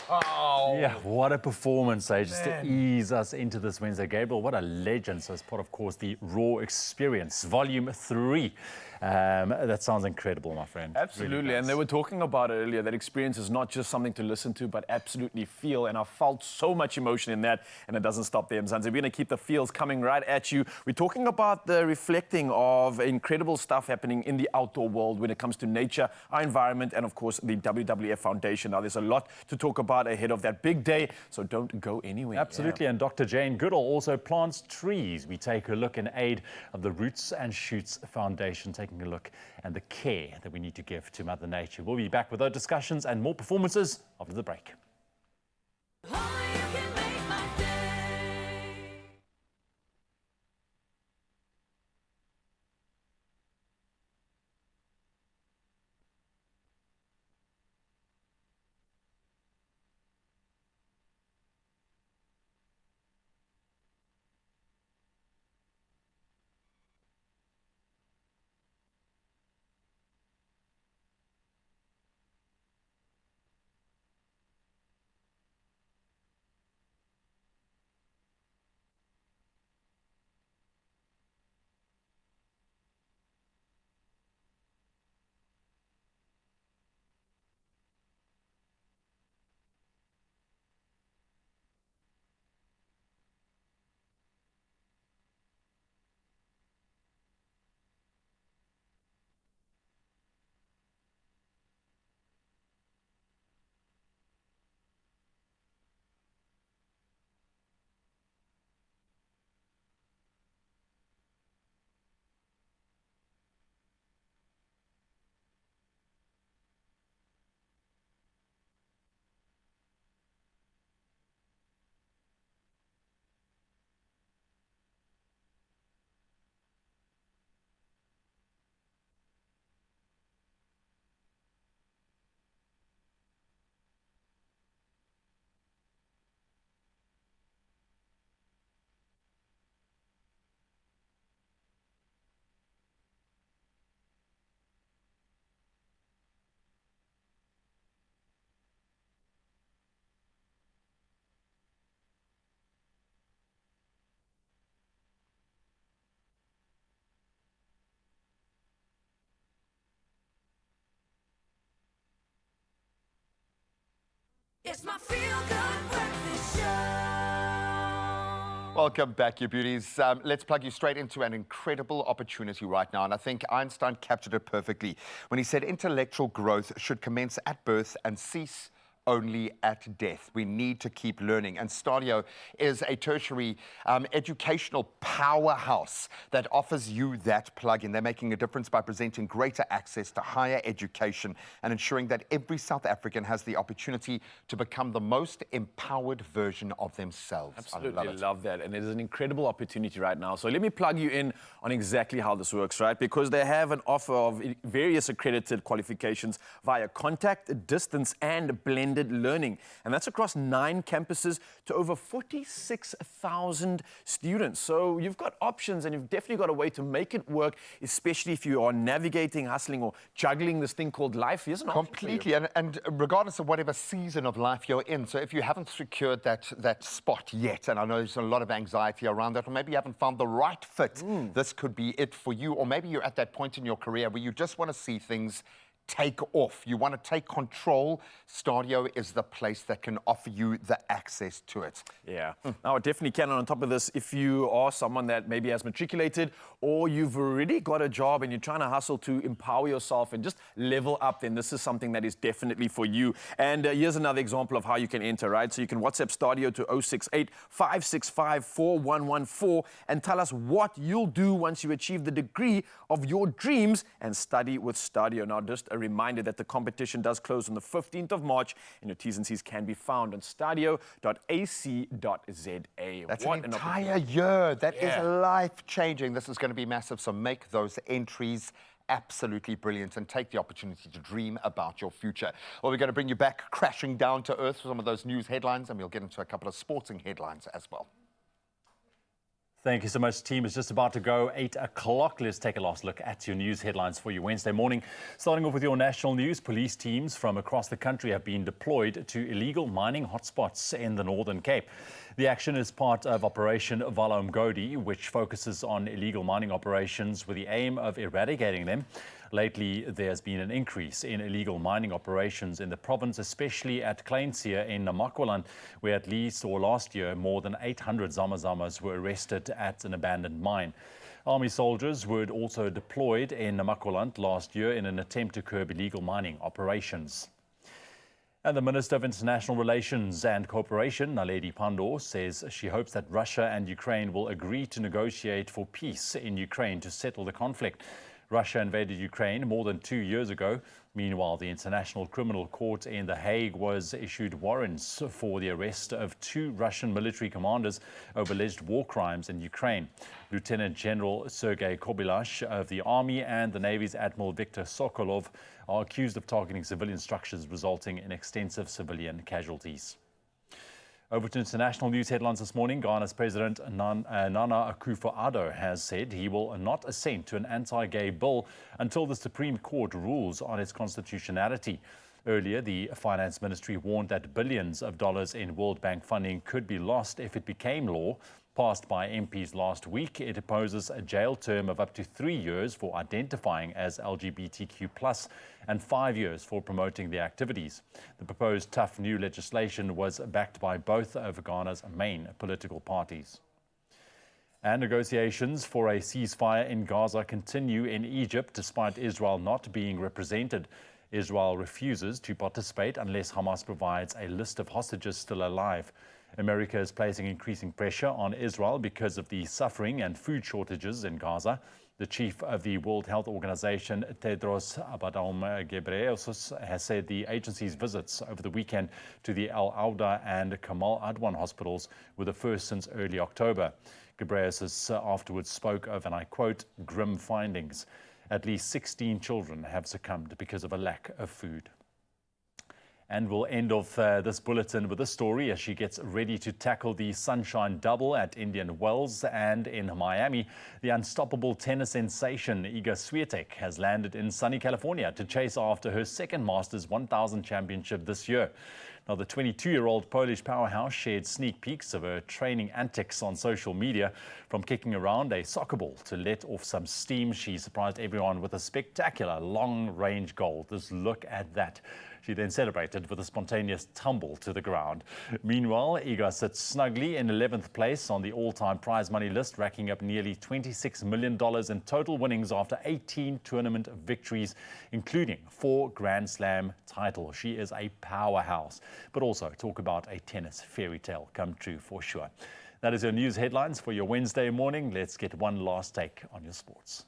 Oh. Yeah, what a performance, just to ease us into this Wednesday. Gabriel, what a legend. So as part, of course, the Raw Experience, Volume 3. That sounds incredible, my friend. Absolutely, Really and they were talking about it earlier. That experience is not just something to listen to, but absolutely feel. And I felt so much emotion in that, and it doesn't stop there, Mzansi. We're going to keep the feels coming right at you. We're talking about the reflecting of incredible stuff happening in the outdoor world when it comes to nature, our environment, and of course the WWF Foundation. Now, there's a lot to talk about ahead of that big day, so don't go anywhere. Absolutely, and Dr. Jane Goodall also plants trees. We take a look in aid of the Roots and Shoots Foundation, taking a look and the care that we need to give to Mother Nature. We'll be back with our discussions and more performances after the break. It's my feel-good breakfast show. Welcome back, you beauties. Let's plug you straight into an incredible opportunity right now. And I think Einstein captured it perfectly when he said intellectual growth should commence at birth and cease only at death. We need to keep learning. And Stadio is a tertiary educational powerhouse that offers you that plug-in. They're making a difference by presenting greater access to higher education and ensuring that every South African has the opportunity to become the most empowered version of themselves. Absolutely love that. And it is an incredible opportunity right now. So let me plug you in on exactly how this works, right? Because they have an offer of various accredited qualifications via contact, distance, and blended learning. And that's across 9 campuses to over 46,000 students. So you've got options, and you've definitely got a way to make it work, especially if you are navigating, hustling, or juggling this thing called life. Here's an option completely, and regardless of whatever season of life you're in. So if you haven't secured that spot yet, and I know there's a lot of anxiety around that, or maybe you haven't found the right fit, this could be it for you. Or maybe you're at that point in your career where you just want to see things take off. You want to take control. Stadio is the place that can offer you the access to it. Yeah. Now, it definitely can. And on top of this, if you are someone that maybe has matriculated or you've already got a job and you're trying to hustle to empower yourself and just level up, then this is something that is definitely for you. And here's another example of how you can enter, right? So you can WhatsApp Stadio to 068-565-4114 and tell us what you'll do once you achieve the degree of your dreams and study with Stadio. Now, just a reminder that the competition does close on the 15th of March, and your T's and C's can be found on stadio.ac.za. That's an entire year. That is life-changing. This is going to be massive, so make those entries absolutely brilliant and take the opportunity to dream about your future. Well, we're going to bring you back crashing down to earth for some of those news headlines, and we'll get into a couple of sporting headlines as well. Thank you so much, team. It's just about to go 8 o'clock. Let's take a last look at your news headlines for you Wednesday morning. Starting off with your national news, police teams from across the country have been deployed to illegal mining hotspots in the Northern Cape. The action is part of Operation Vala Umgodi, which focuses on illegal mining operations with the aim of eradicating them. Lately, there's been an increase in illegal mining operations in the province, especially at Kleinseer in Namakwaland, where last year, more than 800 Zamazamas were arrested at an abandoned mine. Army soldiers were also deployed in Namakwaland last year in an attempt to curb illegal mining operations. And the Minister of International Relations and Cooperation, Naledi Pandor, says she hopes that Russia and Ukraine will agree to negotiate for peace in Ukraine to settle the conflict. Russia invaded Ukraine more than 2 years ago. Meanwhile, the International Criminal Court in The Hague was issued warrants for the arrest of 2 Russian military commanders over alleged war crimes in Ukraine. Lieutenant General Sergei Kobylash of the Army and the Navy's Admiral Viktor Sokolov are accused of targeting civilian structures, resulting in extensive civilian casualties. Over to international news headlines this morning. Ghana's President Nana Akufo-Addo has said he will not assent to an anti-gay bill until the Supreme Court rules on its constitutionality. Earlier, the Finance Ministry warned that billions of dollars in World Bank funding could be lost if it became law. Passed by MPs last week, it imposes a jail term of up to 3 years for identifying as LGBTQ+, and 5 years for promoting the activities. The proposed tough new legislation was backed by both of Ghana's main political parties. And negotiations for a ceasefire in Gaza continue in Egypt, despite Israel not being represented. Israel refuses to participate unless Hamas provides a list of hostages still alive. America is placing increasing pressure on Israel because of the suffering and food shortages in Gaza. The chief of the World Health Organization, Tedros Adhanom Ghebreyesus, has said the agency's visits over the weekend to the Al Auda and Kamal Adwan hospitals were the first since early October. Ghebreyesus afterwards spoke of, and I quote, grim findings. At least 16 children have succumbed because of a lack of food. And we'll end off this bulletin with a story as she gets ready to tackle the Sunshine Double at Indian Wells. And in Miami, the unstoppable tennis sensation Iga Swiatek has landed in sunny California to chase after her second Masters 1000 championship this year. Now, the 22-year-old Polish powerhouse shared sneak peeks of her training antics on social media. From kicking around a soccer ball to let off some steam, she surprised everyone with a spectacular long-range goal. Just look at that. She then celebrated with a spontaneous tumble to the ground. Meanwhile, Iga sits snugly in 11th place on the all-time prize money list, racking up nearly $26 million in total winnings after 18 tournament victories, including 4 Grand Slam titles. She is a powerhouse, but also talk about a tennis fairy tale come true for sure. That is your news headlines for your Wednesday morning. Let's get one last take on your sports.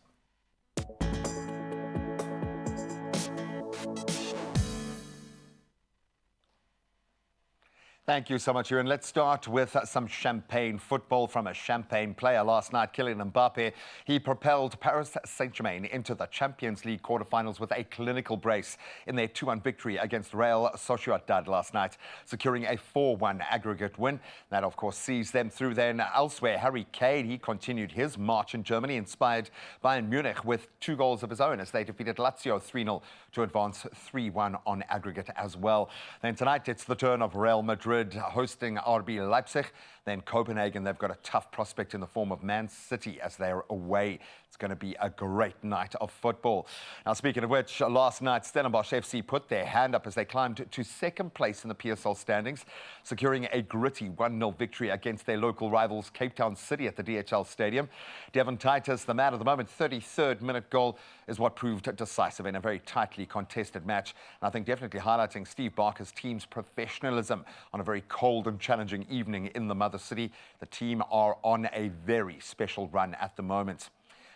Thank you so much, Ewan. Let's start with some champagne football from a champagne player last night, Kylian Mbappe. He propelled Paris Saint-Germain into the Champions League quarterfinals with a clinical brace in their 2-1 victory against Real Sociedad last night, securing a 4-1 aggregate win. That, of course, sees them through then elsewhere. Harry Kane, he continued his march in Germany, inspired Bayern Munich with 2 goals of his own as they defeated Lazio 3-0 to advance 3-1 on aggregate as well. Then tonight, it's the turn of Real Madrid hosting RB Leipzig. Then Copenhagen, they've got a tough prospect in the form of Man City as they're away. It's going to be a great night of football. Now, speaking of which, last night, Stellenbosch FC put their hand up as they climbed to second place in the PSL standings, securing a gritty 1-0 victory against their local rivals, Cape Town City, at the DHL Stadium. Devon Titus, the man of the moment, 33rd minute goal is what proved decisive in a very tightly contested match. And I think definitely highlighting Steve Barker's team's professionalism on a very cold and challenging evening in the mother city. The team are on a very special run at the moment.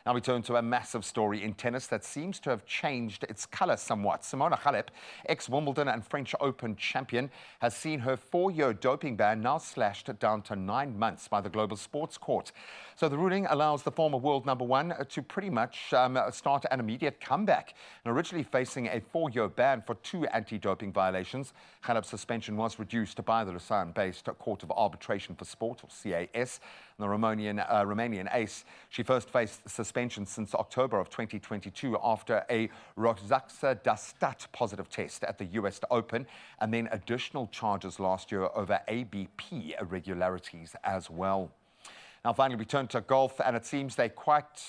Now we turn to a massive story in tennis that seems to have changed its colour somewhat. Simona Halep, ex-Wimbledon and French Open champion, has seen her 4-year doping ban now slashed down to 9 months by the Global Sports Court. So the ruling allows the former world number one to pretty much start an immediate comeback. And originally facing a 4-year ban for 2 anti-doping violations, Halep's suspension was reduced by the Lausanne-based Court of Arbitration for Sport, or CAS. And the Romanian ace, she first faced suspension since October of 2022 after a roxadustat positive test at the US Open, and then additional charges last year over ABP irregularities as well. Now, finally, we turn to golf, and it seems they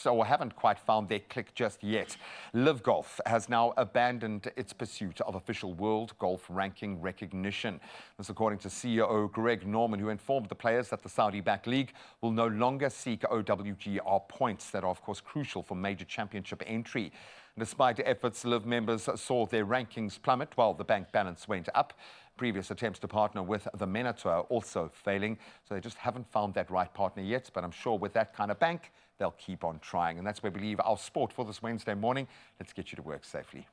haven't quite found their click just yet. Live Golf has now abandoned its pursuit of official world golf ranking recognition. This according to CEO Greg Norman, who informed the players that the Saudi-backed league will no longer seek OWGR points that are, of course, crucial for major championship entry. Despite efforts, Live members saw their rankings plummet while the bank balance went up. Previous attempts to partner with the MENA Tour also failing, so they just haven't found that right partner yet. But I'm sure with that kind of bank, they'll keep on trying. And that's where we leave our sport for this Wednesday morning. Let's get you to work safely.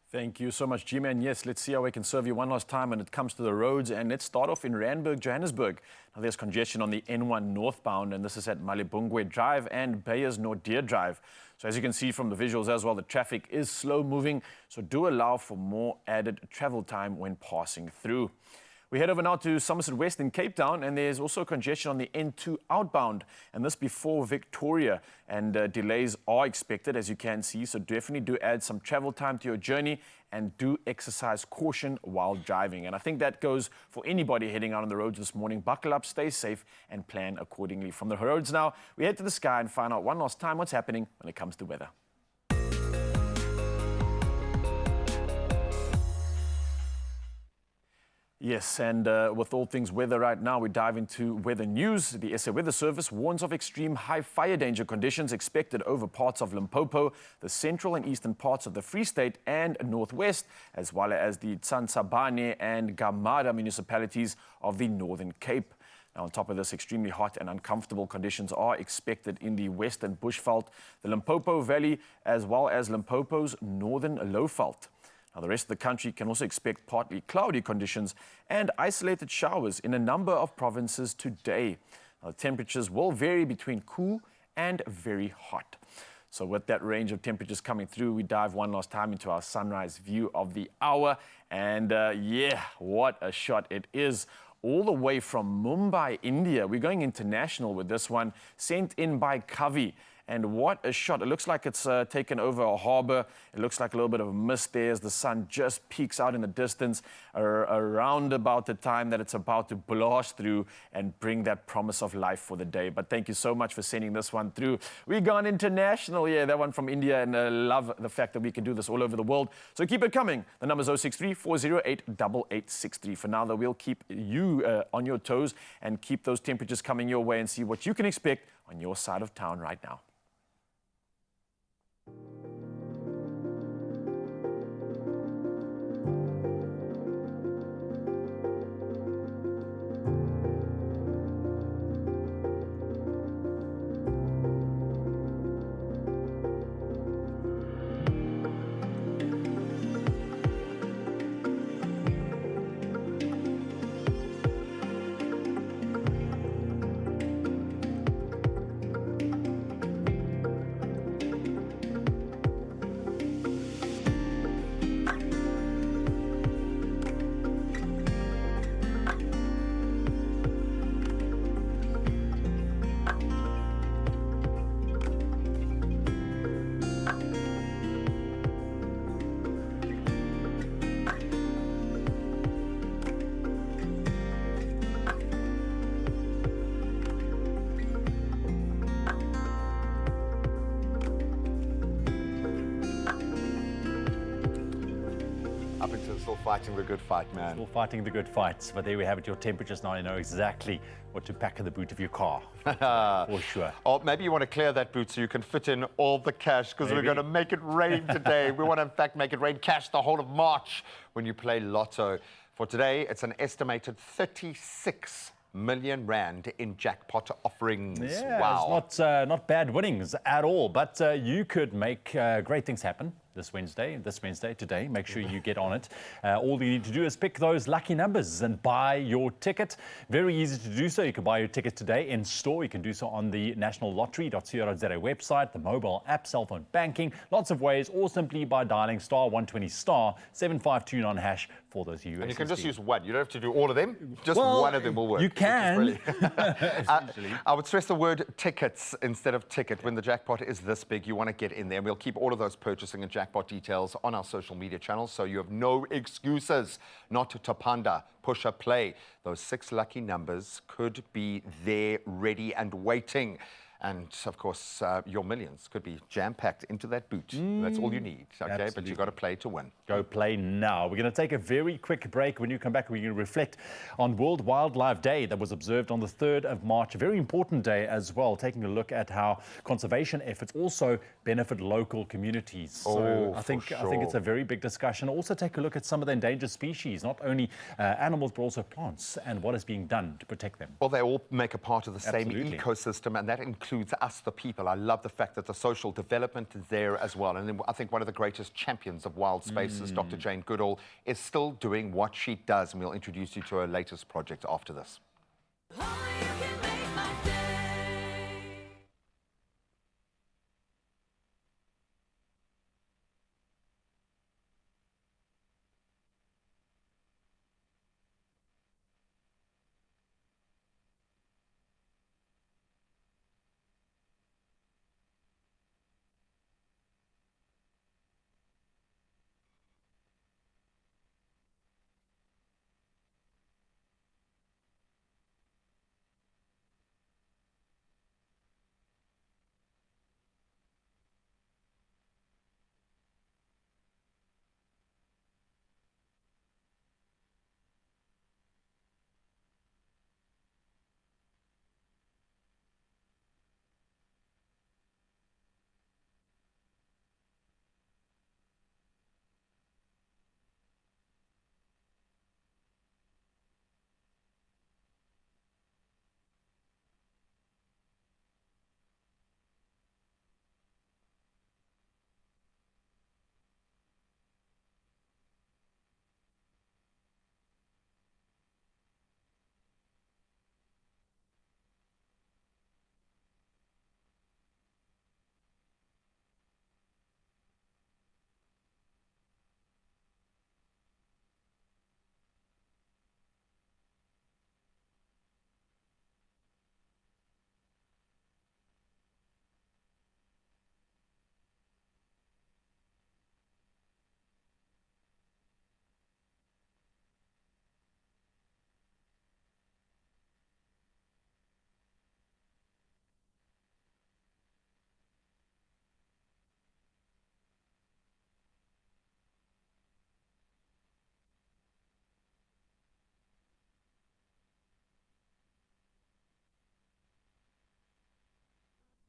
Thank you so much, G-Man. Yes, let's see how we can serve you one last time when it comes to the roads. And let's start off in Randburg, Johannesburg. Now, there's congestion on the N1 northbound, and this is at Malibungwe Drive and Beyers Nordier Drive. So as you can see from the visuals as well, the traffic is slow moving, so do allow for more added travel time when passing through. We head over now to Somerset West in Cape Town, and there's also congestion on the N2 outbound, and this before Victoria, and delays are expected, as you can see, so definitely do add some travel time to your journey and do exercise caution while driving. And I think that goes for anybody heading out on the roads this morning. Buckle up, stay safe, and plan accordingly. From the roads now, we head to the sky and find out one last time what's happening when it comes to weather. Yes, and with all things weather right now, we dive into weather news. The SA Weather Service warns of extreme high fire danger conditions expected over parts of Limpopo, the central and eastern parts of the Free State and Northwest, as well as the Tsansabane and Gamada municipalities of the Northern Cape. Now, on top of this, extremely hot and uncomfortable conditions are expected in the Western Bushveld, the Limpopo Valley, as well as Limpopo's Northern Lowveld. Now, the rest of the country can also expect partly cloudy conditions and isolated showers in a number of provinces today. Now, the temperatures will vary between cool and very hot. So with that range of temperatures coming through, we dive one last time into our sunrise view of the hour. And yeah, what a shot it is. All the way from Mumbai, India. We're going international with this one, sent in by Kavi. And what a shot. It looks like it's taken over a harbor. It looks like a little bit of a mist there as the sun just peeks out in the distance around about the time that it's about to blast through and bring that promise of life for the day. But thank you so much for sending this one through. We gone international. Yeah, that one from India, and love the fact that we can do this all over the world. So keep it coming. The number's 063-408-8863. For now, though, we'll keep you on your toes and keep those temperatures coming your way and see what you can expect on your side of town right now. Still fighting the good fight, man. Still fighting the good fights. But there we have it, your temperatures now. You know exactly what to pack in the boot of your car. For sure. Or maybe you want to clear that boot so you can fit in all the cash, because we're going to make it rain today. We want to, in fact, make it rain cash the whole of March when you play Lotto. For today, it's an estimated 36 million rand in jackpot offerings. Yeah, Wow. it's not bad winnings at all, but you could make great things happen this Wednesday, today. Make sure you get on it. All you need to do is pick those lucky numbers and buy your ticket. Very easy to do so. You can buy your ticket today in store. You can do so on the nationallottery.co.za website, the mobile app, cell phone banking, lots of ways, or simply by dialing *120 *7529 hash for those USSD. And you can just use one. You don't have to do all of them. Just Well, one of them will work. you can. I would stress the word tickets instead of ticket. When the jackpot is this big, you want to get in there. And we'll keep all of those purchasing and jackpot details on our social media channels, so you have no excuses not to panda, push a play. Those 6 lucky numbers could be there, ready and waiting. And of course, your millions could be jam-packed into that boot. That's all you need, okay? Absolutely. But you've got to play to win. Go play now. We're going to take a very quick break. When you come back, we're going to reflect on World Wildlife Day that was observed on the 3rd of March. A very important day as well, taking a look at how conservation efforts also benefit local communities. So I think it's a very big discussion. Also take a look at some of the endangered species, not only animals, but also plants, and what is being done to protect them. Well, they all make a part of the same Absolutely. ecosystem, and that includes us, the people. I love the fact that the social development is there as well. And then I think one of the greatest champions of wild spaces, Dr. Jane Goodall, is still doing what she does, and we'll introduce you to her latest project after this.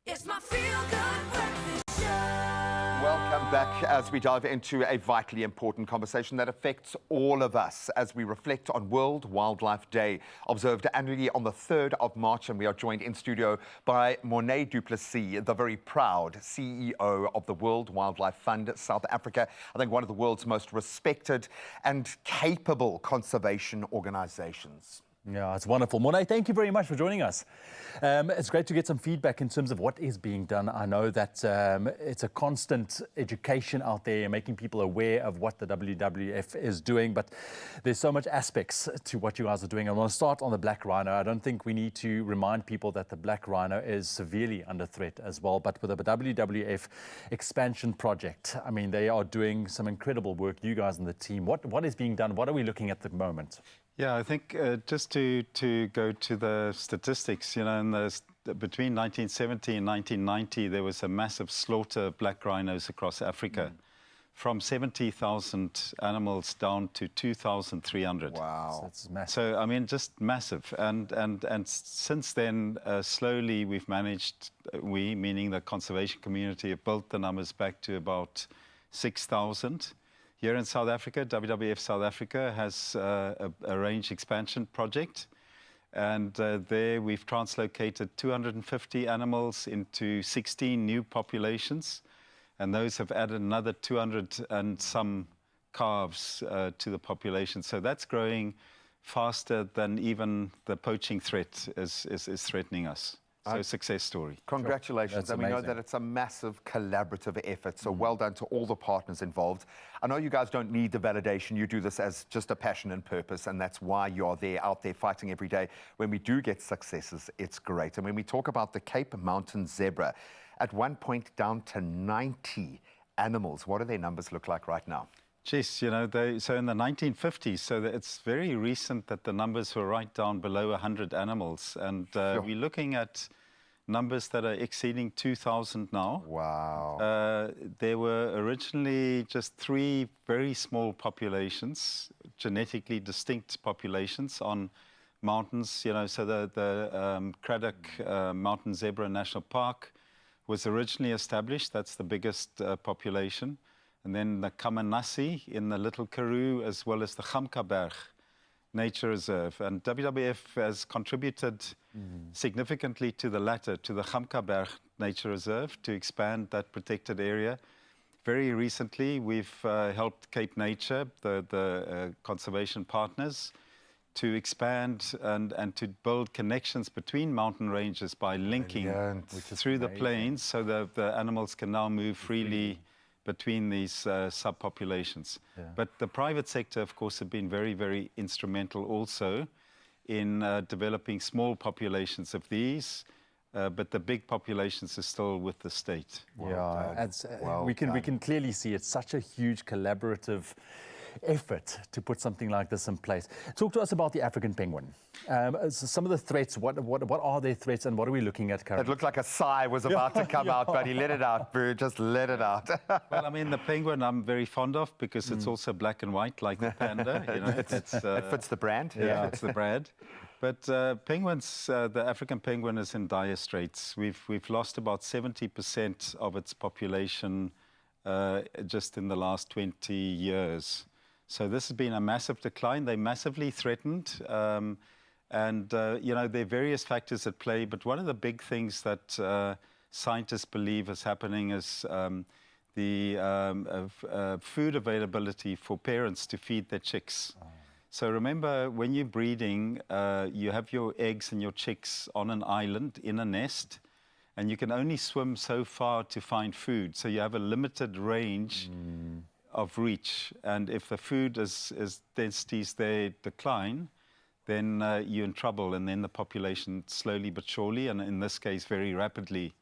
It's my feel-good breakfast show. Welcome back as we dive into a vitally important conversation that affects all of us as we reflect on World Wildlife Day, observed annually on the 3rd of March. And we are joined in studio by Mornay du Plessis, the very proud CEO of the World Wildlife Fund South Africa. I think one of the world's most respected and capable conservation organizations. Yeah, it's wonderful. Mornay, thank you very much for joining us. It's great to get some feedback in terms of what is being done. I know that it's a constant education out there, making people aware of what the WWF is doing, but there's so much aspects to what you guys are doing. I want to start on the black rhino. I don't think we need to remind people that the black rhino is severely under threat as well, but with the WWF expansion project, I mean, they are doing some incredible work, you guys and the team. What is being done? What are we looking at the moment? Yeah, I think just to go to the statistics, you know, between 1970 and 1990, there was a massive slaughter of black rhinos across Africa, from 70,000 animals down to 2,300. Wow, that's massive. So I mean, just massive. And since then, slowly we've managed. We, meaning the conservation community, have built the numbers back to about 6,000. Here in South Africa, WWF South Africa has a range expansion project. And there we've translocated 250 animals into 16 new populations. And those have added another 200 and some calves to the population. So that's growing faster than even the poaching threat is threatening us. So success story. Congratulations. And we know that it's a massive collaborative effort. So well done to all the partners involved. I know you guys don't need the validation. You do this as just a passion and purpose. And that's why you're there, out there fighting every day. When we do get successes, it's great. And when we talk about the Cape Mountain zebra, at one point down to 90 animals, what do their numbers look like right now? Yes, you know, so in the 1950s, so that it's very recent that the numbers were right down below 100 animals. And we're looking at numbers that are exceeding 2,000 now. Wow. There were originally just 3 very small populations, genetically distinct populations on mountains. You know, so the Cradock Mountain Zebra National Park was originally established. That's the biggest population. And then the Kamanassi in the Little Karoo, as well as the Gamkaberg Nature Reserve. And WWF has contributed significantly to the latter, to the Gamkaberg Nature Reserve, to expand that protected area. Very recently, we've helped Cape Nature, the conservation partners, to expand and to build connections between mountain ranges by linking through the plains, so the animals can now move freely between these subpopulations. But the private sector, of course, have been very, very instrumental also in developing small populations of these, but the big populations are still with the state. We can clearly see it's such a huge collaborative effort to put something like this in place. Talk to us about the African penguin. Some of the threats, what are their threats and what are we looking at currently? It looked like a sigh was about to come out, but he let it out, Boo, just let it out. Well, I mean, the penguin I'm very fond of because it's also black and white like the panda. You know, it fits the brand. Yeah, it's the brand. But penguins, the African penguin is in dire straits. We've lost about 70% of its population just in the last 20 years. So this has been a massive decline. They're massively threatened. You know, there are various factors at play, but one of the big things that scientists believe is happening is the food availability for parents to feed their chicks. So remember, when you're breeding, you have your eggs and your chicks on an island in a nest, and you can only swim so far to find food. So you have a limited range of reach, and if the food densities there decline, then you're in trouble, and then the population slowly but surely, and in this case very rapidly,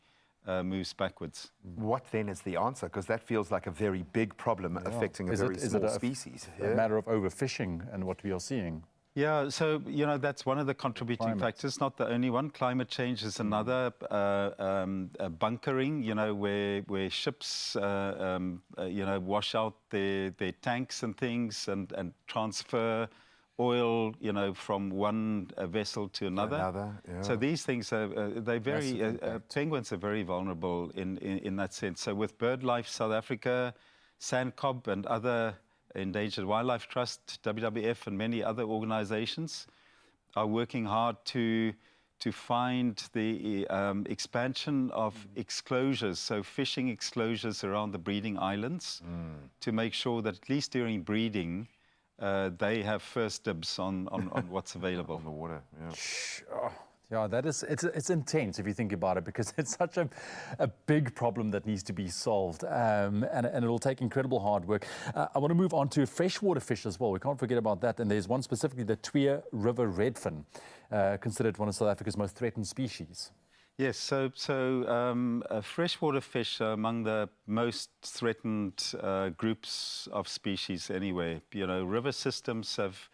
moves backwards. What then is the answer? Because that feels like a very big problem affecting a very small species. A matter of overfishing and what we are seeing? Yeah, so, you know, that's one of the contributing factors, not the only one. Climate change is another. Bunkering, you know, where ships, you know, wash out their tanks and things and transfer oil, you know, from one vessel to another. So these things are, penguins are very vulnerable in that sense. So with BirdLife South Africa, SANCOB and other Endangered Wildlife Trust, WWF and many other organizations are working hard to find the expansion of exclosures, so fishing exclosures around the breeding islands, to make sure that at least during breeding, they have first dibs on what's available. On the water, Yeah, it's intense if you think about it, because it's such a big problem that needs to be solved, and it'll take incredible hard work. I want to move on to freshwater fish as well. We can't forget about that, and there's one specifically, the Twee River redfin, considered one of South Africa's most threatened species. Yes, so freshwater fish are among the most threatened groups of species anyway. You know, river systems have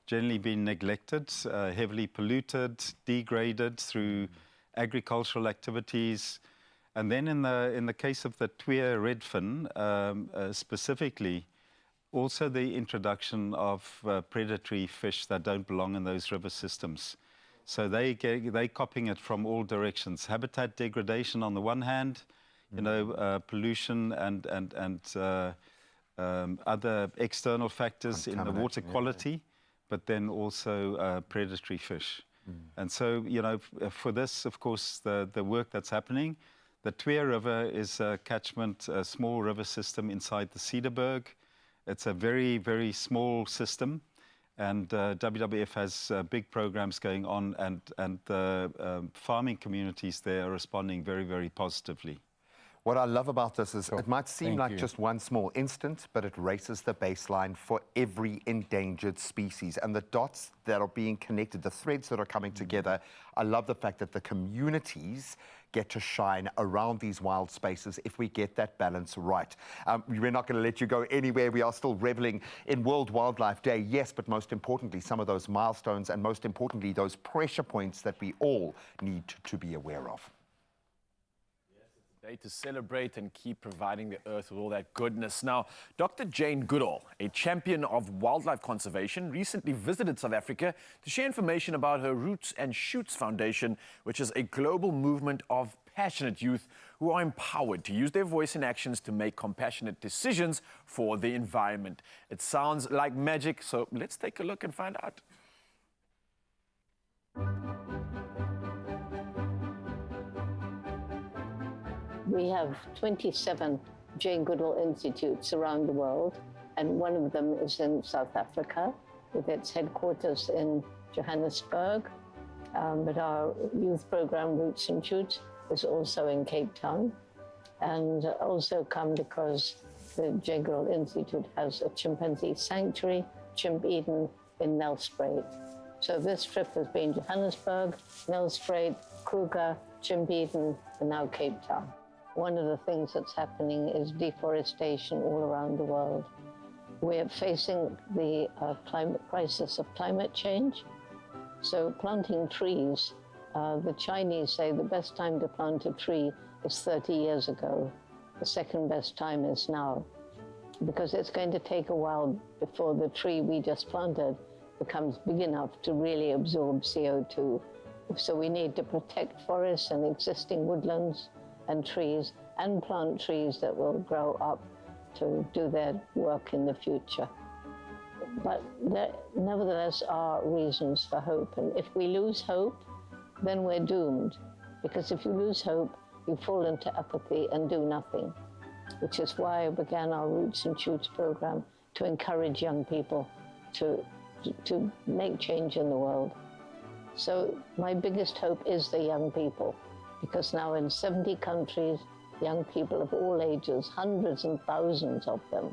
generally been neglected, heavily polluted, degraded through agricultural activities. And then in the case of the Twee redfin, specifically, also the introduction of predatory fish that don't belong in those river systems. So they're copying it from all directions. Habitat degradation on the one hand, you know, pollution and other external factors in the water quality, but then also predatory fish. And so, you know, for this, of course, the work that's happening, the Twee River is a catchment, a small river system inside the Cedarburg. It's a very, very small system, and WWF has big programs going on, and the farming communities there are responding very, very positively. What I love about this is it might seem like just one small instance, but it raises the baseline for every endangered species. And the dots that are being connected, the threads that are coming together, I love the fact that the communities get to shine around these wild spaces if we get that balance right. We're not going to let you go anywhere. We are still reveling in World Wildlife Day, yes, but most importantly, some of those milestones and most importantly, those pressure points that we all need to be aware of. Day to celebrate and keep providing the earth with all that goodness. Now, Dr. Jane Goodall, a champion of wildlife conservation, recently visited South Africa to share information about her Roots and Shoots Foundation, which is a global movement of passionate youth who are empowered to use their voice and actions to make compassionate decisions for the environment. It sounds like magic, so let's take a look and find out. We have 27 Jane Goodall Institutes around the world, and one of them is in South Africa, with its headquarters in Johannesburg. But our youth program, Roots and Shoots, is also in Cape Town, and also come because the Jane Goodall Institute has a chimpanzee sanctuary, Chimp Eden, in Nelspruit. So this trip has been Johannesburg, Nelspruit, Kruger, Chimp Eden, and now Cape Town. One of the things that's happening is deforestation all around the world. We're facing the climate crisis of climate change. So planting trees, the Chinese say the best time to plant a tree is 30 years ago. The second best time is now, because it's going to take a while before the tree we just planted becomes big enough to really absorb CO2. So we need to protect forests and existing woodlands and trees, and plant trees that will grow up to do their work in the future. But there nevertheless are reasons for hope, and if we lose hope, then we're doomed. Because if you lose hope, you fall into apathy and do nothing, which is why I began our Roots and Shoots program to encourage young people to make change in the world. So my biggest hope is the young people, because now in 70 countries, young people of all ages, hundreds and thousands of them,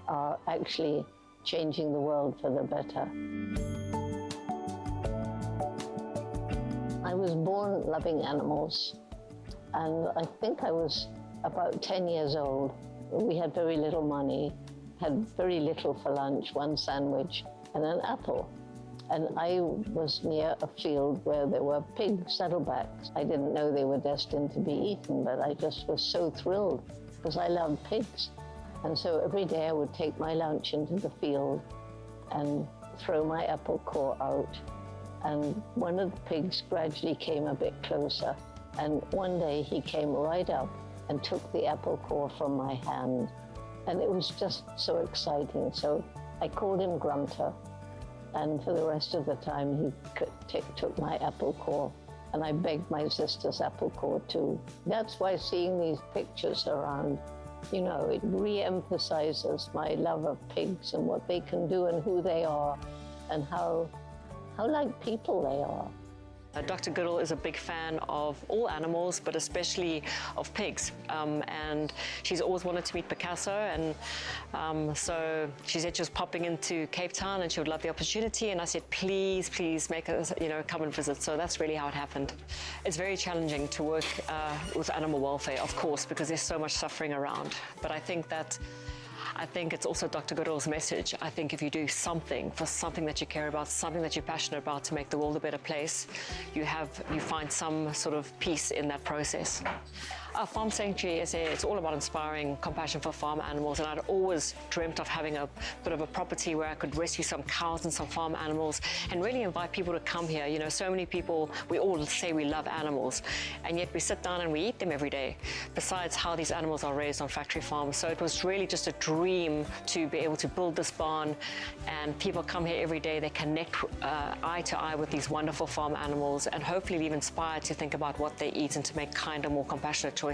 are actually changing the world for the better. I was born loving animals, and I think I was about 10 years old. We had very little money, had very little for lunch, one sandwich and an apple. And I was near a field where there were pig saddlebacks. I didn't know they were destined to be eaten, but I just was so thrilled because I loved pigs. And so every day I would take my lunch into the field and throw my apple core out. And one of the pigs gradually came a bit closer. And one day he came right up and took the apple core from my hand. And it was just so exciting. So I called him Grunter. And for the rest of the time, he took my apple core, and I begged my sister's apple core too. That's why seeing these pictures around, you know, it re-emphasizes my love of pigs and what they can do and who they are and how like people they are. Dr. Goodall is a big fan of all animals, but especially of pigs. And she's always wanted to meet Picasso, and so she said she was popping into Cape Town and she would love the opportunity. And I said, please, please make us, come and visit. So that's really how it happened. It's very challenging to work with animal welfare, of course, because there's so much suffering around. But I think it's also Dr. Goodall's message. I think if you do something for something that you care about, something that you're passionate about to make the world a better place, you find some sort of peace in that process. Our farm sanctuary it's all about inspiring compassion for farm animals, and I'd always dreamt of having a bit of a property where I could rescue some cows and some farm animals and really invite people to come here. You know, so many people, we all say we love animals, and yet we sit down and we eat them every day, besides how these animals are raised on factory farms. So it was really just a dream to be able to build this barn, and people come here every day, they connect eye to eye with these wonderful farm animals, and hopefully leave inspired to think about what they eat and to make kinder, more compassionate choices.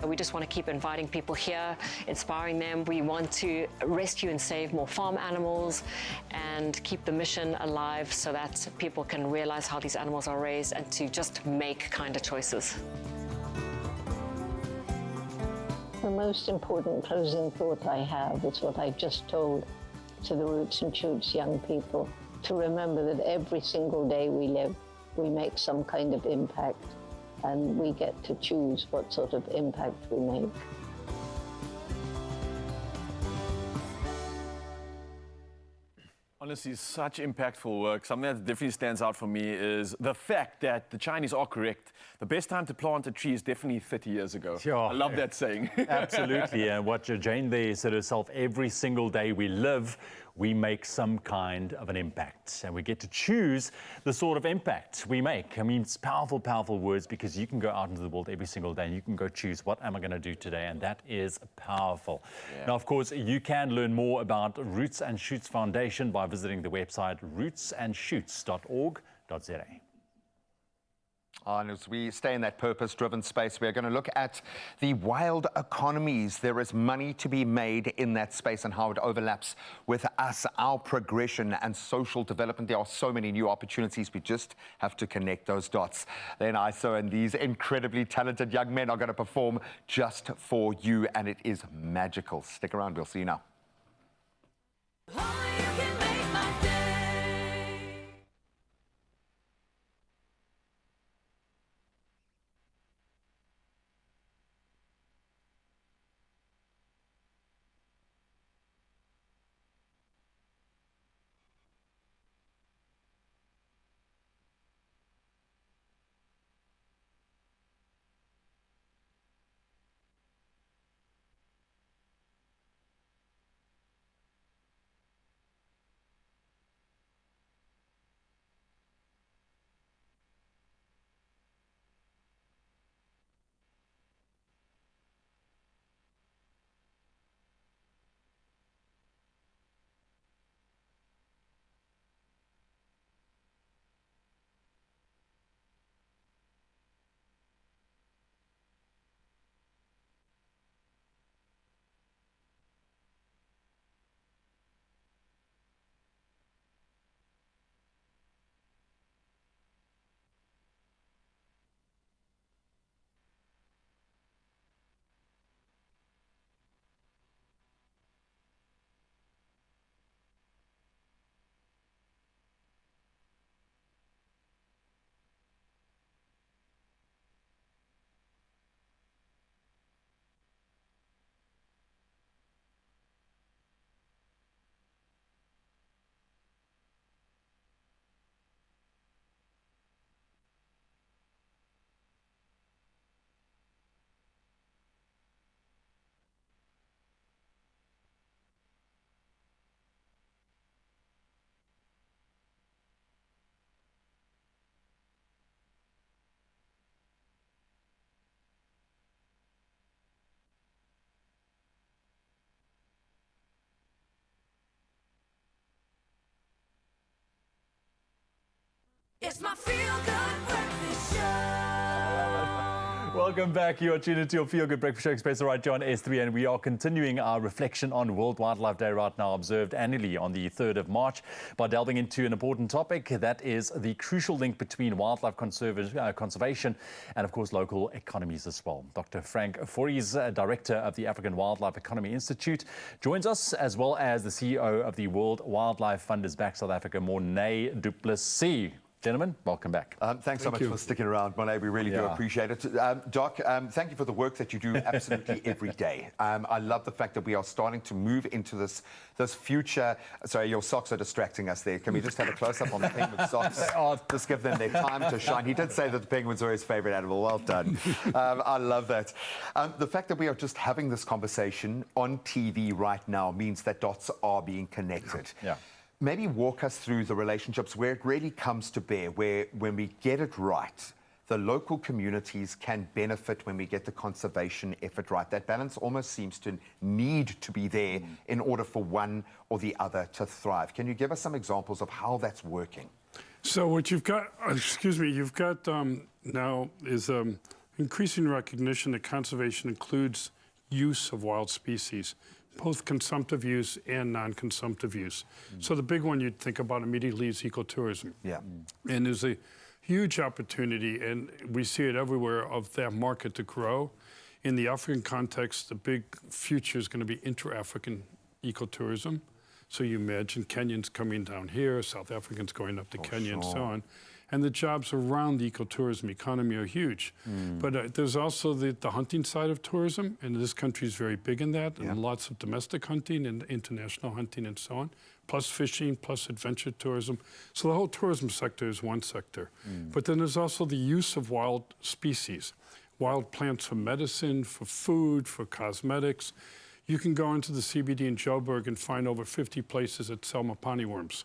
We just want to keep inviting people here, inspiring them. We want to rescue and save more farm animals and keep the mission alive so that people can realize how these animals are raised and to just make kinder choices. The most important closing thought I have is what I just told to the Roots and Shoots young people, to remember that every single day we live, we make some kind of impact, and we get to choose what sort of impact we make. Honestly, such impactful work. Something that definitely stands out for me is the fact that the Chinese are correct. The best time to plant a tree is definitely 30 years ago. Sure. I love that saying. Absolutely. And what Jane there said herself, every single day we live, we make some kind of an impact. And we get to choose the sort of impact we make. I mean, it's powerful, powerful words, because you can go out into the world every single day and you can go choose, what am I going to do today? And that is powerful. Yeah. Now, of course, you can learn more about Roots and Shoots Foundation by visiting the website rootsandshoots.org.za. And as we stay in that purpose-driven space, we're going to look at the wild economies. There is money to be made in that space and how it overlaps with us, our progression and social development. There are so many new opportunities. We just have to connect those dots. Then ISO and these incredibly talented young men are going to perform just for you, and it is magical. Stick around. We'll see you now. It's my feel-good breakfast show. Welcome back. You're tuned into your Feel Good Breakfast Show, Expresso right here on S3, and we are continuing our reflection on World Wildlife Day right now, observed annually on the 3rd of March, by delving into an important topic, that is the crucial link between wildlife conservation and, of course, local economies as well. Dr. Frank Voorhees, Director of the African Wildlife Economy Institute, joins us, as well as the CEO of the World Wildlife Fund is back, South Africa, Mornay du Plessis. Gentlemen, welcome back. Thanks so much for sticking around, Monet. We really do appreciate it. Doc, thank you for the work that you do absolutely every day. I love the fact that we are starting to move into this future. Sorry, your socks are distracting us there. Can we just have a close-up on the penguin socks? Just give them their time to shine. He did say that the penguins are his favorite animal. Well done. I love that. The fact that we are just having this conversation on TV right now means that dots are being connected. Yeah. Maybe walk us through the relationships where it really comes to bear, where when we get it right, the local communities can benefit when we get the conservation effort right. That balance almost seems to need to be there in order for one or the other to thrive. Can you give us some examples of how that's working? So what you've got, you've got now is increasing recognition that conservation includes use of wild species, both consumptive use and non-consumptive use. So the big one you'd think about immediately is ecotourism. Yeah. And there's a huge opportunity, and we see it everywhere, of that market to grow. In the African context, the big future is going to be inter-African ecotourism. So you imagine Kenyans coming down here, South Africans going up to Kenya, and so on. And the jobs around the ecotourism economy are huge. But there's also the hunting side of tourism, and this country is very big in that, and lots of domestic hunting and international hunting and so on, plus fishing, plus adventure tourism. So the whole tourism sector is one sector. But then there's also the use of wild species, wild plants for medicine, for food, for cosmetics. You can go into the CBD in Joburg and find over 50 places that sell mapani worms,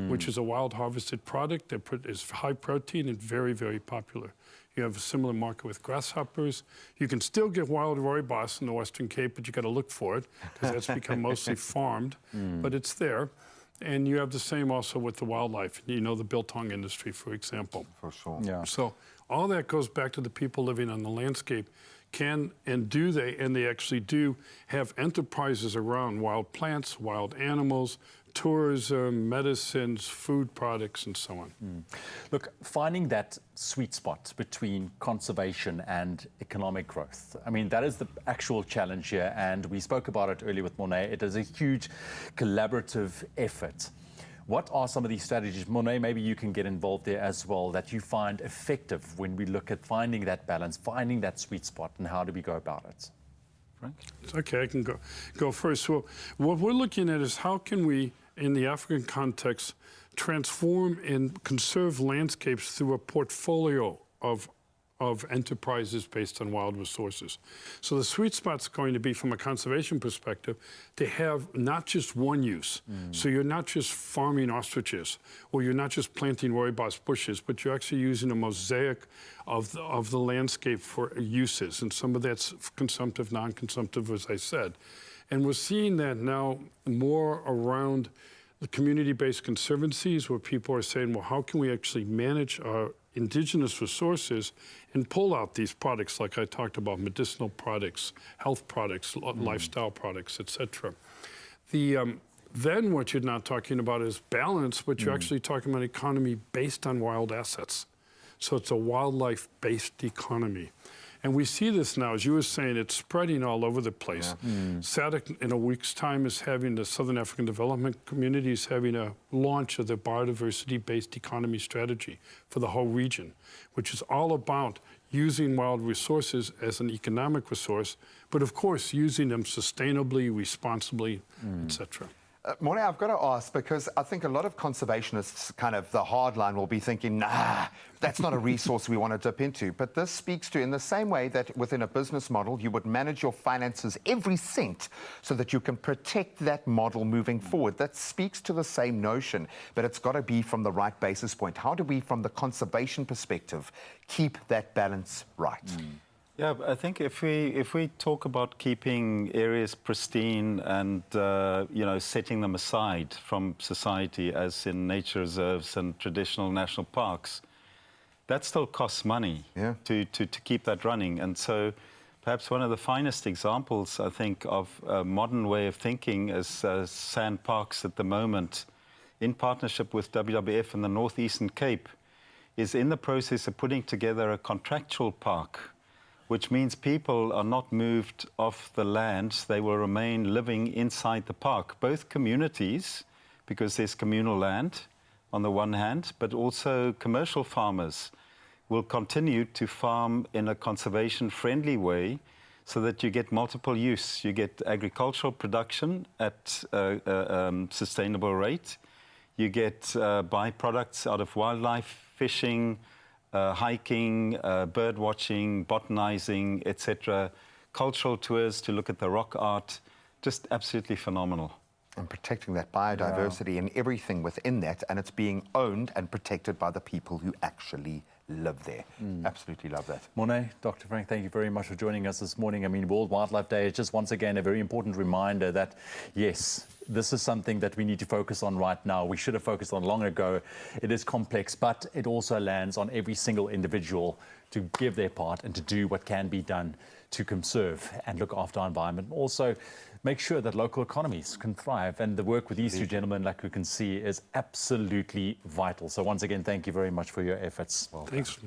which is a wild harvested product that is high protein and very, very popular. You have a similar market with grasshoppers. You can still get wild rooibos in the Western Cape, but you got to look for it because that's become mostly farmed, but it's there. And you have the same also with the wildlife, you know, the biltong industry, for example. For sure. Yeah. So all that goes back to the people living on the landscape. Can and do they, and they actually do, have enterprises around wild plants, wild animals, tourism, medicines, food products, and so on. Look, finding that sweet spot between conservation and economic growth, I mean, that is the actual challenge here, and we spoke about it earlier with Monet. It is a huge collaborative effort. What are some of these strategies? Monet, maybe you can get involved there as well, that you find effective when we look at finding that balance, finding that sweet spot, and how do we go about it? Frank? Okay, I can go first. Well, what we're looking at is how can we, in the African context, transform and conserve landscapes through a portfolio of enterprises based on wild resources. So the sweet spot's going to be, from a conservation perspective, to have not just one use. So you're not just farming ostriches, or you're not just planting rooibos bushes, but you're actually using a mosaic of the landscape for uses. And some of that's consumptive, non-consumptive, as I said. And we're seeing that now more around the community-based conservancies, where people are saying, well, how can we actually manage our indigenous resources and pull out these products, like I talked about, medicinal products, health products, lifestyle products, etc. Then what you're not talking about is balance, but you're actually talking about economy based on wild assets. So it's a wildlife-based economy. And we see this now, as you were saying, it's spreading all over the place. SADC in a week's time is having, the Southern African Development Community is having a launch of the biodiversity-based economy strategy for the whole region, which is all about using wild resources as an economic resource, but of course using them sustainably, responsibly, etc. Monet, I've got to ask, because I think a lot of conservationists, kind of the hard line, will be thinking, nah, that's not a resource we want to dip into. But this speaks to, in the same way that within a business model, you would manage your finances every cent so that you can protect that model moving forward. That speaks to the same notion, but it's got to be from the right basis point. How do we, from the conservation perspective, keep that balance right? Yeah, I think if we talk about keeping areas pristine and setting them aside from society, as in nature reserves and traditional national parks, that still costs money to keep that running. And so perhaps one of the finest examples, I think, of a modern way of thinking is Sand Parks at the moment, in partnership with WWF in the Northeastern Cape, is in the process of putting together a contractual park, which means people are not moved off the land. They will remain living inside the park. Both communities, because there's communal land, on the one hand, but also commercial farmers will continue to farm in a conservation-friendly way so that you get multiple use. You get agricultural production at a sustainable rate. You get byproducts out of wildlife, fishing, hiking, bird watching, botanizing, etc. Cultural tours to look at the rock art, just absolutely phenomenal. And protecting that biodiversity and everything within that, and it's being owned and protected by the people who actually live there. Absolutely love that. Morné, Dr. Frank, thank you very much for joining us this morning. I mean, World Wildlife Day is just once again a very important reminder that, yes, this is something that we need to focus on right now. We should have focused on long ago. It is complex, but it also lands on every single individual to give their part and to do what can be done to conserve and look after our environment. Also, make sure that local economies can thrive. And the work with these two gentlemen, like we can see, is absolutely vital. So once again, thank you very much for your efforts. Thanks.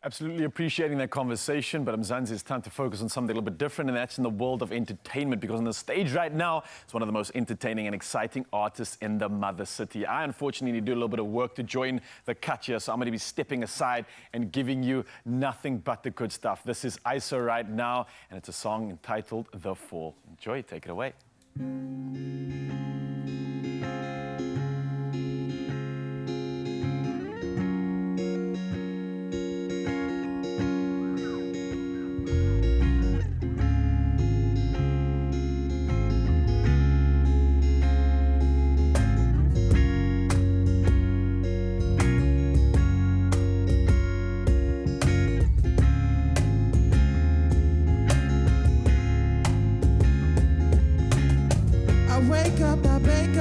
Absolutely appreciating that conversation, but Mzansi, it's time to focus on something a little bit different, and that's in the world of entertainment, because on the stage right now, it's one of the most entertaining and exciting artists in the mother city. I unfortunately need to do a little bit of work to join the cut here, so I'm going to be stepping aside and giving you nothing but the good stuff. This is ISO right now, and it's a song entitled The Fall. Enjoy, take it away.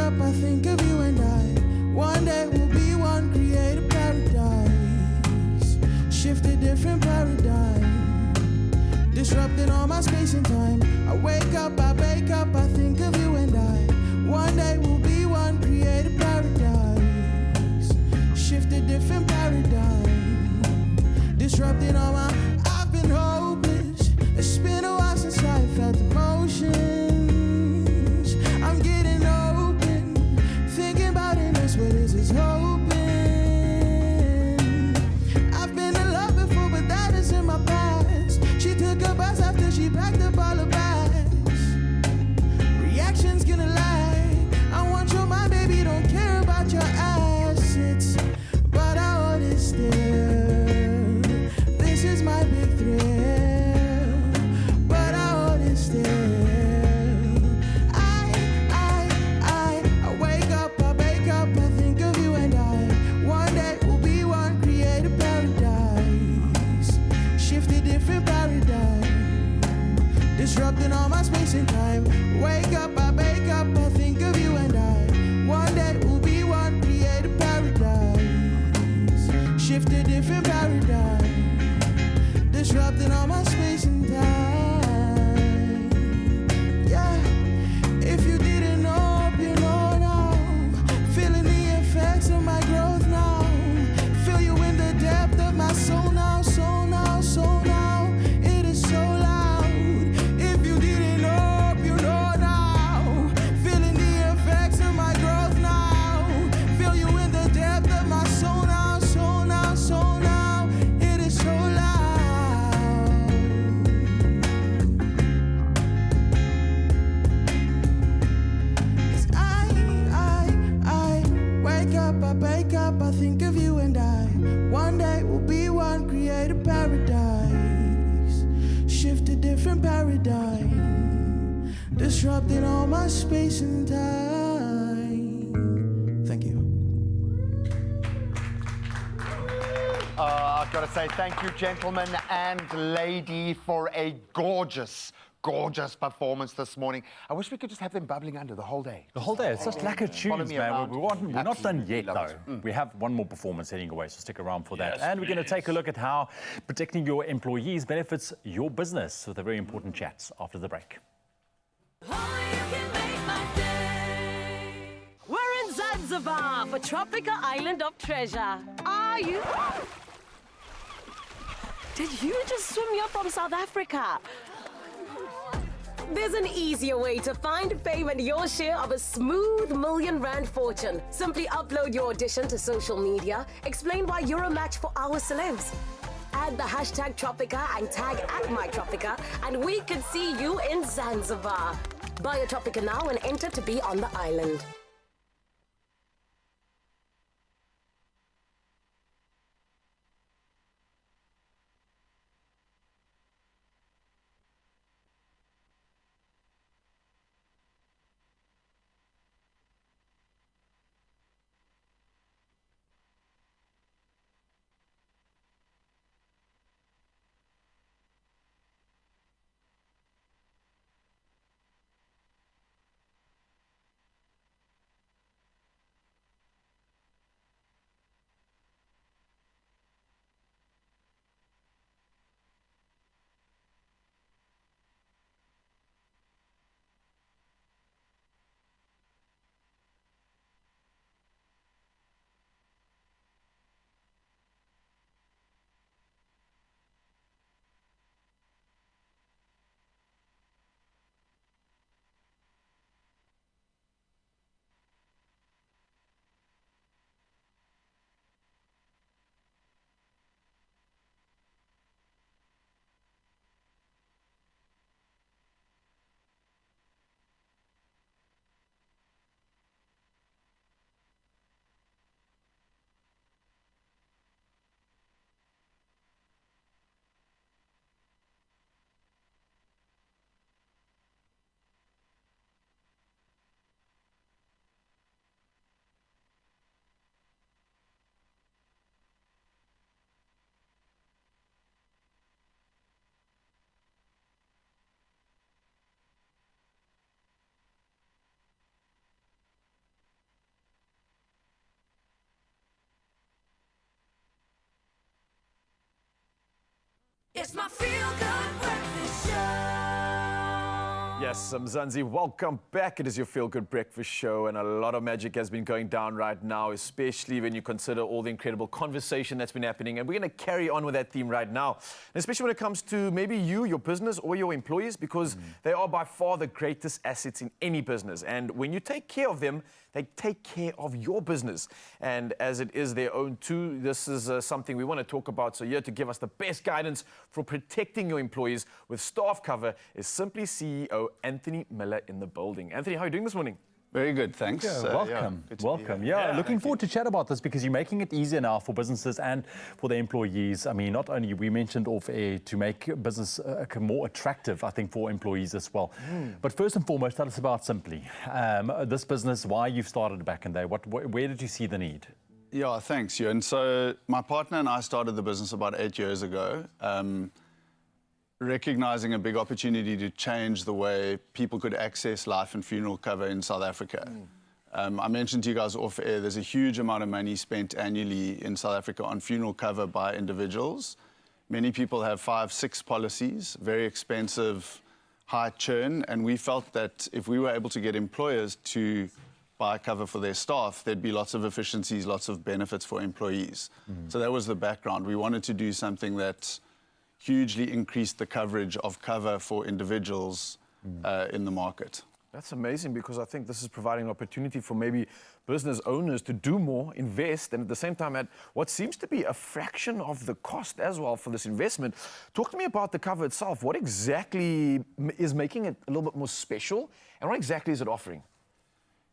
I think of you and I. One day we'll be one, create a paradise. Shift a different paradigm. Disrupting all my space and time. I wake up, I wake up, I think of you and I. One day we'll be one, create a paradise. Shift a different paradigm. Disrupting all my, I've been hopeless. It's been a while since I felt emotion. What is this hoping? I've been in love before, but that is in my past. She took a bus after she packed up all her bags. Reaction's gonna lie. I want your mind, baby, don't care about your assets. But I hold it still. This is my big thrill. But I hold it still. Disrupting all my space and time. Wake up, I wake up, I think of you and I. One day we'll be one, create a paradise. Shift a different paradigm. Disrupting all my space and time. Yeah, if you didn't know, you know now. Feeling the effects of my growth now. Feel you in the depth of my soul now, soul now, soul now. It is so loud. I think of you and I. One day we'll be one, create a paradise. Shift a different paradigm. Disrupting all my space and time. Thank you. I've got to say thank you, gentlemen and lady, for a gorgeous performance this morning. I wish we could just have them bubbling under the whole day. The whole day. It's just lack of tunes, man. We're not done yet, though. Mm. We have one more performance heading away, so stick around for that. And we're going to take a look at how protecting your employees benefits your business with a very important chat after the break. We're in Zanzibar for Tropical Island of Treasure. Are you? Did you just swim here from South Africa? There's an easier way to find fame and your share of a smooth R1 million fortune. Simply upload your audition to social media, explain why you're a match for our celebs. Add the hashtag Tropica and tag @mytropica, and we could see you in Zanzibar. Buy a Tropica now and enter to be on the island. It's my feel-good breakfast show. Yes, Mzansi, welcome back. It is your Feel Good Breakfast Show, and a lot of magic has been going down right now, especially when you consider all the incredible conversation that's been happening. And we're going to carry on with that theme right now, and especially when it comes to maybe you, your business, or your employees, because they are by far the greatest assets in any business. And when you take care of them, they take care of your business. And as it is their own too, this is something we want to talk about. So here to give us the best guidance for protecting your employees with staff cover is Simply CEO Anthony Miller in the building. Anthony, how are you doing this morning? Very good, thanks. Welcome. good to be Welcome. here. Yeah, looking forward to chat about this because you're making it easier now for businesses and for their employees. I mean, not only we mentioned off air to make business more attractive, I think, for employees as well. But first and foremost, tell us about Simply. This business, why you've started back in there. Where did you see the need? Yeah, thanks, Ewan. So my partner and I started the business about 8 years ago. Recognizing a big opportunity to change the way people could access life and funeral cover in South Africa. I mentioned to you guys off air, there's a huge amount of money spent annually in South Africa on funeral cover by individuals. Many people have 5, 6 policies, very expensive, high churn, and we felt that if we were able to get employers to buy cover for their staff, there'd be lots of efficiencies, lots of benefits for employees. So that was the background. We wanted to do something that hugely increased the coverage of cover for individuals in the market. That's amazing, because I think this is providing an opportunity for maybe business owners to do more, invest, and at the same time at what seems to be a fraction of the cost as well for this investment. Talk to me about the cover itself. What exactly is making it a little bit more special, and what exactly is it offering?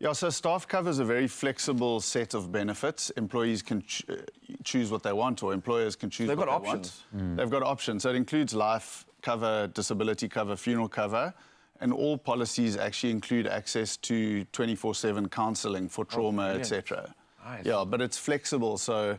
Yeah, so staff cover is a very flexible set of benefits. Employees can choose what they want, or employers can choose what they want. They've got options. They've got options. So it includes life cover, disability cover, funeral cover, and all policies actually include access to 24/7 counselling for trauma, etc. Nice. Yeah, but it's flexible, so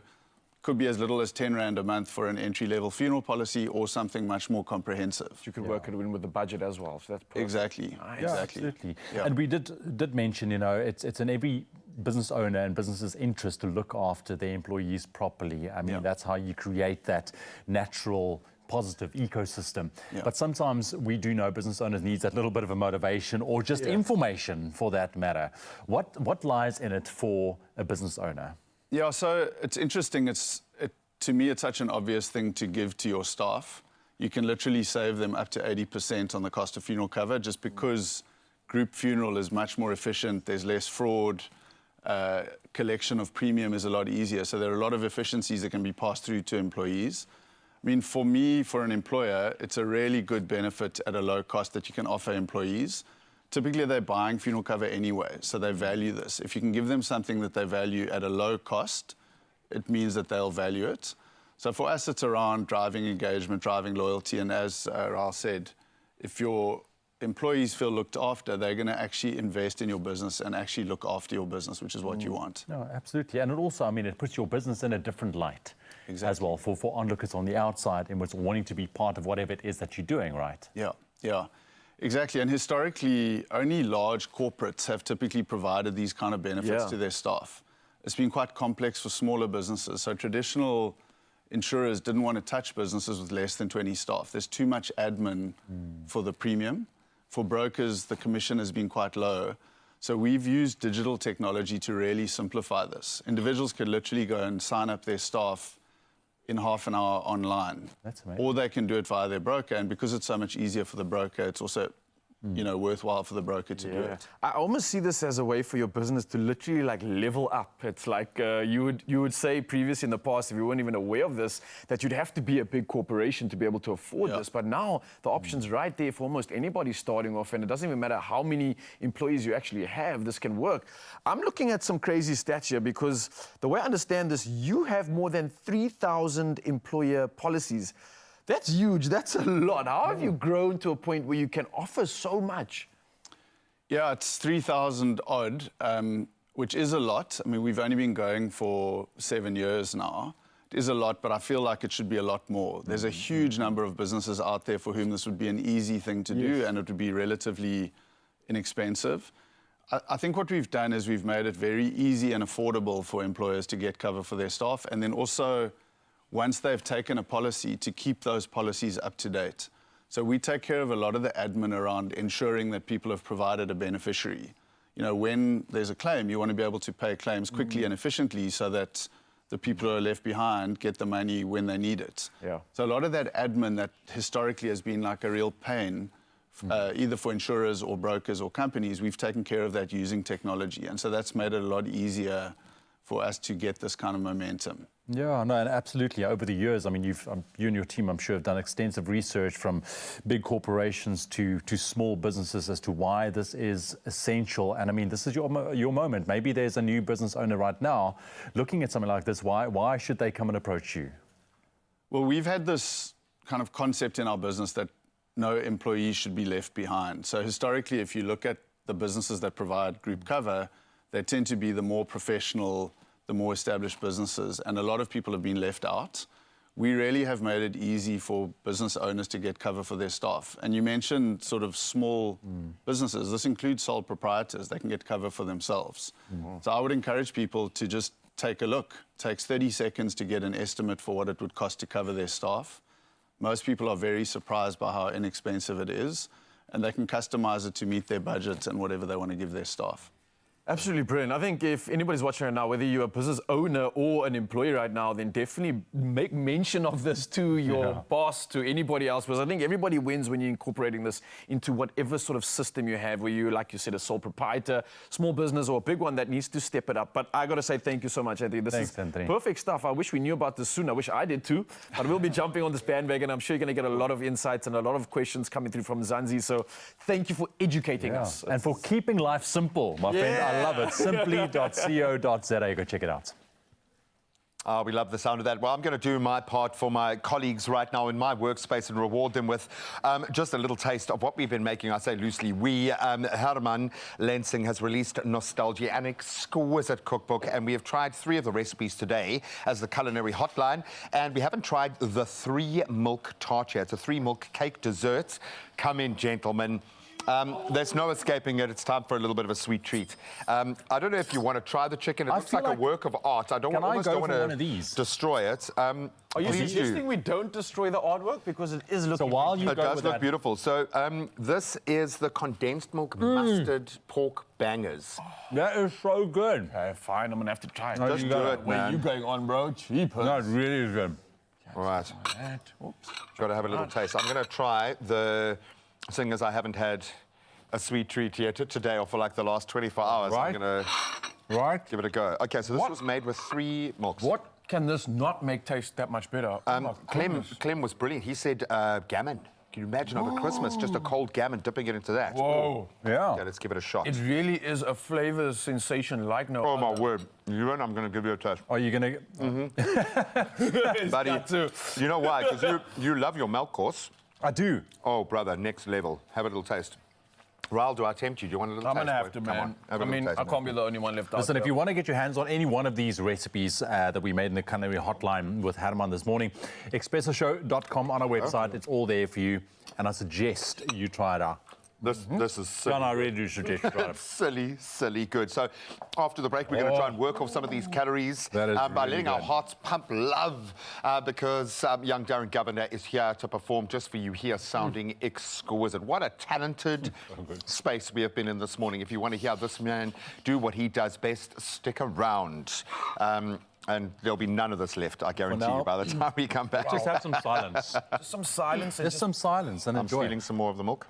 could be as little as 10 Rand a month for an entry-level funeral policy, or something much more comprehensive. You can work it in with the budget as well. So that's perfect. Exactly. Nice. Exactly. Absolutely. Yeah. And we did mention, you know, it's in every business owner and business's interest to look after their employees properly. I mean, that's how you create that natural positive ecosystem. But sometimes we do know business owners need that little bit of a motivation, or just information for that matter. What lies in it for a business owner? Yeah, so it's interesting. To me, it's such an obvious thing to give to your staff. you can literally save them up to 80% on the cost of funeral cover, just because group funeral is much more efficient, there's less fraud, collection of premium is a lot easier. So there are a lot of efficiencies that can be passed through to employees. I mean, for me, for an employer, it's a really good benefit at a low cost that you can offer employees. Typically, they're buying funeral cover anyway, so they value this. If you can give them something that they value at a low cost, it means that they'll value it. So for us, it's around driving engagement, driving loyalty, and as Raul said, if your employees feel looked after, they're going to actually invest in your business and actually look after your business, which is what you want. No, absolutely. And it also, I mean, it puts your business in a different light as well for onlookers on the outside and what's wanting to be part of whatever it is that you're doing, right? Yeah, exactly. And historically, only large corporates have typically provided these kind of benefits to their staff. It's been quite complex for smaller businesses. So traditional insurers didn't want to touch businesses with less than 20 staff. There's too much admin for the premium. For brokers, the commission has been quite low. So we've used digital technology to really simplify this. Individuals could literally go and sign up their staff in half an hour online. That's amazing. Or they can do it via their broker. And because it's so much easier for the broker, it's also worthwhile for the broker to do it. I almost see this as a way for your business to literally like level up. It's like you would say previously in the past, if you weren't even aware of this, that you'd have to be a big corporation to be able to afford this. But now the option's right there for almost anybody starting off, and it doesn't even matter how many employees you actually have, this can work. I'm looking at some crazy stats here because the way I understand this, you have more than 3,000 employer policies. That's huge. That's a lot. How have you grown to a point where you can offer so much? Yeah, it's 3,000 odd, which is a lot. I mean, we've only been going for 7 years now. It is a lot, but I feel like it should be a lot more. There's a huge number of businesses out there for whom this would be an easy thing to do, and it would be relatively inexpensive. I think what we've done is we've made it very easy and affordable for employers to get cover for their staff, and then also, once they've taken a policy, to keep those policies up to date. So we take care of a lot of the admin around ensuring that people have provided a beneficiary. You know, when there's a claim, you want to be able to pay claims quickly and efficiently so that the people who are left behind get the money when they need it. So a lot of that admin that historically has been like a real pain, either for insurers or brokers or companies, we've taken care of that using technology. And so that's made it a lot easier for us to get this kind of momentum. Yeah, no, and absolutely. Over the years, I mean, you and your team, I'm sure, have done extensive research from big corporations to small businesses as to why this is essential. And I mean, this is your moment. Maybe there's a new business owner right now looking at something like this. Why should they come and approach you? Well, we've had this kind of concept in our business that no employee should be left behind. So historically, if you look at the businesses that provide group cover, they tend to be the more professional, the more established businesses, and a lot of people have been left out. We really have made it easy for business owners to get cover for their staff. And you mentioned sort of small businesses. This includes sole proprietors. They can get cover for themselves. So I would encourage people to just take a look. It takes 30 seconds to get an estimate for what it would cost to cover their staff. Most people are very surprised by how inexpensive it is, and they can customize it to meet their budget and whatever they want to give their staff. Absolutely brilliant. I think if anybody's watching right now, whether you're a business owner or an employee right now, then definitely make mention of this to your boss, to anybody else, because I think everybody wins when you're incorporating this into whatever sort of system you have, where you, like you said, a sole proprietor, small business, or a big one that needs to step it up. But I got to say thank you so much, Anthony. This is perfect stuff. I wish we knew about this sooner. I wish I did too. But we'll be jumping on this bandwagon. I'm sure you're going to get a lot of insights and a lot of questions coming through from Zanzi. So thank you for educating us. And for keeping life simple, my friend. I love it. Simply.co.za. Go check it out. We love the sound of that. Well, I'm going to do my part for my colleagues right now in my workspace and reward them with just a little taste of what we've been making. I say loosely, Herman Lensing has released Nostalgia, an exquisite cookbook, and we have tried 3 of the recipes today as the Culinary Hotline, and we haven't tried the 3-milk tart yet. It's a 3-milk cake dessert. Come in, gentlemen. There's no escaping it. It's time for a little bit of a sweet treat. I don't know if you want to try the chicken. It looks like a work of art. I don't want to destroy it. Are you suggesting we don't destroy the artwork? Because it is looking... So while you go with that... It does look beautiful. So this is the condensed milk mustard pork bangers. That is so good. Okay, fine. I'm going to have to try it. Just do it, man. Where are you going on, bro? Cheaper. No, it really is good. All right. Oops. Got to have a little taste. I'm going to try the, seeing as I haven't had a sweet treat yet today or for like the last 24 hours. Right. I'm going to give it a go. Okay, so this was made with 3 milks. What can this not make taste that much better? Clem was brilliant. He said gammon. Can you imagine over Christmas, just a cold gammon, dipping it into that? Whoa. Yeah. Okay, let's give it a shot. It really is a flavor sensation like no other. My word. You and I'm going to give you a taste. Are you going to... Buddy, you know why? Because you love your milk course. I do. Oh, brother, next level. Have a little taste. Raul, do I tempt you? Do you want a little taste? I'm going to have to, man. I mean, I can't be the only one left out. Listen, if you want to get your hands on any one of these recipes that we made in the Culinary hotline with Herman this morning, expressoshow.com on our website. It's all there for you. And I suggest you try it out. This is silly. John, I really do suggest you try it. silly good. So after the break, we're going to try and work off some of these calories by letting our hearts pump love because young Darren Governor is here to perform just for you here, sounding exquisite. What a talented space we have been in this morning. If you want to hear this man do what he does best, stick around. And there'll be none of this left, I guarantee you, by the time we come back. Just have some silence. Just some silence. Just some silence and enjoy. I'm stealing some more of the milk.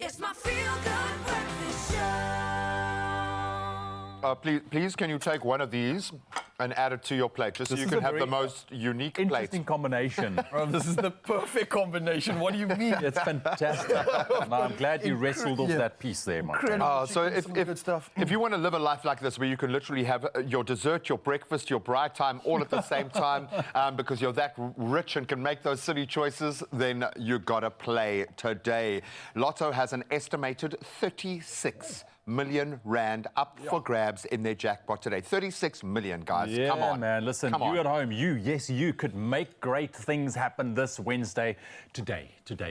It's my feel-good breakfast show. Please, can you take one of these and add it to your plate, just so you can have the most unique plate. Interesting combination. Bro, this is the perfect combination. What do you mean? It's fantastic. I'm glad you wrestled off that piece there, my friend. So if you want to live a life like this, where you can literally have your dessert, your breakfast, your bride time all at the same time, because you're that rich and can make those silly choices, then you gotta play today. Lotto has an estimated 36 million rand up for grabs in their jackpot today. 36 million, guys. Yeah, come on, man. Listen, you at home, you could make great things happen this Wednesday. Today,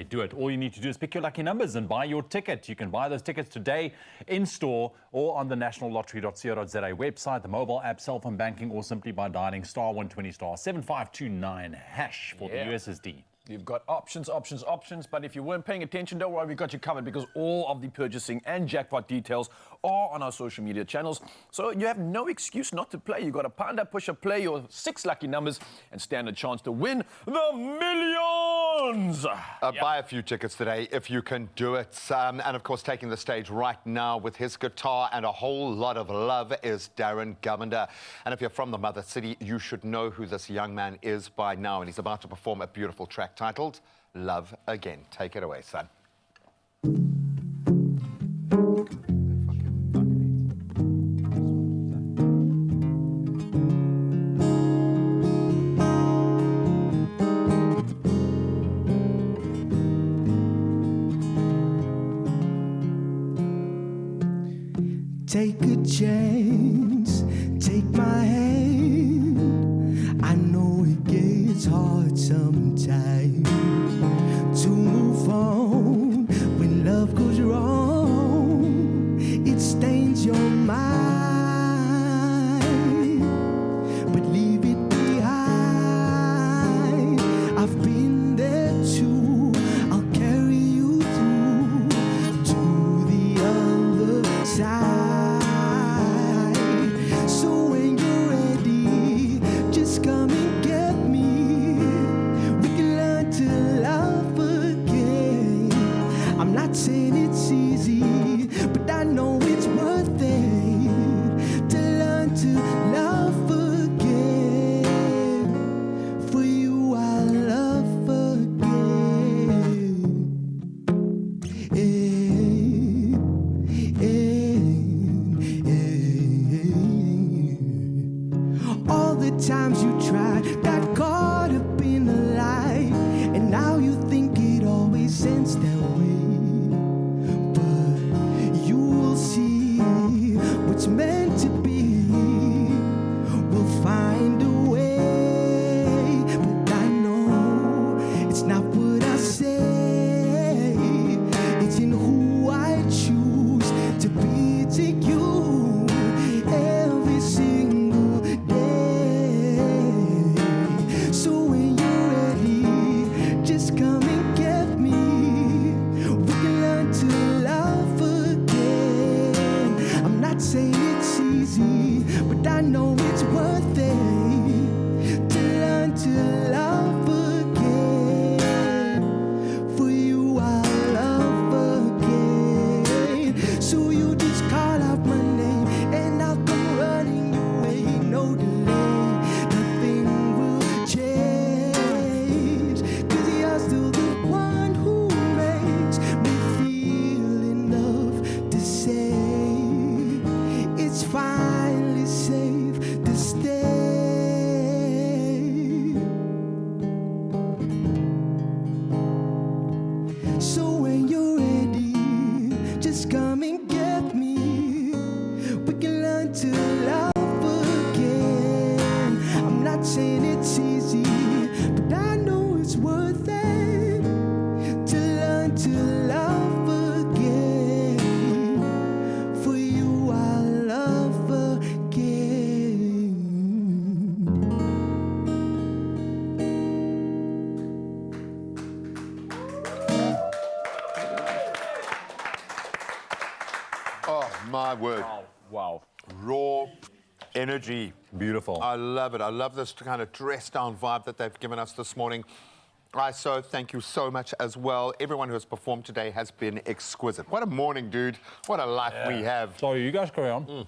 do it. All you need to do is pick your lucky numbers and buy your ticket. You can buy those tickets today in store or on the nationallottery.co.za website, the mobile app, cell phone banking, or simply by dialing *120 *7529# for the USSD. You've got options, but if you weren't paying attention, don't worry, we got you covered because all of the purchasing and jackpot details are on our social media channels. So you have no excuse not to play. You got to panda, push a play your 6 lucky numbers and stand a chance to win the millions. Buy a few tickets today if you can do it. And of course, taking the stage right now with his guitar and a whole lot of love is Darren Governor. And if you're from the Mother City, you should know who this young man is by now. And he's about to perform a beautiful track titled Love Again. Take it away, son. Take a chance, take my hand. I know it gets hard sometimes to times you tried, got caught up in a lie, and now you think it always ends that way. But you will see what's meant to be. We'll find a way. But I know it's not what I say. It's in who I choose to be to you every single day. So when you're ready, just come and get me. We can learn to love again. I'm not saying it's easy, but I know it's worth it to learn to love again. For you, I'll love again. So you just call out my name, and I'll come running your way. No delay, nothing will change. 'Cause you're still the one who makes me feel enough to say it's finally safe to stay. So when you're ready, just come and get me. We can learn to love again. I'm not saying it's easy, but I know it's worth it to learn to love again. For you, I'll love again. Oh, my word. Wow. Raw energy. Beautiful. I love it. I love this kind of dressed down vibe that they've given us this morning. So thank you so much as well. Everyone who has performed today has been exquisite. What a morning, dude. What a life we have. Sorry, you guys carry on.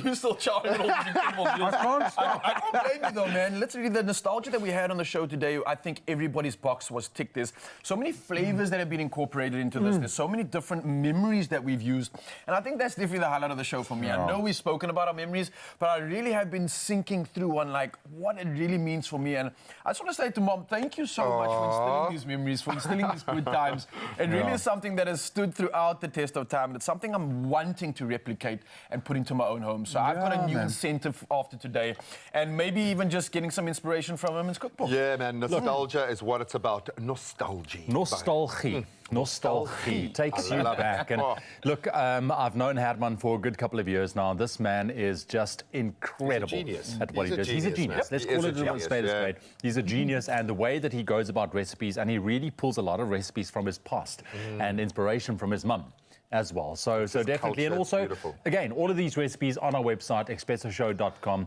You still charting all these incredible meals. I can't blame you though, man. Literally, the nostalgia that we had on the show today, I think everybody's box was ticked. There's so many flavors that have been incorporated into this. There's so many different memories that we've used. And I think that's definitely the highlight of the show for me. I know we've spoken about our memories, but I really have been sinking through on like what it really means for me. And I just want to say to Mom, thank you so much for instilling these memories, for instilling these good times. It really is something that has stood throughout the test of time. It's something I'm wanting to replicate and put into my own home. So I've got a new incentive after today, and maybe even just getting some inspiration from Women's Cookbook. Yeah, man. Nostalgia is what it's about. Nostalgia. Nostalgie. Nostalgie takes you back. And look, I've known Herman for a good couple of years now. This man is just incredible at what he does. He's a genius. Let's call it a spade a spade. He's a genius, and the way that he goes about recipes, and he really pulls a lot of recipes from his past and inspiration from his mum as well. So definitely, and also, again, all of these recipes on our website, expressoshow.com.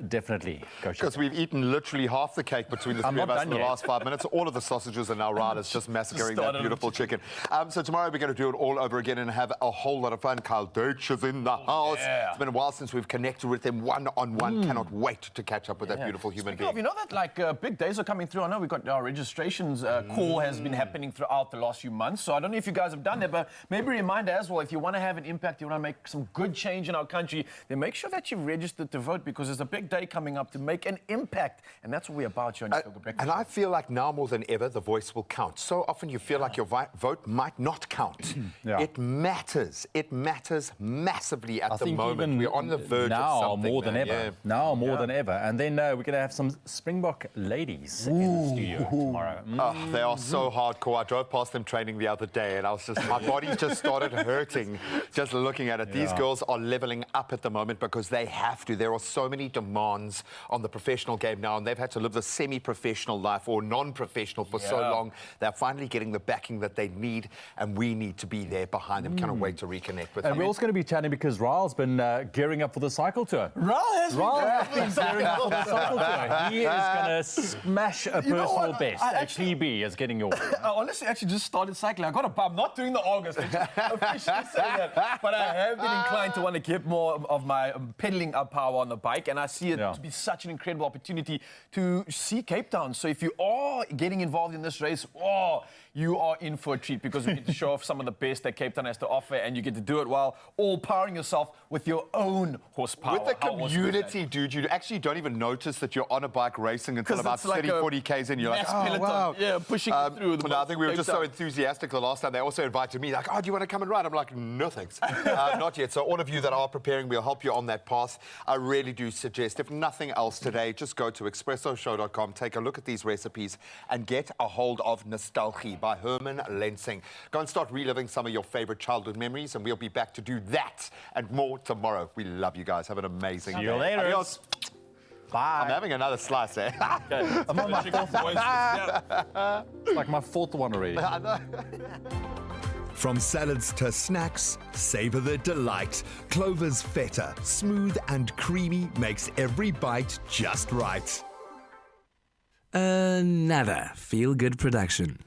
Definitely go check Because we've eaten literally half the cake between the three of us in the last 5 minutes. All of the sausages are now right. It's just massacring that beautiful chicken. So tomorrow we're going to do it all over again and have a whole lot of fun. Kyle Deutsch is in the house. It's been a while since we've connected with him one-on-one. Cannot wait to catch up with that beautiful human being. You know that like big days are coming through. I know we've got our registrations call has been happening throughout the last few months. So I don't know if you guys have done that, but maybe reminder as well, if you want to have an impact, you want to make some good change in our country, then make sure that you've registered to vote, because there's a big day coming up to make an impact, and that's what we're about here on And I feel like now more than ever, the voice will count. So often you feel like your vote might not count. It matters. It matters massively at the moment. We're on the verge of something. More than ever. Now more than ever. And then we're going to have some Springbok ladies in the studio tomorrow. They are so hardcore. I drove past them training the other day, and I was just, my body just started hurting just looking at it. These girls are leveling up at the moment because they have to. There are so many demands on the professional game now, and they've had to live the semi-professional life or non-professional for so long. They're finally getting the backing that they need, and we need to be there behind them. Cannot wait to reconnect with them. And we're also going to be chatting because Raul's been gearing up for the cycle tour. Raul has been gearing up for the cycle tour. He is going to smash a personal best. A PB is getting your I honestly actually just started cycling. I got a I'm not doing the August. officially say that. But I have been inclined to want to get more of my pedaling up power on the bike, and I see it to be such an incredible opportunity to see Cape Town. So if you are getting involved in this race, you are in for a treat, because we get to show off some of the best that Cape Town has to offer, and you get to do it while all powering yourself with your own horsepower. With the community, dude, you actually don't even notice that you're on a bike racing until about 30-40 Ks in. You're like, oh, wow. Yeah, pushing through. I think we were just so enthusiastic the last time. They also invited me, like, oh, do you want to come and ride? I'm like, no thanks. Not yet. So all of you that are preparing, we'll help you on that path. I really do suggest, if nothing else today, just go to expressoshow.com, take a look at these recipes, and get a hold of Nostalgie by Herman Lensing. Go and start reliving some of your favorite childhood memories, and we'll be back to do that and more tomorrow. We love you guys. Have an amazing day. See you later. Adios. Bye. I'm having another slice, eh? I'm on my fourth one. It's like my fourth one already. From salads to snacks, savor the delight. Clover's feta, smooth and creamy, makes every bite just right. Another feel-good production.